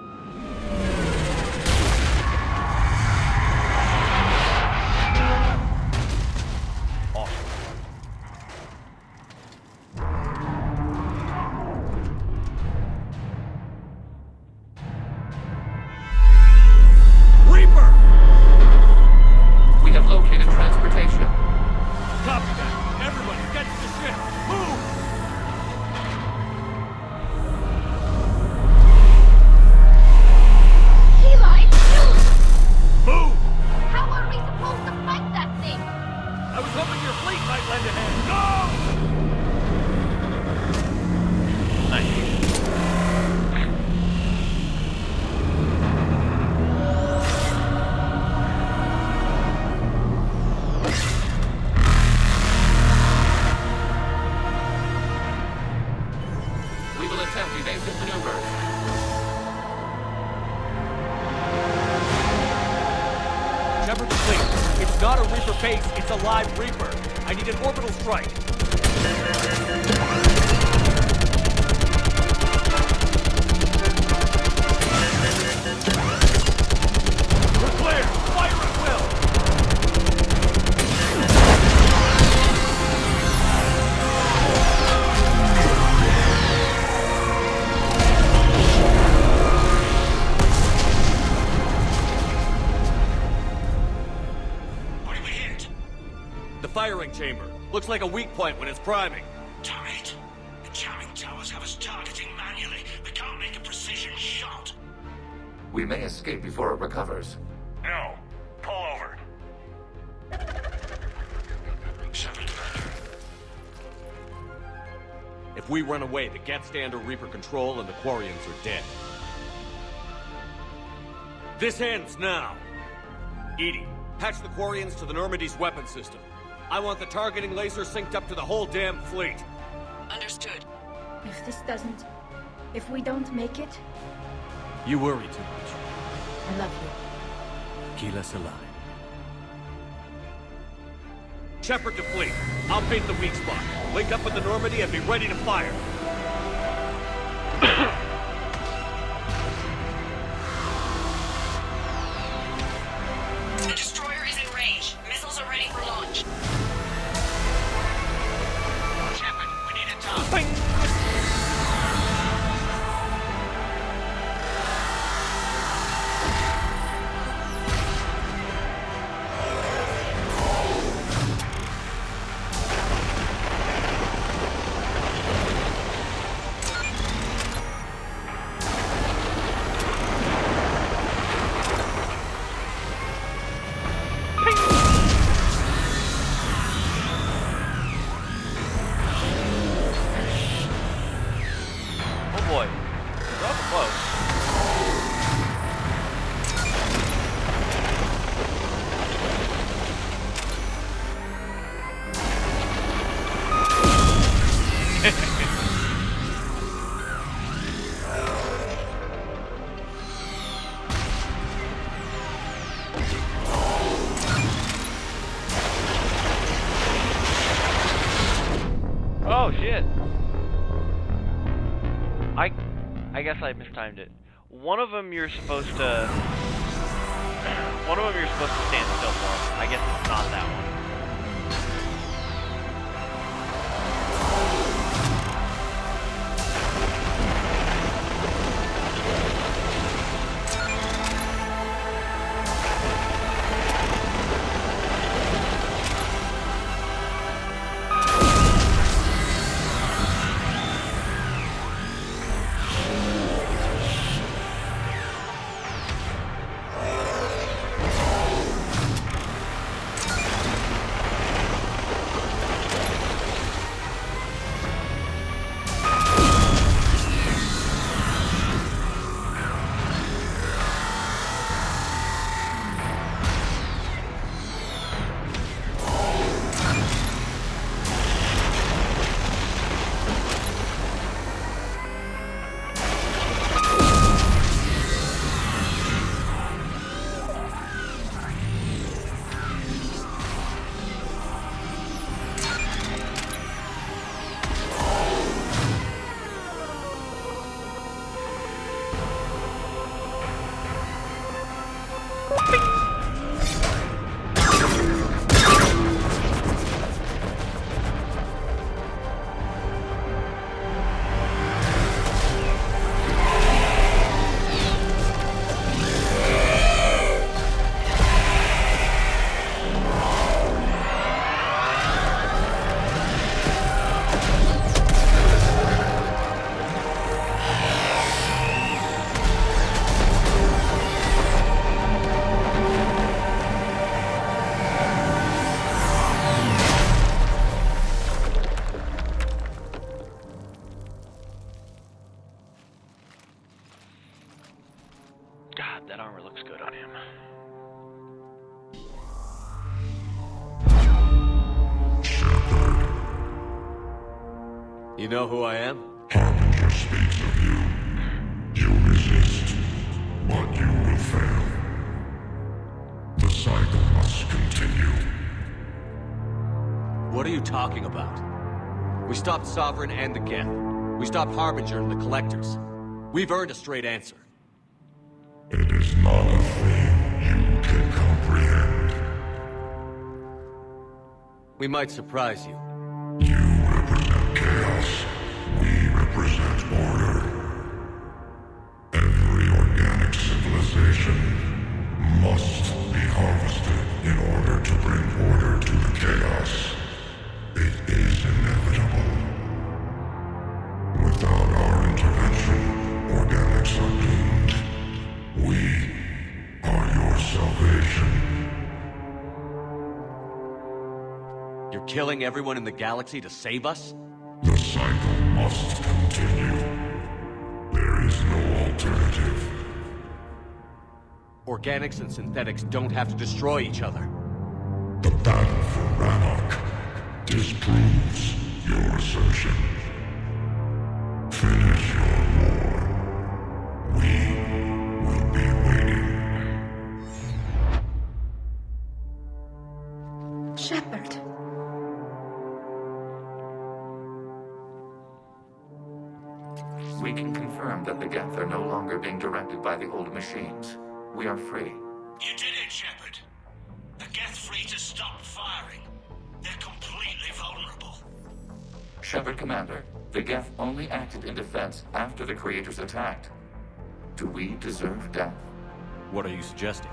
We have located transportation. Copy that. Everybody, get to the ship. Move! Eli, shoot! Move! How are we supposed to fight that thing? I was hoping your fleet might lend a hand. Go! We will attempt evasive maneuvers. Shepard fleet. It's not a Reaper base, it's a live Reaper. I need an orbital strike. We're clear! Fire at will! the firing chamber. Looks like a weak point when it's priming. Damn it! The jamming towers have us targeting manually. We can't make a precision shot. We may escape before it recovers. No. Pull over. Shepard, Commander. If we run away, the Geth stand under Reaper control and the Quarians are dead. This ends now. Edie, patch the Quarians to the Normandy's weapon system. I want the targeting laser synced up to the whole damn fleet. Understood. If this doesn't... If we don't make it, You worry too much. I love you. Keep us alive. Shepard to fleet. I'll paint the weak spot. Link up with the Normandy and be ready to fire. The destroyer is in range. Missiles are ready for launch. Shepard, we need a target. Oh boy. We're up close. Oh shit. I guess I mistimed it. One of them you're supposed to stand still for. I guess it's not that one. God, that armor looks good on him. You know who I am? Harbinger speaks of you. You resist, but you will fail. The cycle must continue. What are you talking about? We stopped Sovereign and the Geth. We stopped Harbinger and the Collectors. We've earned a straight answer. It is not a thing you can comprehend. We might surprise you. You represent chaos. We represent order. Every organic civilization must be harvested in order to bring order to the chaos. killing everyone in the galaxy to save us? The cycle must continue. There is no alternative. Organics and synthetics don't have to destroy each other. The battle for Rannoch disproves your assertion. Finish your war. We will be waiting. Shepard. We can confirm that the Geth are no longer being directed by the old machines. We are free. You did it, Shepard. The Geth fleet has stopped firing. They're completely vulnerable. Shepard Commander, the Geth only acted in defense after the Creators attacked. Do we deserve death? What are you suggesting?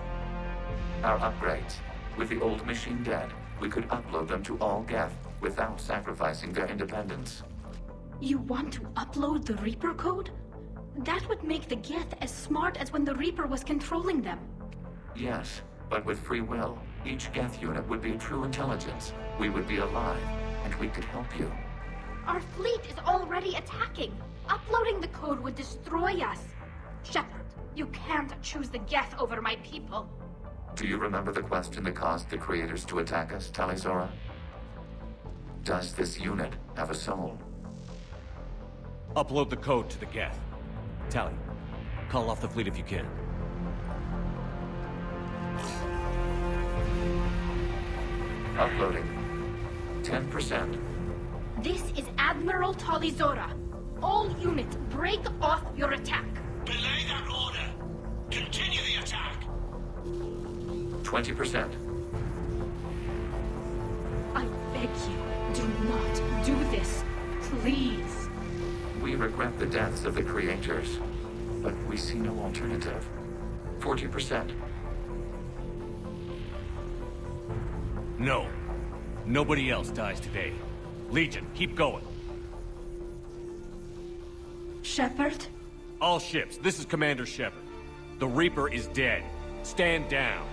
Our upgrades. With the old machine dead, we could upload them to all Geth without sacrificing their independence. You want to upload the Reaper code? That would make the Geth as smart as when the Reaper was controlling them. Yes, but with free will, each Geth unit would be true intelligence. We would be alive, and we could help you. Our fleet is already attacking. Uploading the code would destroy us. Shepard, you can't choose the Geth over my people. Do you remember the question that caused the Creators to attack us, Talizora? Does this unit have a soul? Upload the code to the Geth. Tally, call off the fleet if you can. Uploading. 10%. This is Admiral Talizora. All units, break off your attack. Belay that order. Continue the attack. 20%. I beg you, do not do this. Please. We regret the deaths of the Creators, but we see no alternative. 40%. No. Nobody else dies today. Legion, keep going. Shepard? All ships, this is Commander Shepard. The Reaper is dead. Stand down.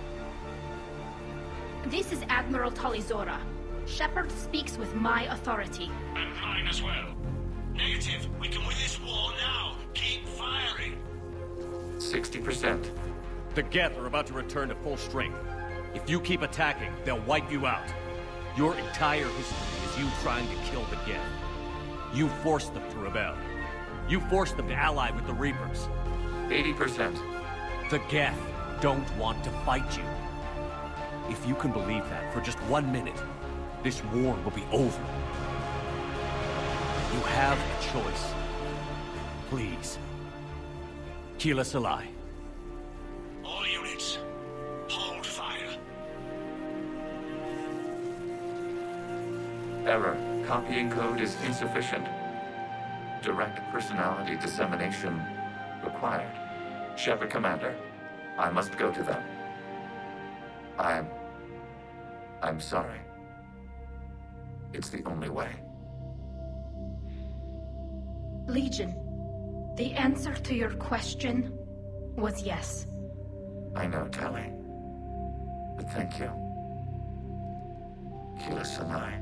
This is Admiral Talizora. Shepard speaks with my authority. And mine as well. Negative. We can win this war now. Keep firing. 60%. The Geth are about to return to full strength. If you keep attacking, they'll wipe you out. Your entire history is you trying to kill the Geth. You forced them to rebel. You forced them to ally with the Reapers. 80%. The Geth don't want to fight you. If you can believe that for just 1 minute, this war will be over. You have a choice. Please. Keela Salai. All units, hold fire. Error. Copying code is insufficient. Direct personality dissemination required. Shepard Commander, I must go to them. I'm sorry. It's the only way. Legion, the answer to your question was yes. I know, Tally. But thank you. Keela Sanai.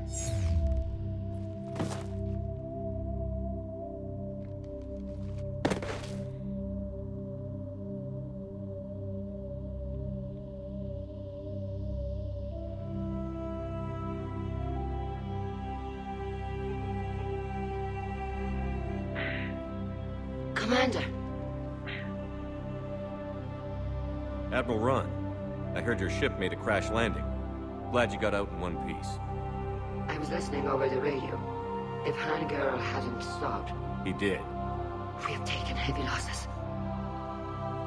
Commander. Admiral Ron, I heard your ship made a crash landing. Glad you got out in one piece. I was listening over the radio. If Hangirl hadn't stopped... He did. We have taken heavy losses.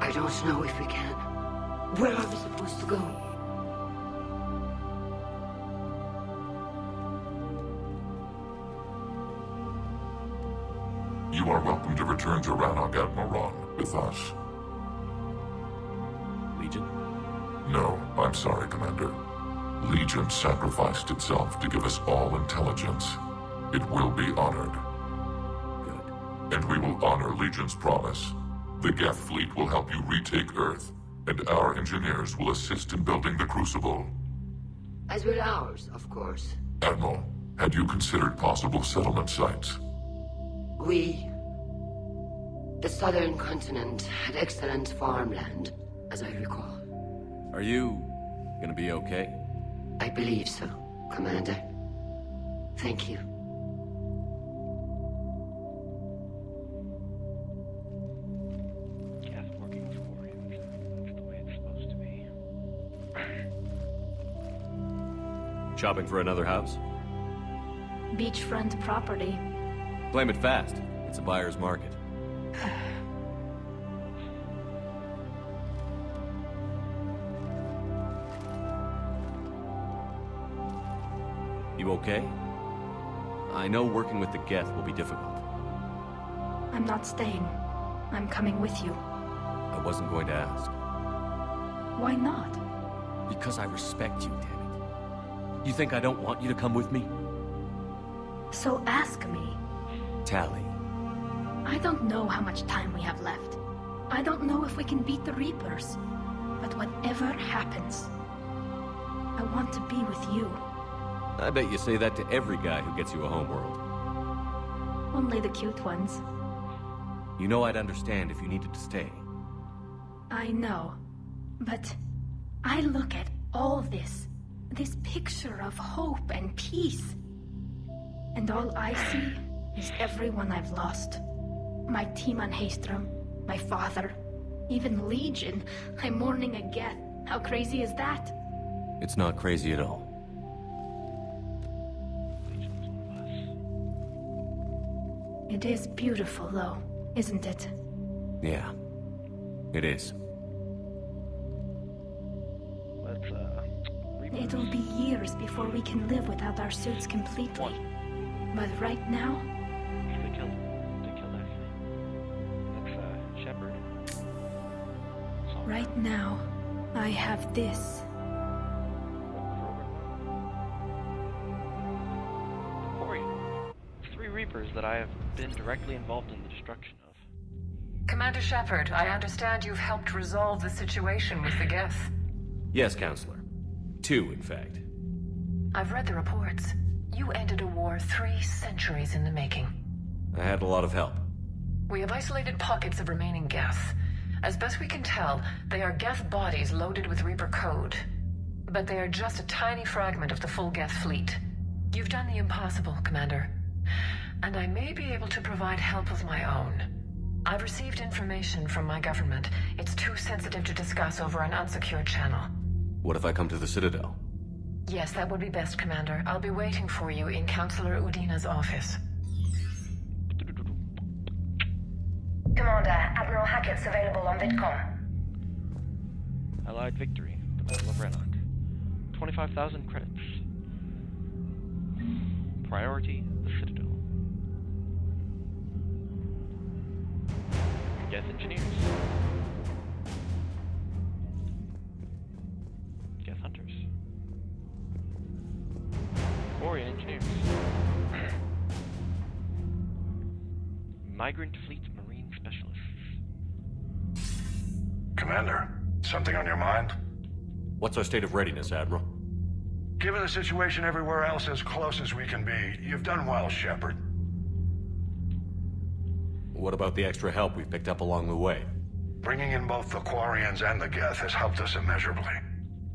I don't know if we can. Where are we supposed to go? You are welcome to return to Rannoch, Admiral Ron, with us. Legion? No, I'm sorry, Commander. Legion sacrificed itself to give us all intelligence. It will be honored. Good. And we will honor Legion's promise. The Geth fleet will help you retake Earth, and our engineers will assist in building the Crucible. As will ours, of course. Admiral, had you considered possible settlement sites? The southern continent had excellent farmland, as I recall. Are you gonna be okay? I believe so, Commander. Thank you. Yes, working for him. It's the way it's supposed to be. Shopping for another house? Beachfront property. Claim it fast. It's a buyer's market. You okay? I know working with the Geth will be difficult. I'm not staying. I'm coming with you. I wasn't going to ask. Why not? Because I respect you, damn it. You think I don't want you to come with me? So ask me. Tally. I don't know how much time we have left. I don't know if we can beat the Reapers. But whatever happens, I want to be with you. I bet you say that to every guy who gets you a homeworld. Only the cute ones. You know I'd understand if you needed to stay. I know. But I look at all this picture of hope and peace. And all I see is everyone I've lost. My team on Haestrom, my father, even Legion. I'm mourning a Geth. How crazy is that? It's not crazy at all. It is beautiful, though, isn't it? Yeah, it is. Let's, It'll be years before we can live without our suits completely. But right now... They killed actually. That's, Shepard. Right now, I have this. Reapers that I have been directly involved in the destruction of. Commander Shepard, I understand you've helped resolve the situation with the Geth. Yes, Counselor. 2, in fact. I've read the reports. You ended a war 3 centuries in the making. I had a lot of help. We have isolated pockets of remaining Geth. As best we can tell, they are Geth bodies loaded with Reaper code. But they are just a tiny fragment of the full Geth fleet. You've done the impossible, Commander. And I may be able to provide help of my own. I've received information from my government. It's too sensitive to discuss over an unsecured channel. What if I come to the Citadel? Yes, that would be best, Commander. I'll be waiting for you in Counselor Udina's office. Commander, Admiral Hackett's available on VidCom. Allied victory. The Battle of Rannoch. 25,000 credits. Priority, the Citadel. Geth engineers. Geth hunters. Quarian engineers. Migrant fleet marine specialists. Commander, something on your mind? What's our state of readiness, Admiral? Given the situation everywhere else as close as we can be, you've done well, Shepard. What about the extra help we've picked up along the way? Bringing in both the Quarians and the Geth has helped us immeasurably.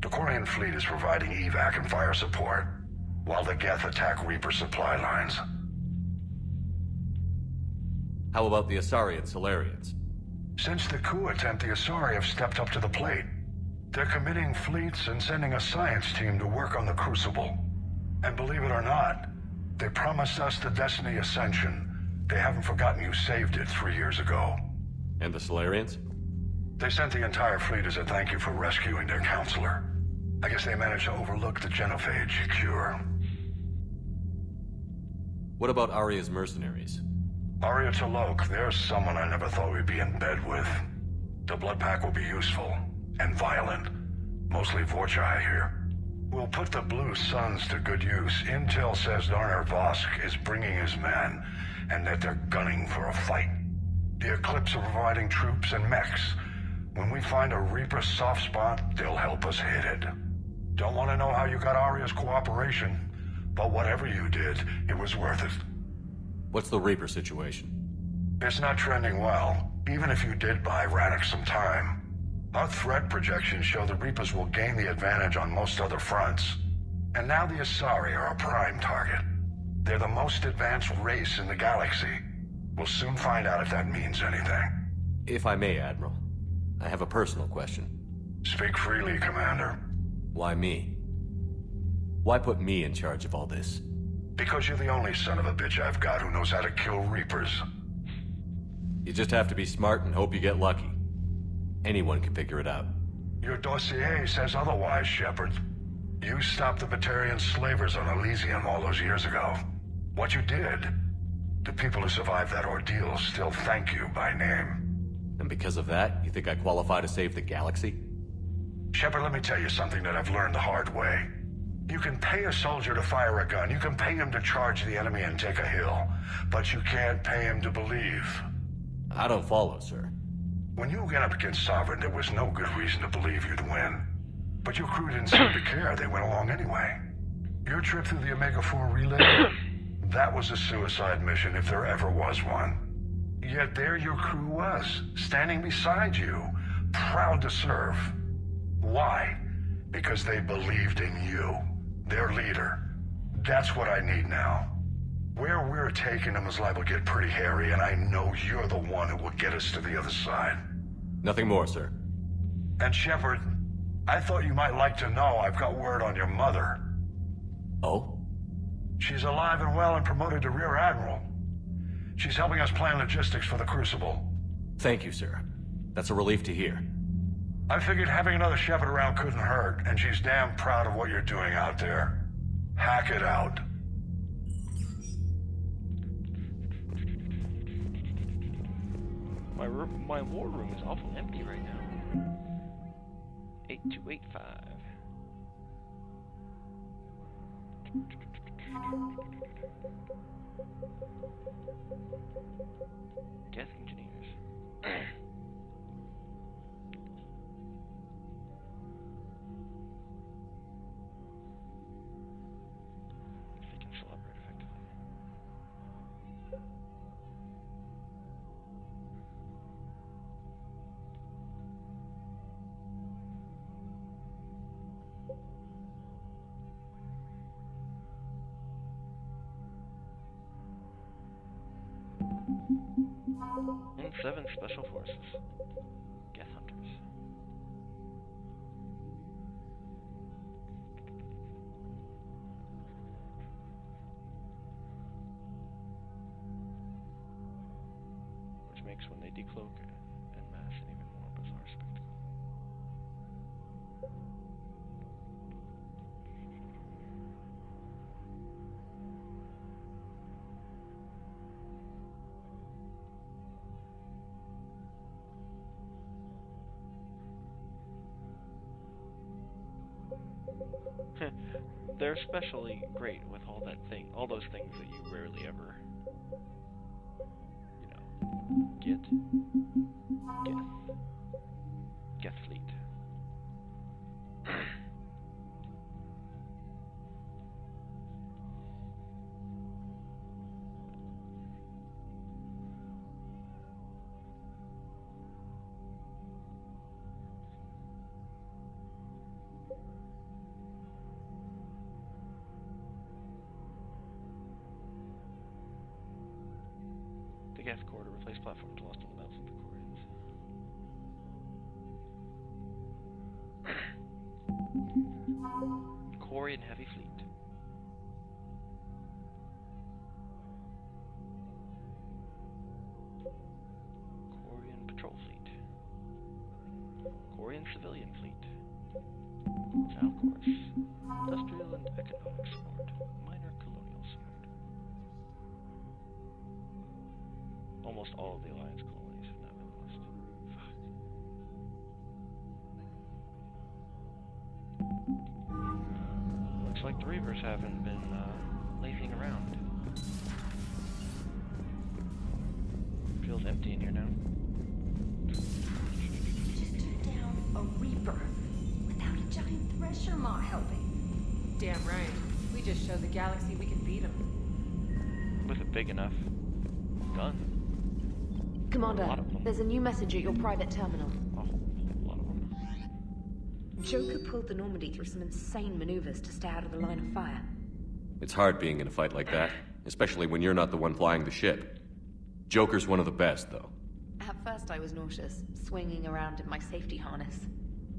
The Quarian fleet is providing evac and fire support, while the Geth attack Reaper supply lines. How about the Asari and Solarians? Since the coup attempt, the Asari have stepped up to the plate. They're committing fleets and sending a science team to work on the Crucible. And believe it or not, they promised us the Destiny Ascension. They haven't forgotten you saved it 3 years ago. And the Solarians? They sent the entire fleet as a thank you for rescuing their counselor. I guess they managed to overlook the genophage cure. What about Arya's mercenaries? Arya T'Lok, there's someone I never thought we'd be in bed with. The Blood Pack will be useful. And violent. Mostly Vorchai here. We'll put the Blue Suns to good use. Intel says Darner Vosk is bringing his men, and that they're gunning for a fight. The Eclipse are providing troops and mechs. When we find a Reaper soft spot, they'll help us hit it. Don't want to know how you got Arya's cooperation, But whatever you did, it was worth it. What's the Reaper situation? It's not trending well, even if you did buy Radix some time. Our threat projections show the Reapers will gain the advantage on most other fronts. And now the Asari are a prime target. They're the most advanced race in the galaxy. We'll soon find out if that means anything. If I may, Admiral, I have a personal question. Speak freely, Commander. Why me? Why put me in charge of all this? Because you're the only son of a bitch I've got who knows how to kill Reapers. You just have to be smart and hope you get lucky. Anyone can figure it out. Your dossier says otherwise, Shepard. You stopped the Batarian slavers on Elysium all those years ago. What you did, the people who survived that ordeal still thank you by name. And because of that, you think I qualify to save the galaxy? Shepard, let me tell you something that I've learned the hard way. You can pay a soldier to fire a gun, you can pay him to charge the enemy and take a hill, but you can't pay him to believe. I don't follow, sir. When you went up against Sovereign, there was no good reason to believe you'd win. But your crew didn't seem to care, they went along anyway. Your trip through the Omega-4 relay, that was a suicide mission if there ever was one. Yet there your crew was, standing beside you, proud to serve. Why? Because they believed in you, their leader. That's what I need now. Where we're taking them is liable to get pretty hairy, and I know you're the one who will get us to the other side. Nothing more, sir. And Shepard, I thought you might like to know I've got word on your mother. Oh? She's alive and well and promoted to Rear Admiral. She's helping us plan logistics for the Crucible. Thank you, sir. That's a relief to hear. I figured having another Shepard around couldn't hurt, and she's damn proud of what you're doing out there. Hack it out. My war room is awful empty right now. 8285. Gas engineers. If they can celebrate effectively. N7 Special Forces. Geth Hunters. Which makes when they decloak en masse an even more bizarre spectacle. They're especially great with all those things that you rarely ever, get. Geth fleet. The Geth core to replace platforms lost in the mouths of the Quarians. Quarian heavy fleet. Quarian patrol fleet. Quarian civilian fleet. Now course. Industrial and economic support. Minor colonial support. Almost all of the Alliance colonies have now been lost. Fuck. Looks like the Reavers haven't been lazying around. Feels empty in here now. Just took down a Reaper without a giant thresher maw helping. Damn right. We We just showed the galaxy we could beat them. With a big enough gun. Commander, there's a new message at your private terminal. Joker pulled the Normandy through some insane maneuvers to stay out of the line of fire. It's hard being in a fight like that, especially when you're not the one flying the ship. Joker's one of the best, though. At first I was nauseous, swinging around in my safety harness.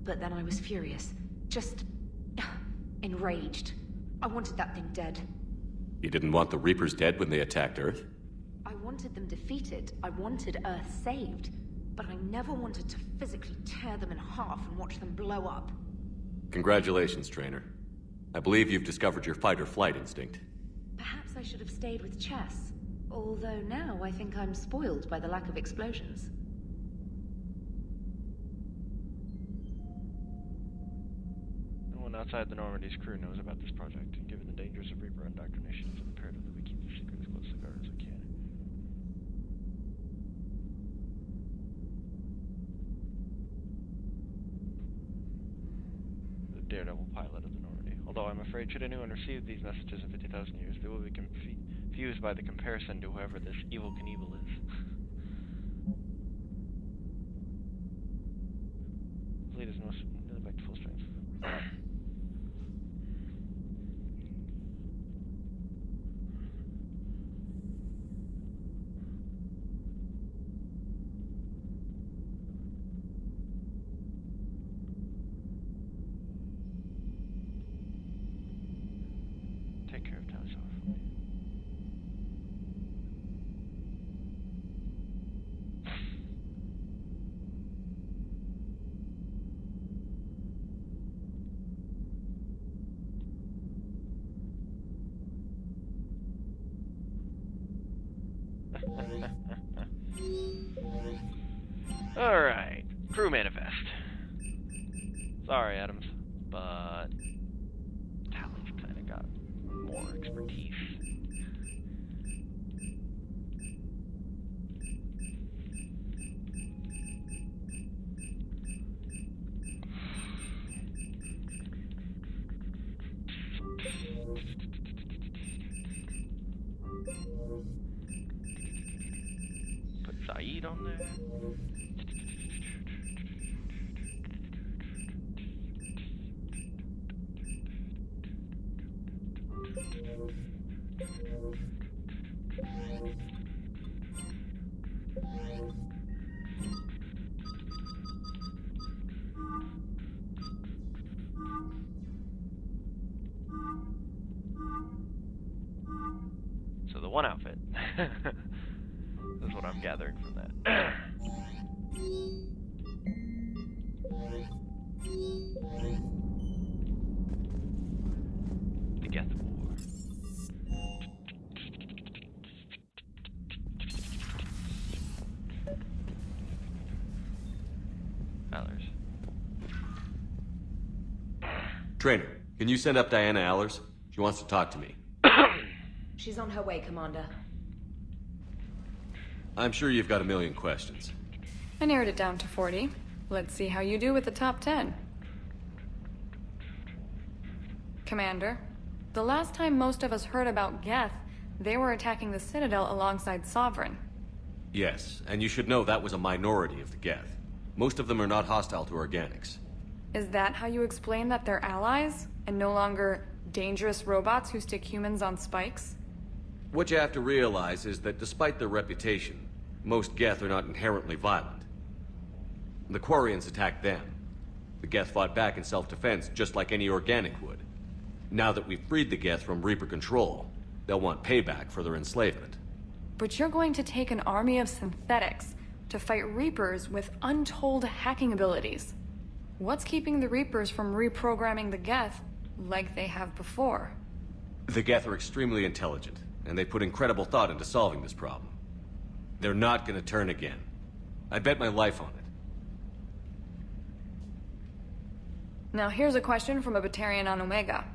But then I was furious. Just... enraged. I wanted that thing dead. You didn't want the Reapers dead when they attacked Earth? I wanted them defeated. I wanted Earth saved. But I never wanted to physically tear them in half and watch them blow up. Congratulations, Trainer. I believe you've discovered your fight-or-flight instinct. Perhaps I should have stayed with chess. Although now I think I'm spoiled by the lack of explosions. No one outside the Normandy's crew knows about this project, and given the dangers of Reaper indoctrination, it's imperative that we keep the secret as close to guard as we can. Daredevil pilot of the Normandy. Although I'm afraid should anyone receive these messages in 50,000 years, they will be confused by the comparison to whoever this evil Knievel is. Fleet is nearly back to full strength. Take care of Tower for me. Alright, crew manifest. Sorry, Adams, but Talon's kinda got more expertise. Put Saeed on there. So the one outfit. That's what I'm gathering from that. The Geth War. Allers. Trainer, can you send up Diana Allers? She wants to talk to me. She's on her way, Commander. I'm sure you've got a million questions. I narrowed it down to 40. Let's see how you do with the top 10. Commander, the last time most of us heard about Geth, they were attacking the Citadel alongside Sovereign. Yes, and you should know that was a minority of the Geth. Most of them are not hostile to organics. Is that how you explain that they're allies, and no longer dangerous robots who stick humans on spikes? What you have to realize is that despite their reputation, most Geth are not inherently violent. The Quarians attacked them. The Geth fought back in self-defense just like any organic would. Now that we've freed the Geth from Reaper control, they'll want payback for their enslavement. But you're going to take an army of synthetics to fight Reapers with untold hacking abilities. What's keeping the Reapers from reprogramming the Geth like they have before? The Geth are extremely intelligent, and they put incredible thought into solving this problem. They're not gonna turn again. I bet my life on it. Now here's a question from a Batarian on Omega.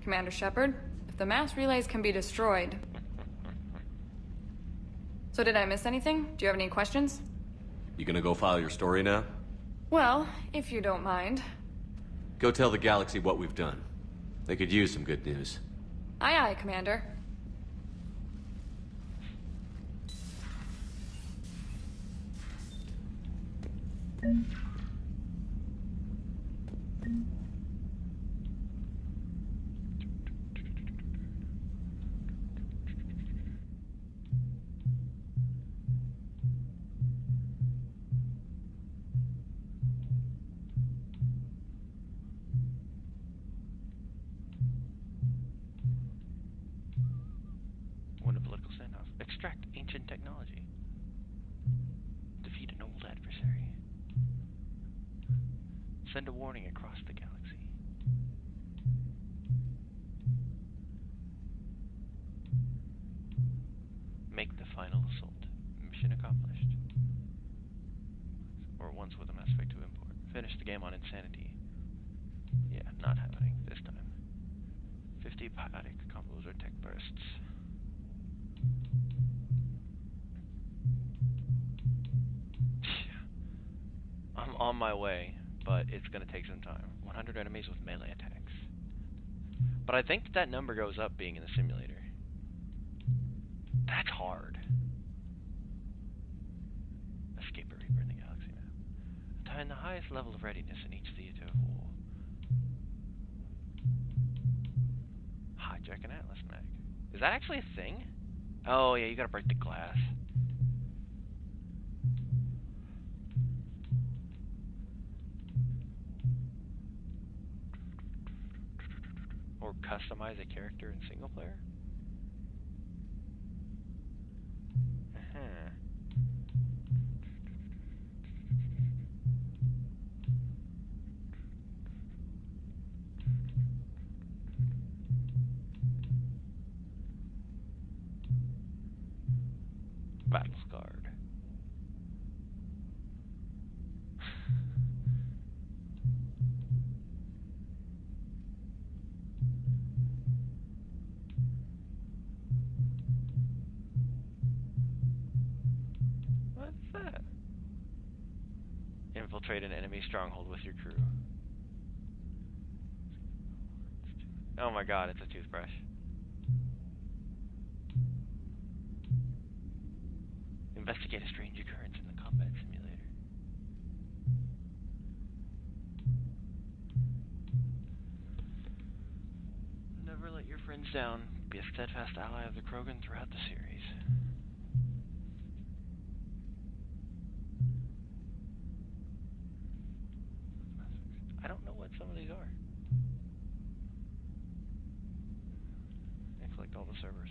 Commander Shepard, if the mass relays can be destroyed... So did I miss anything? Do you have any questions? You gonna go file your story now? Well, if you don't mind. Go tell the galaxy what we've done. They could use some good news. Aye, aye, Commander. Win a political standoff. Extract ancient technology. Defeat an old adversary. Send a warning across the galaxy. Make the final assault. Mission accomplished. Or once with a mass effect to import. Finish the game on insanity. Yeah, not happening this time. 50 biotic combos or tech bursts. I'm on my way, but it's going to take some time. 100 enemies with melee attacks. But I think that number goes up being in the simulator. That's hard. Escape a Reaper in the galaxy map. Attain the highest level of readiness in each theater of war. Hijack an Atlas mag. Is that actually a thing? Oh yeah, you gotta break the glass. Or customize a character in single player? Battle scarred. What's that? Infiltrate an enemy stronghold with your crew. Oh my god, it's a toothbrush. Investigate a strange occurrence in the combat simulator. Never let your friends down. Be a steadfast ally of the Krogan throughout the series. I don't know what some of these are. I collect all the servers.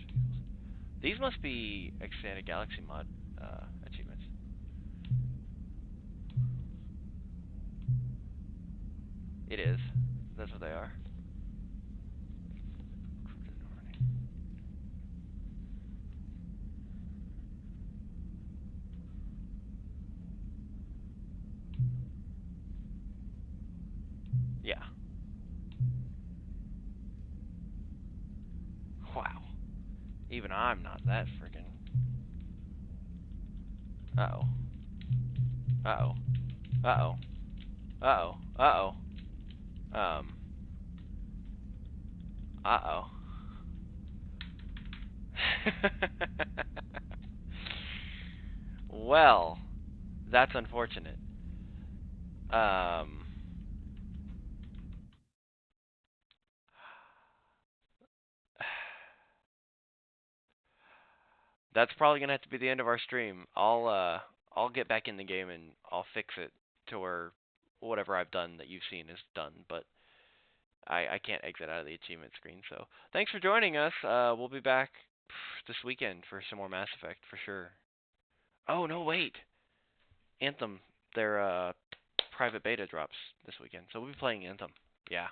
These must be Expanded Galaxy mod achievements. It is. That's what they are. Yeah. Wow. Even I'm not that friggin'. Uh-oh. Uh-oh. Uh-oh. Uh-oh. Uh-oh. Uh-oh. Well, that's unfortunate. That's probably gonna have to be the end of our stream. I'll get back in the game and I'll fix it to where whatever I've done that you've seen is done, but I can't exit out of the achievement screen. So thanks for joining us. We'll be back this weekend for some more Mass Effect for sure. Oh no, wait, Anthem, their private beta drops this weekend, so we'll be playing Anthem. Yeah,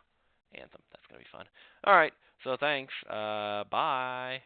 Anthem. That's gonna be fun. All right, so thanks. Bye.